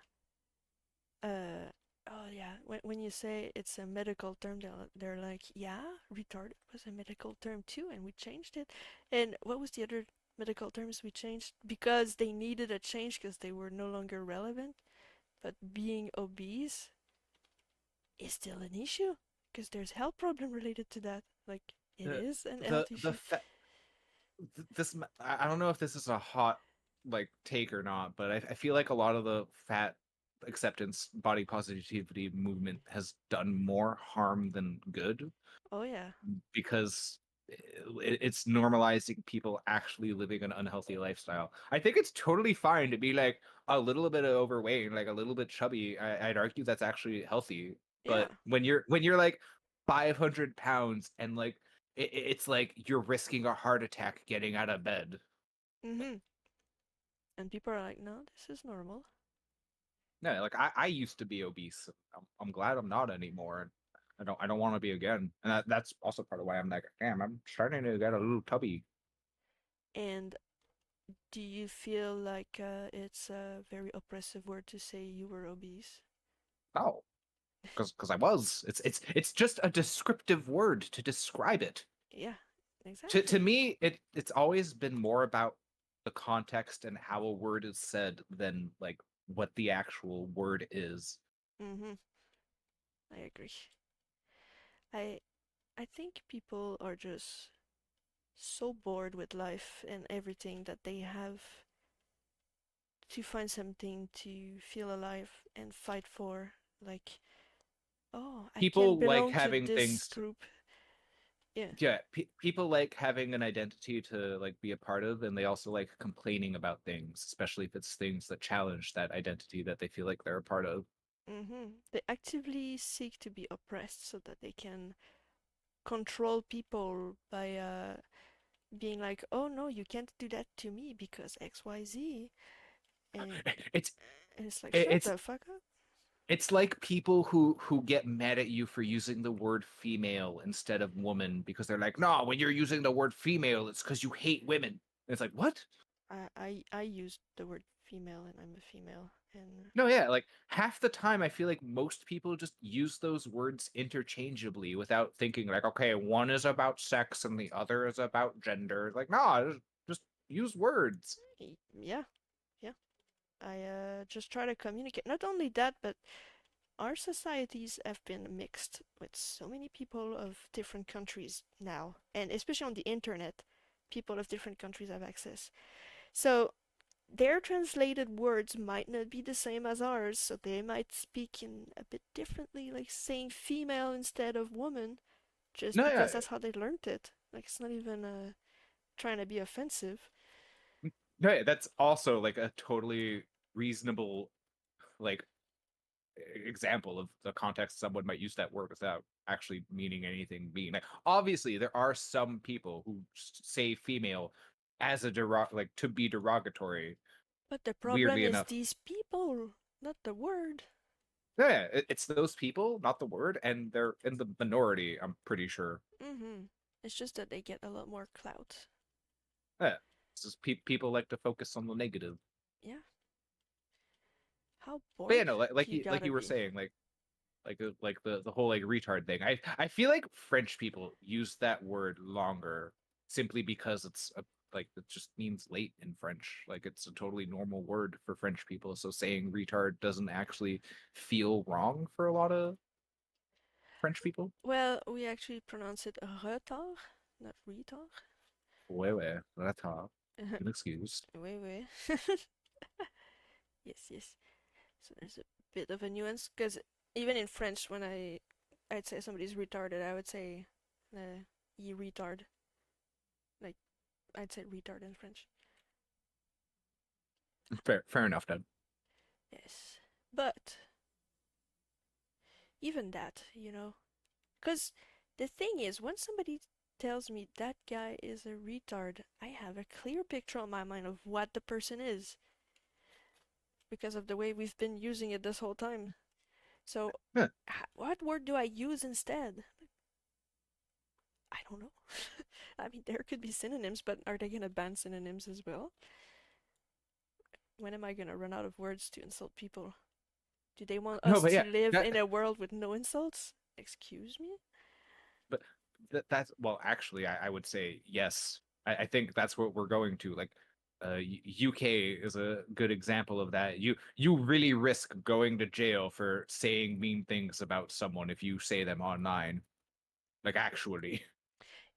oh yeah, when you say it's a medical term, they're like, yeah, retarded was a medical term too, and we changed it. And what was the other medical terms we changed? Because they needed a change because they were no longer relevant. But being obese is still an issue because there's health problem related to that. Like it The is an the health the issue. fa- this I don't know if this is a hot like take or not, but I feel like a lot of the fat acceptance body positivity movement has done more harm than good Oh yeah. because it's normalizing people actually living an unhealthy lifestyle. I think it's totally fine to be like a little bit overweight, like a little bit chubby. I'd argue that's actually healthy. Yeah. But when you're like 500 pounds and like it's like you're risking a heart attack getting out of bed. Mhm. And people are like, no, this is normal. No, like I used to be obese. I'm glad I'm not anymore. I don't want to be again. And that's also part of why I'm like, damn, I'm starting to get a little tubby. And do you feel like it's a very oppressive word to say you were obese? Oh, because I was. It's just a descriptive word to describe it. Yeah, To exactly. me, it's always been more about the context and how a word is said than like what the actual word is. Mhm. I agree. I I think people are just so bored with life and everything that they have to find something to feel alive and fight for. Like, oh, I can People like belong to having this things group. Yeah. yeah, people like having an identity to like be a part of, and they also like complaining about things, especially if it's things that challenge that identity that they feel like they're a part of. They actively seek to be oppressed so that they can control people by being like, oh no, you can't do that to me because XYZ. And, It's and it's like, shut it's the fuck up. it's like people who get mad at you for using the word female instead of woman because they're like, no, when you're using the word female, it's because you hate women. And it's like, what? I used the word female and I'm a female. And No, yeah, like half the time I feel like most people just use those words interchangeably without thinking like, okay, one is about sex and the other is about gender. Like, no, just use words. yeah, yeah. I just try to communicate. Not only that, but our societies have been mixed with so many people of different countries now, and especially on the internet, people of different countries have access. So their translated words might not be the same as ours, so they might speak in a bit differently, like saying female instead of woman, just No, yeah, because that's how they learned it. Like it's not even trying to be offensive. no, yeah, that's also like a totally reasonable like example of the context someone might use that word without actually meaning anything being like obviously there are some people who say female as a like to be derogatory But the problem weirdly is enough. these people, not the word. Yeah, it's those people, not the word, and they're in the minority, I'm pretty sure. It's just that they get a lot more clout. Yeah, it's just people like to focus on the negative. Yeah. How But yeah, bored no, do you like gotta you were be? saying, like the whole like retard thing. I feel like French people use that word longer simply because it's a like it just means late in French. Like it's a totally normal word for French people. So saying retard doesn't actually feel wrong for a lot of French people. Well, we actually pronounce it retard, not retard. Ouais, ouais, that's all. An excuse. Oui, oui. Yes, yes. So there's a bit of a nuance because even in French, when I'd say somebody's retarded, I would say you retard. Like I'd say retard in French. Fair enough then. Yes, but even that, because the thing is, when somebody tells me that guy is a retard, I have a clear picture on my mind of what the person is because of the way we've been using it this whole time. So, Yeah. what word do I use instead? I don't know. I mean, there could be synonyms, but are they gonna ban synonyms as well? When am I gonna run out of words to insult people? Do they want No, us but to yeah, live that in a world with no insults? Excuse me? but that's well, actually, I would say yes. I think that's what we're going to. Like, UK is a good example of that. You really risk going to jail for saying mean things about someone if you say them online. Like, actually,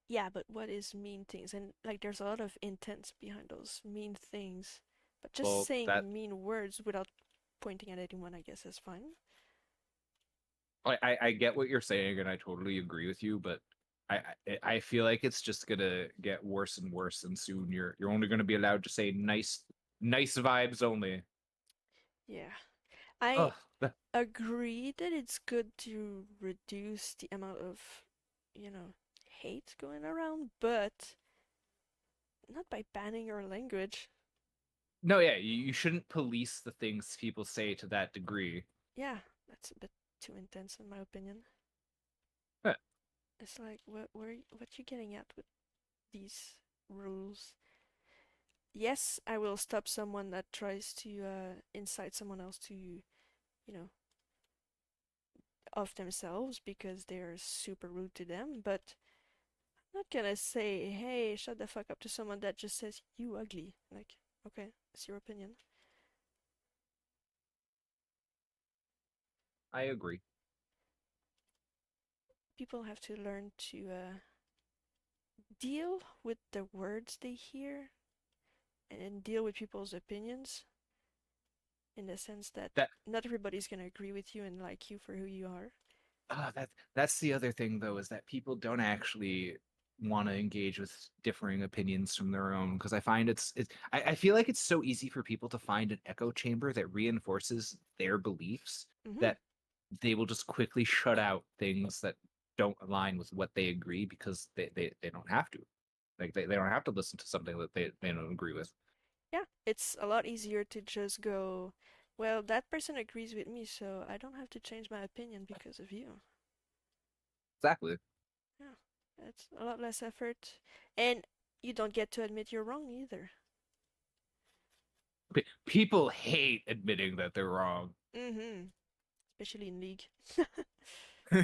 Yeah, but what is mean things? And like, there's a lot of intent behind those mean things. But just well, that saying mean words without pointing at anyone, I guess, is fine. I get what you're saying, and I totally agree with you, but. I feel like it's just gonna get worse and worse, and soon you're only gonna be allowed to say nice vibes only. Yeah. I Oh, agree that it's good to reduce the amount of, you know, hate going around, but not by banning your language. no, yeah, you shouldn't police the things people say to that degree. Yeah, that's a bit too intense in my opinion. Huh. It's like what you getting at with these rules? Yes, I will stop someone that tries to incite someone else to, off themselves because they're super rude to them, but I'm not gonna say, hey, shut the fuck up to someone that just says, you ugly. Like, okay, it's your opinion. I agree. People have to learn to deal with the words they hear and deal with people's opinions in the sense that That not everybody's gonna agree with you and like you for who you are. that's the other thing though, is that people don't actually want to engage with differing opinions from their own, because I find I feel like it's so easy for people to find an echo chamber that reinforces their beliefs, Mm-hmm. that they will just quickly shut out things that don't align with what they agree, because they don't have to. Like they don't have to listen to something that they don't agree with. Yeah, it's a lot easier to just go, well, that person agrees with me, so I don't have to change my opinion because of you. Exactly. Yeah, it's a lot less effort, and you don't get to admit you're wrong either. People hate admitting that they're wrong. Mm-hmm. Especially in League.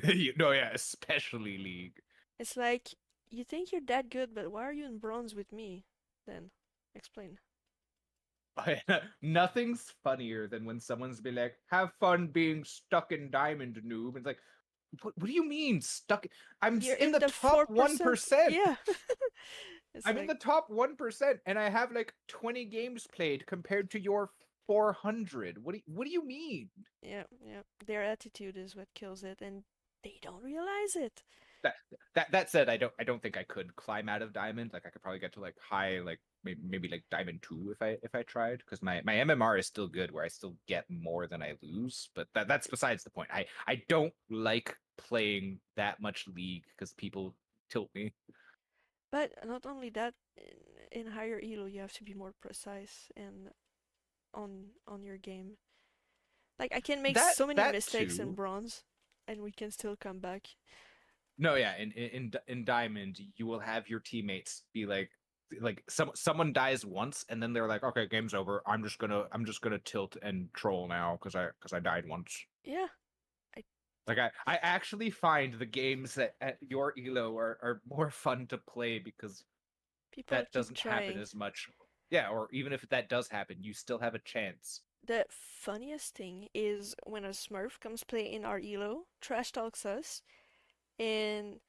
You know, yeah, especially League. It's like, you think you're that good, but why are you in bronze with me? Then, explain. Nothing's funnier than when someone's be like, "Have fun being stuck in diamond, noob." It's like, what do you mean stuck? You're In in the the top 4%. 1%. Yeah. It's I'm in like, the top 1%, and I have like 20 games played compared to your 400. What do you mean? yeah, yeah. Their attitude is what kills it, and they don't realize it. That that said, I don't think I could climb out of diamond. Like I could probably get to like high, like maybe like diamond 2 if I tried, because my MMR is still good, where I still get more than I lose. But that's besides the point. I don't like playing that much League because people tilt me. But not only that, in higher elo, you have to be more precise and on your game. Like I can make so many That mistakes in too. bronze, and we can still come back. No, yeah, in diamond, you will have your teammates be like someone dies once, and then they're like, okay, game's over. I'm just gonna tilt and troll now because I died once. Yeah, I, Like I actually find the games that at your elo are more fun to play, because people that keep doesn't happen trying. as much. Yeah, or even if that does happen, you still have a chance. The funniest thing is when a Smurf comes play in our elo, trash talks us, and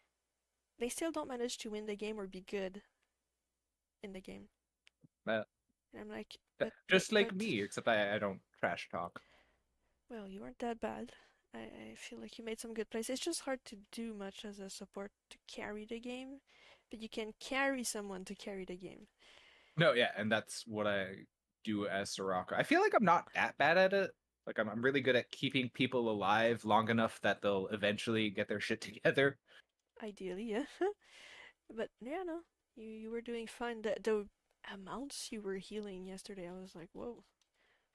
they still don't manage to win the game or be good in the game. Uh, And I'm like, just like but, me, except I don't trash talk. well, you weren't that bad. I feel like you made some good plays. It's just hard to do much as a support to carry the game, but you can carry someone to carry the game. No, yeah, and that's what I do as Soraka. I feel like I'm not that bad at it. Like I'm really good at keeping people alive long enough that they'll eventually get their shit together. Ideally, yeah. But yeah, no, you were doing fine. The amounts you were healing yesterday, I was like, whoa.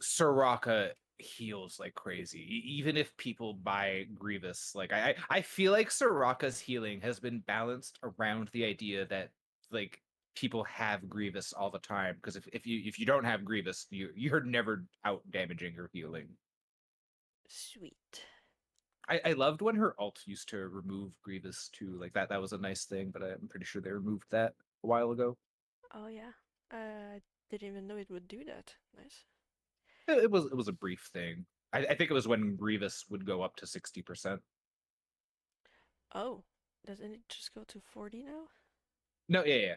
Soraka heals like crazy, even if people buy Grievous. Like I feel like Soraka's healing has been balanced around the idea that like people have Grievous all the time. Because if you don't have Grievous, you're never out damaging or healing. Sweet. I loved when her ult used to remove Grievous too. Like that was a nice thing, but I'm pretty sure they removed that a while ago. Oh yeah. Didn't even know it would do that. Nice. It was a brief thing. I think it was when Grievous would go up to 60%. Oh, doesn't it just go to 40 now? No, yeah.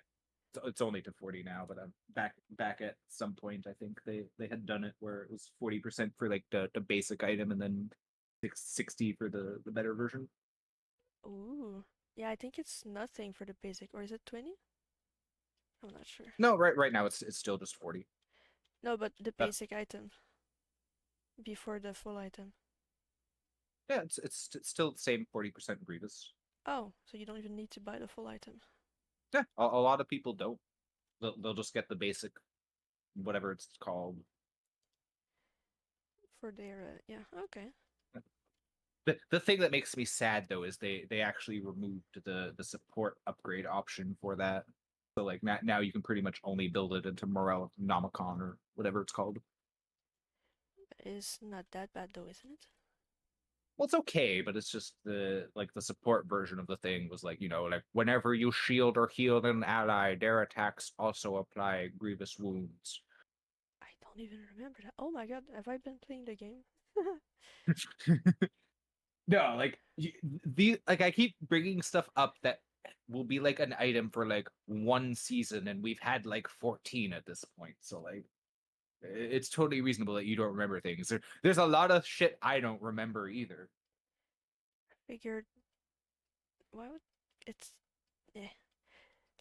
It's only to 40 now, but I'm back at some point. I think they had done it where it was 40% for like the basic item, and then 60 for the better version. Ooh. Yeah, I think it's nothing for the basic, or is it 20? I'm not sure. No, right now it's still just 40. No, but the Uh, basic item before the full item. yeah, it's still the same 40% Grievous. Oh, so you don't even need to buy the full item Yeah, a lot of people don't. They'll just get the basic, whatever it's called. for their. Yeah, okay. The thing that makes me sad though is they actually removed the support upgrade option for that. So like now you can pretty much only build it into Morel Nomicon or whatever it's called. It's not that bad though, isn't it? Well, it's okay, but it's just the support version of the thing was like, like whenever you shield or heal an ally, their attacks also apply grievous wounds. I don't even remember that. Oh my god, have I been playing the game? No, like the like I keep bringing stuff up that will be like an item for like one season, and we've had like 14 at this point. So like, it's totally reasonable that you don't remember things. There's a lot of shit I don't remember either. Figured why would it's eh.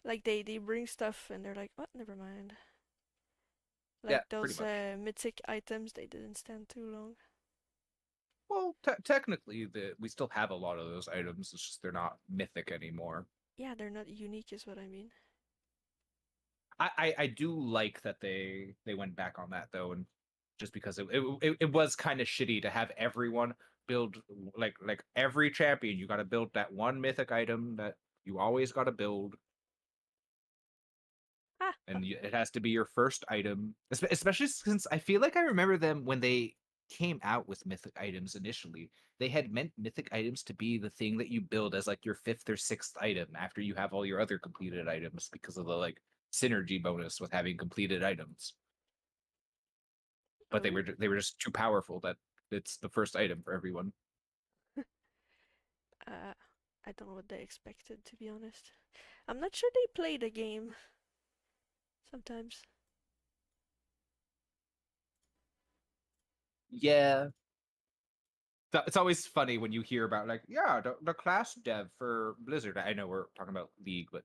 Like they bring stuff and they're like, what? Never mind. Yeah, Like pretty those much. mythic items, they didn't stand too long. Well, technically, we still have a lot of those items. It's just they're not mythic anymore. Yeah, they're not unique, is what I mean. I do like that they went back on that though, and just because it was kind of shitty to have everyone build like every champion, you got to build that one mythic item that you always got to build, Ah, and it has to be your first item, especially since I feel like I remember them when they came out with mythic items initially. They had meant mythic items to be the thing that you build as like your fifth or sixth item after you have all your other completed items because of the like synergy bonus with having completed items. But oh, they were just too powerful that it's the first item for everyone. uh, I don't know what they expected, to be honest. I'm not sure they play the game sometimes. Yeah. It's always funny when you hear about like, yeah, the class dev for Blizzard. I know we're talking about League, but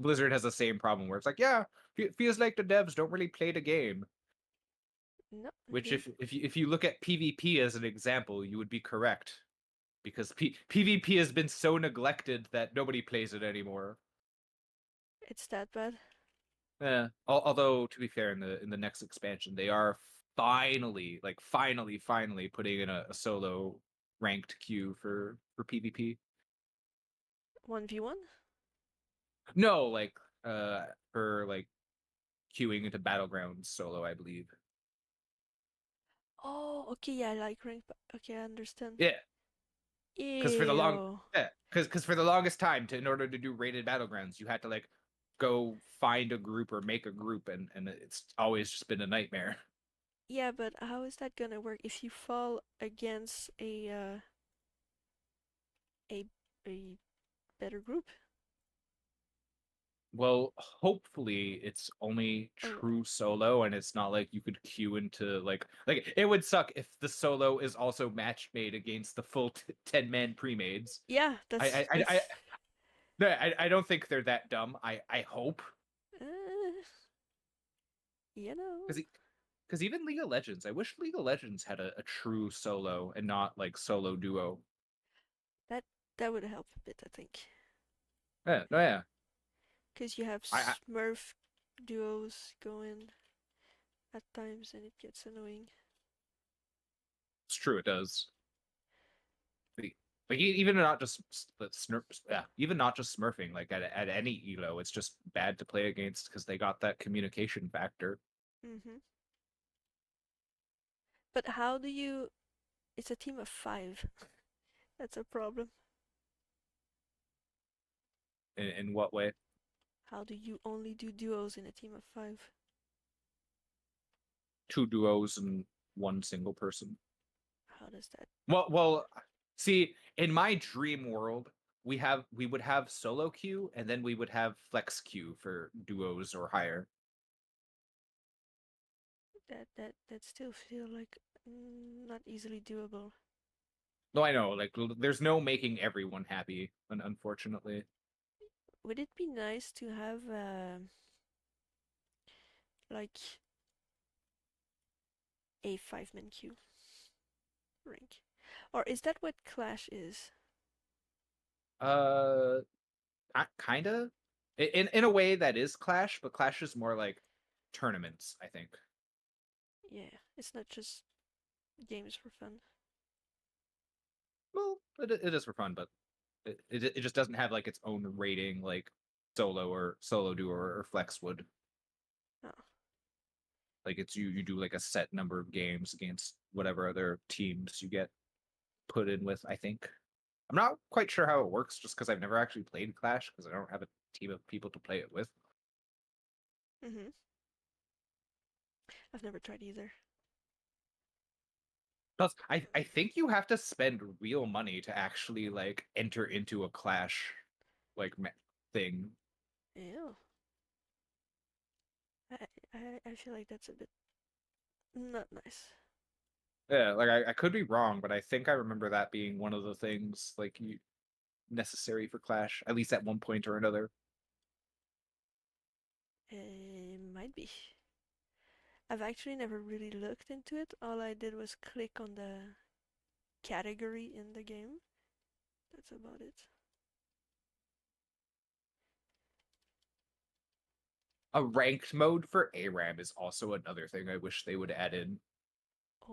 Blizzard has the same problem where it's like, yeah, it feels like the devs don't really play the game. No, Which, they. if you look at PvP as an example, you would be correct because PvP has been so neglected that nobody plays it anymore. It's that bad. Yeah. Although to be fair, in the next expansion, they are finally, like finally putting in a solo ranked queue for PvP. 1v1? No, like for like queuing into battlegrounds solo, I believe. Oh, okay, yeah, like rank. Okay, I understand. Yeah, because for the long Ew. yeah, because for the longest time, in order to do rated battlegrounds, you had to like go find a group or make a group, and it's always just been a nightmare. Yeah, but how is that gonna work if you fall against a a better group? Well, hopefully it's only Or true solo and it's not like you could queue into like it would suck if the solo is also match made against the full 10-man pre-mades. yeah, I that's I I I, that's no, I don't think they're that dumb. I hope uh, you know because even League of Legends, I wish League of Legends had a true solo and not like solo duo. that that would help a bit, I think, Yeah, no, yeah. because you have I Smurf duos going at times, and it gets annoying. it's true, it does. Like even not just yeah, even not just smurfing. Like at any elo, it's just bad to play against because they got that communication factor. Mm-hmm. But how do you? It's a team of five. That's a problem. In what way? How do you only do duos in a team of five? Two duos and one single person. How does that? Well, see, in my dream world, we would have solo queue and then we would have flex queue for duos or higher. That still feel like not easily doable. No, I know, like there's no making everyone happy, unfortunately. Would it be nice to have like a five-man queue rank, or is that what Clash is? Uh, kind of. In a way that is Clash, but Clash is more like tournaments, I think. Yeah, it's not just games for fun. Well, it is for fun, but it just doesn't have like its own rating like solo duo or flex would. Oh, Like it's you do like a set number of games against whatever other teams you get put in with, I think. I'm not quite sure how it works just because I've never actually played Clash because I don't have a team of people to play it with. mm-hmm. I've never tried either. Plus, I think you have to spend real money to actually like enter into a Clash like thing. Ew. I, I feel like that's a bit not nice. Yeah, like I could be wrong, but I think I remember that being one of the things like you necessary for Clash, at least at one point or another. Might be. I've actually never really looked into it. All I did was click on the category in the game. That's about it. A ranked mode for ARAM is also another thing I wish they would add in.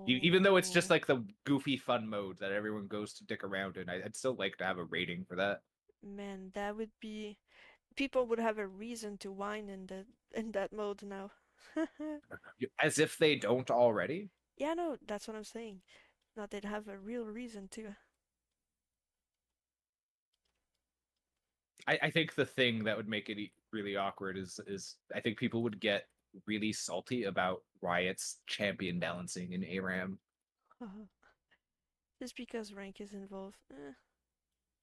Even though it's just Oh, like the goofy fun mode that everyone goes to dick around in, I'd still like to have a rating for that. man, that would be people would have a reason to whine in that mode now. As if they don't already. Yeah, no, that's what I'm saying. Now they'd have a real reason to. I think the thing that would make it really awkward is I think people would get really salty about Riot's champion balancing in ARAM. Just because rank is involved.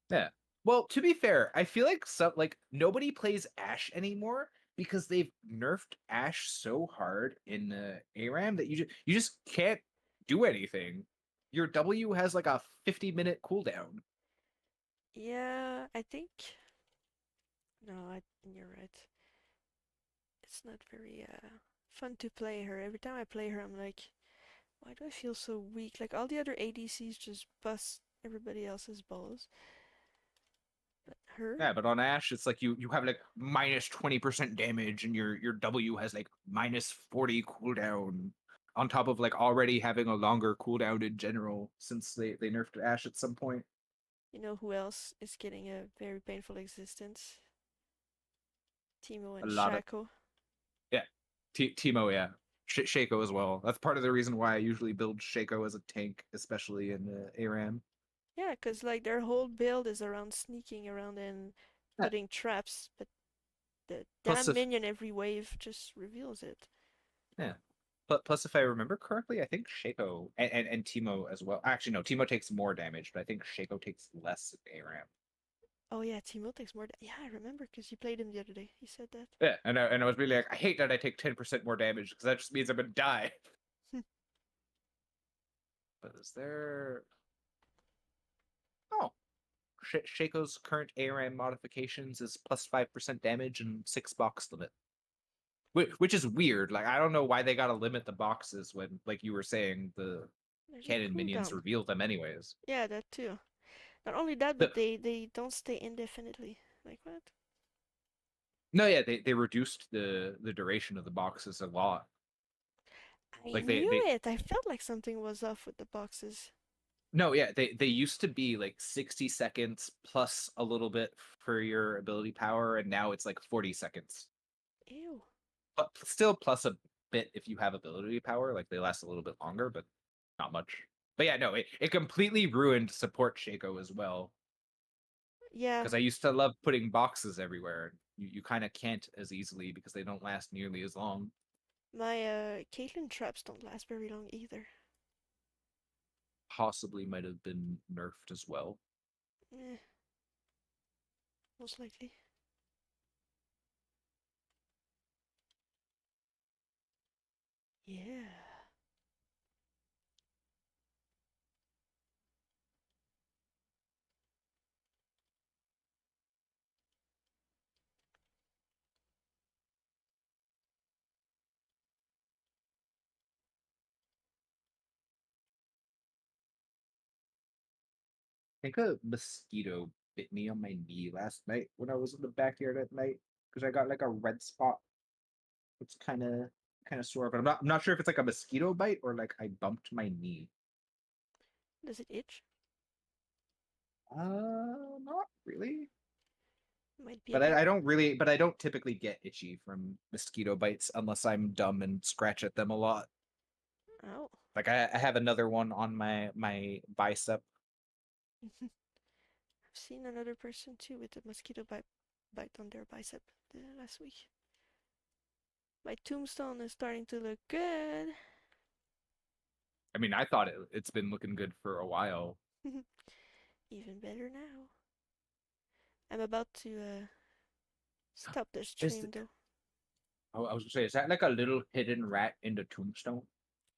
Yeah. Well, to be fair, I feel like nobody plays Ashe anymore because they've nerfed Ashe so hard in ARAM that you just can't do anything. Your W has like a 50-minute cooldown. Yeah, I think. No, you're right. It's not very fun to play her. Every time I play her, I'm like, why do I feel so weak? Like all the other ADCs just bust everybody else's balls, but her, Yeah, but on Ashe, it's like you have like minus 20% damage and your W has like minus 40 cooldown on top of like already having a longer cooldown in general since they nerfed Ashe at some point. you know who else is getting a very painful existence? Timo A and lot of Shaco. yeah. Teemo, yeah. Shaco as well. That's part of the reason why I usually build Shaco as a tank, especially in ARAM. Yeah, 'cause like their whole build is around sneaking around and Yeah. putting traps, but the Plus damn if minion every wave just reveals it. yeah. Plus, if I remember correctly, I think Shaco and Teemo as well. Actually, no, Teemo takes more damage, but I think Shaco takes less in ARAM. Oh yeah, Timo takes more. Yeah, I remember because you played him the other day. He said that. Yeah, and I was really like, I hate that I take 10% more damage because that just means I'm gonna die. But is there? Oh, Shaco's current ARAM modifications is plus 5% damage and 6 box limit, which is weird. Like I don't know why they gotta limit the boxes when, like you were saying, the There's a cannon minions cooldown. reveal them anyways. Yeah, that too. Not only that, The, but they don't stay indefinitely. Like what? no, yeah, they reduced the duration of the boxes a lot. I Like knew they it. I felt like something was off with the boxes. no, yeah, they used to be like 60 seconds plus a little bit for your ability power, and now it's like 40 seconds. Ew. But still plus a bit if you have ability power, like they last a little bit longer, but not much. But yeah, no, it completely ruined support Shaco as well. Yeah, Because I used to love putting boxes everywhere. You kind of can't as easily because they don't last nearly as long. my Caitlyn traps don't last very long either. Possibly might have been nerfed as well. Eh, most likely. Yeah. I think a mosquito bit me on my knee last night when I was in the backyard at night because I got like a red spot. It's kind of sore, but I'm not sure if it's like a mosquito bite or like I bumped my knee. Does it itch? Not really. Might be a But bit. I don't typically get itchy from mosquito bites unless I'm dumb and scratch at them a lot. Ow. Like I have another one on my bicep. I've seen another person too with a mosquito bite on their bicep last week. My tombstone is starting to look good. I mean, I thought it's been looking good for a while. Even better now. I'm about to Stop the Is stream th- though. I was gonna say, is that like a little hidden rat in the tombstone?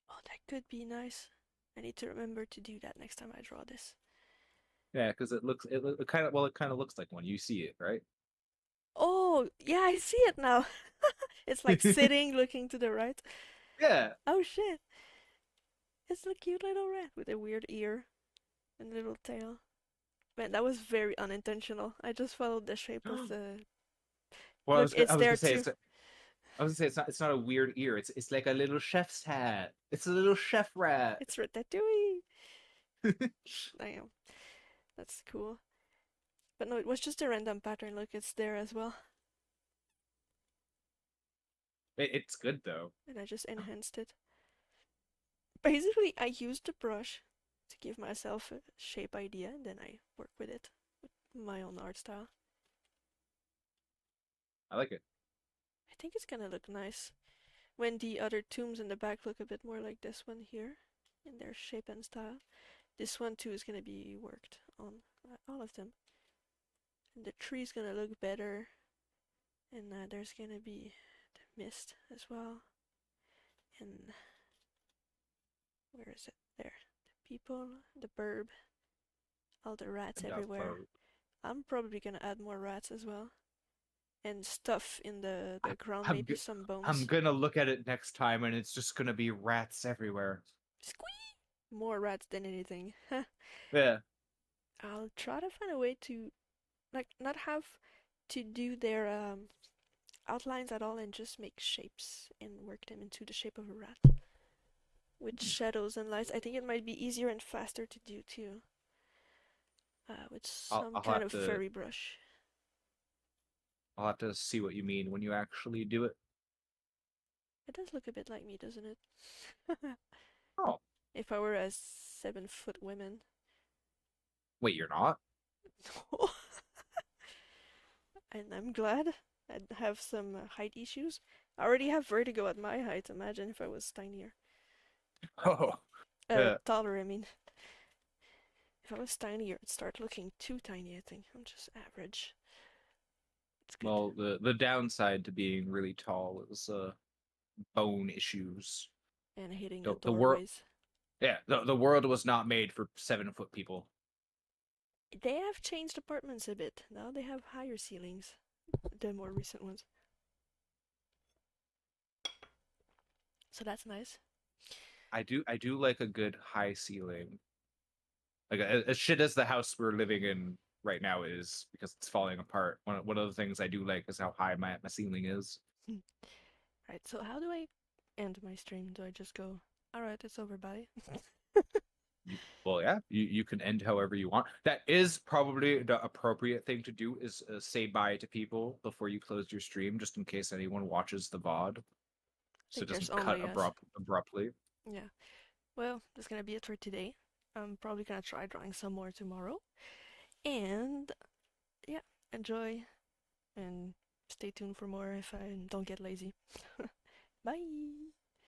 Oh, that could be nice. I need to remember to do that next time I draw this. Yeah, because it kind of it kind of looks like one. You see it, right? Oh, yeah, I see it now. It's like sitting, looking to the right. Yeah. Oh shit. It's a cute little rat with a weird ear and a little tail. Man, that was very unintentional. I just followed the shape of the. Well, Look, I it's was there gonna say too. I was gonna say it's not a weird ear. It's like a little chef's hat. It's a little chef rat. It's Ratatouille. Damn, that's cool. But no, it was just a random pattern. Look, it's there as well. It's good though. And I just enhanced it. Basically, I used the brush to give myself a shape idea, and then I work with it with my own art style. I like it. I think it's gonna look nice when the other tombs in the back look a bit more like this one here in their shape and style. This one too is gonna be worked on, all of them. And the tree's gonna look better, and there's gonna be the mist as well. And where is it? There. The people, the burb, all the rats And everywhere. I'm probably gonna add more rats as well. And stuff in the ground, I'm maybe some I'm bones. gonna look at it next time, and it's just gonna be rats everywhere. Squee! More rats than anything. Yeah. I'll try to find a way to like not have to do their outlines at all and just make shapes and work them into the shape of a rat. With shadows and lights, I think it might be easier and faster to do too. With some I'll kind have of to furry brush. I'll have to see what you mean when you actually do it. It does look a bit like me, doesn't it? Oh, If I were a 7 foot woman. wait, you're not? And I'm glad I have some height issues. I already have vertigo at my height. Imagine if I was tinier. Oh, yeah. Taller, I mean. If I was tinier, it'd start looking too tiny, I think. I'm just average. It's good. Well, the downside to being really tall is bone issues. And hitting the The world, doorways. yeah, the world was not made for 7 foot people. They have changed apartments a bit. Now they have higher ceilings. The more recent ones. So that's nice. I do like a good high ceiling. Like as shit as the house we're living in right now is because it's falling apart. One of the things I do like is how high my ceiling is. Right, so how do I end my stream? Do I just go, alright, it's over, bye? Well, yeah, you can end however you want. That is probably the appropriate thing to do is say bye to people before you close your stream, just in case anyone watches the VOD, I so think it there's doesn't cut only us. abruptly. Yeah. Well, that's gonna be it for today. I'm probably gonna try drawing some more tomorrow. And yeah, enjoy and stay tuned for more if I don't get lazy. Bye!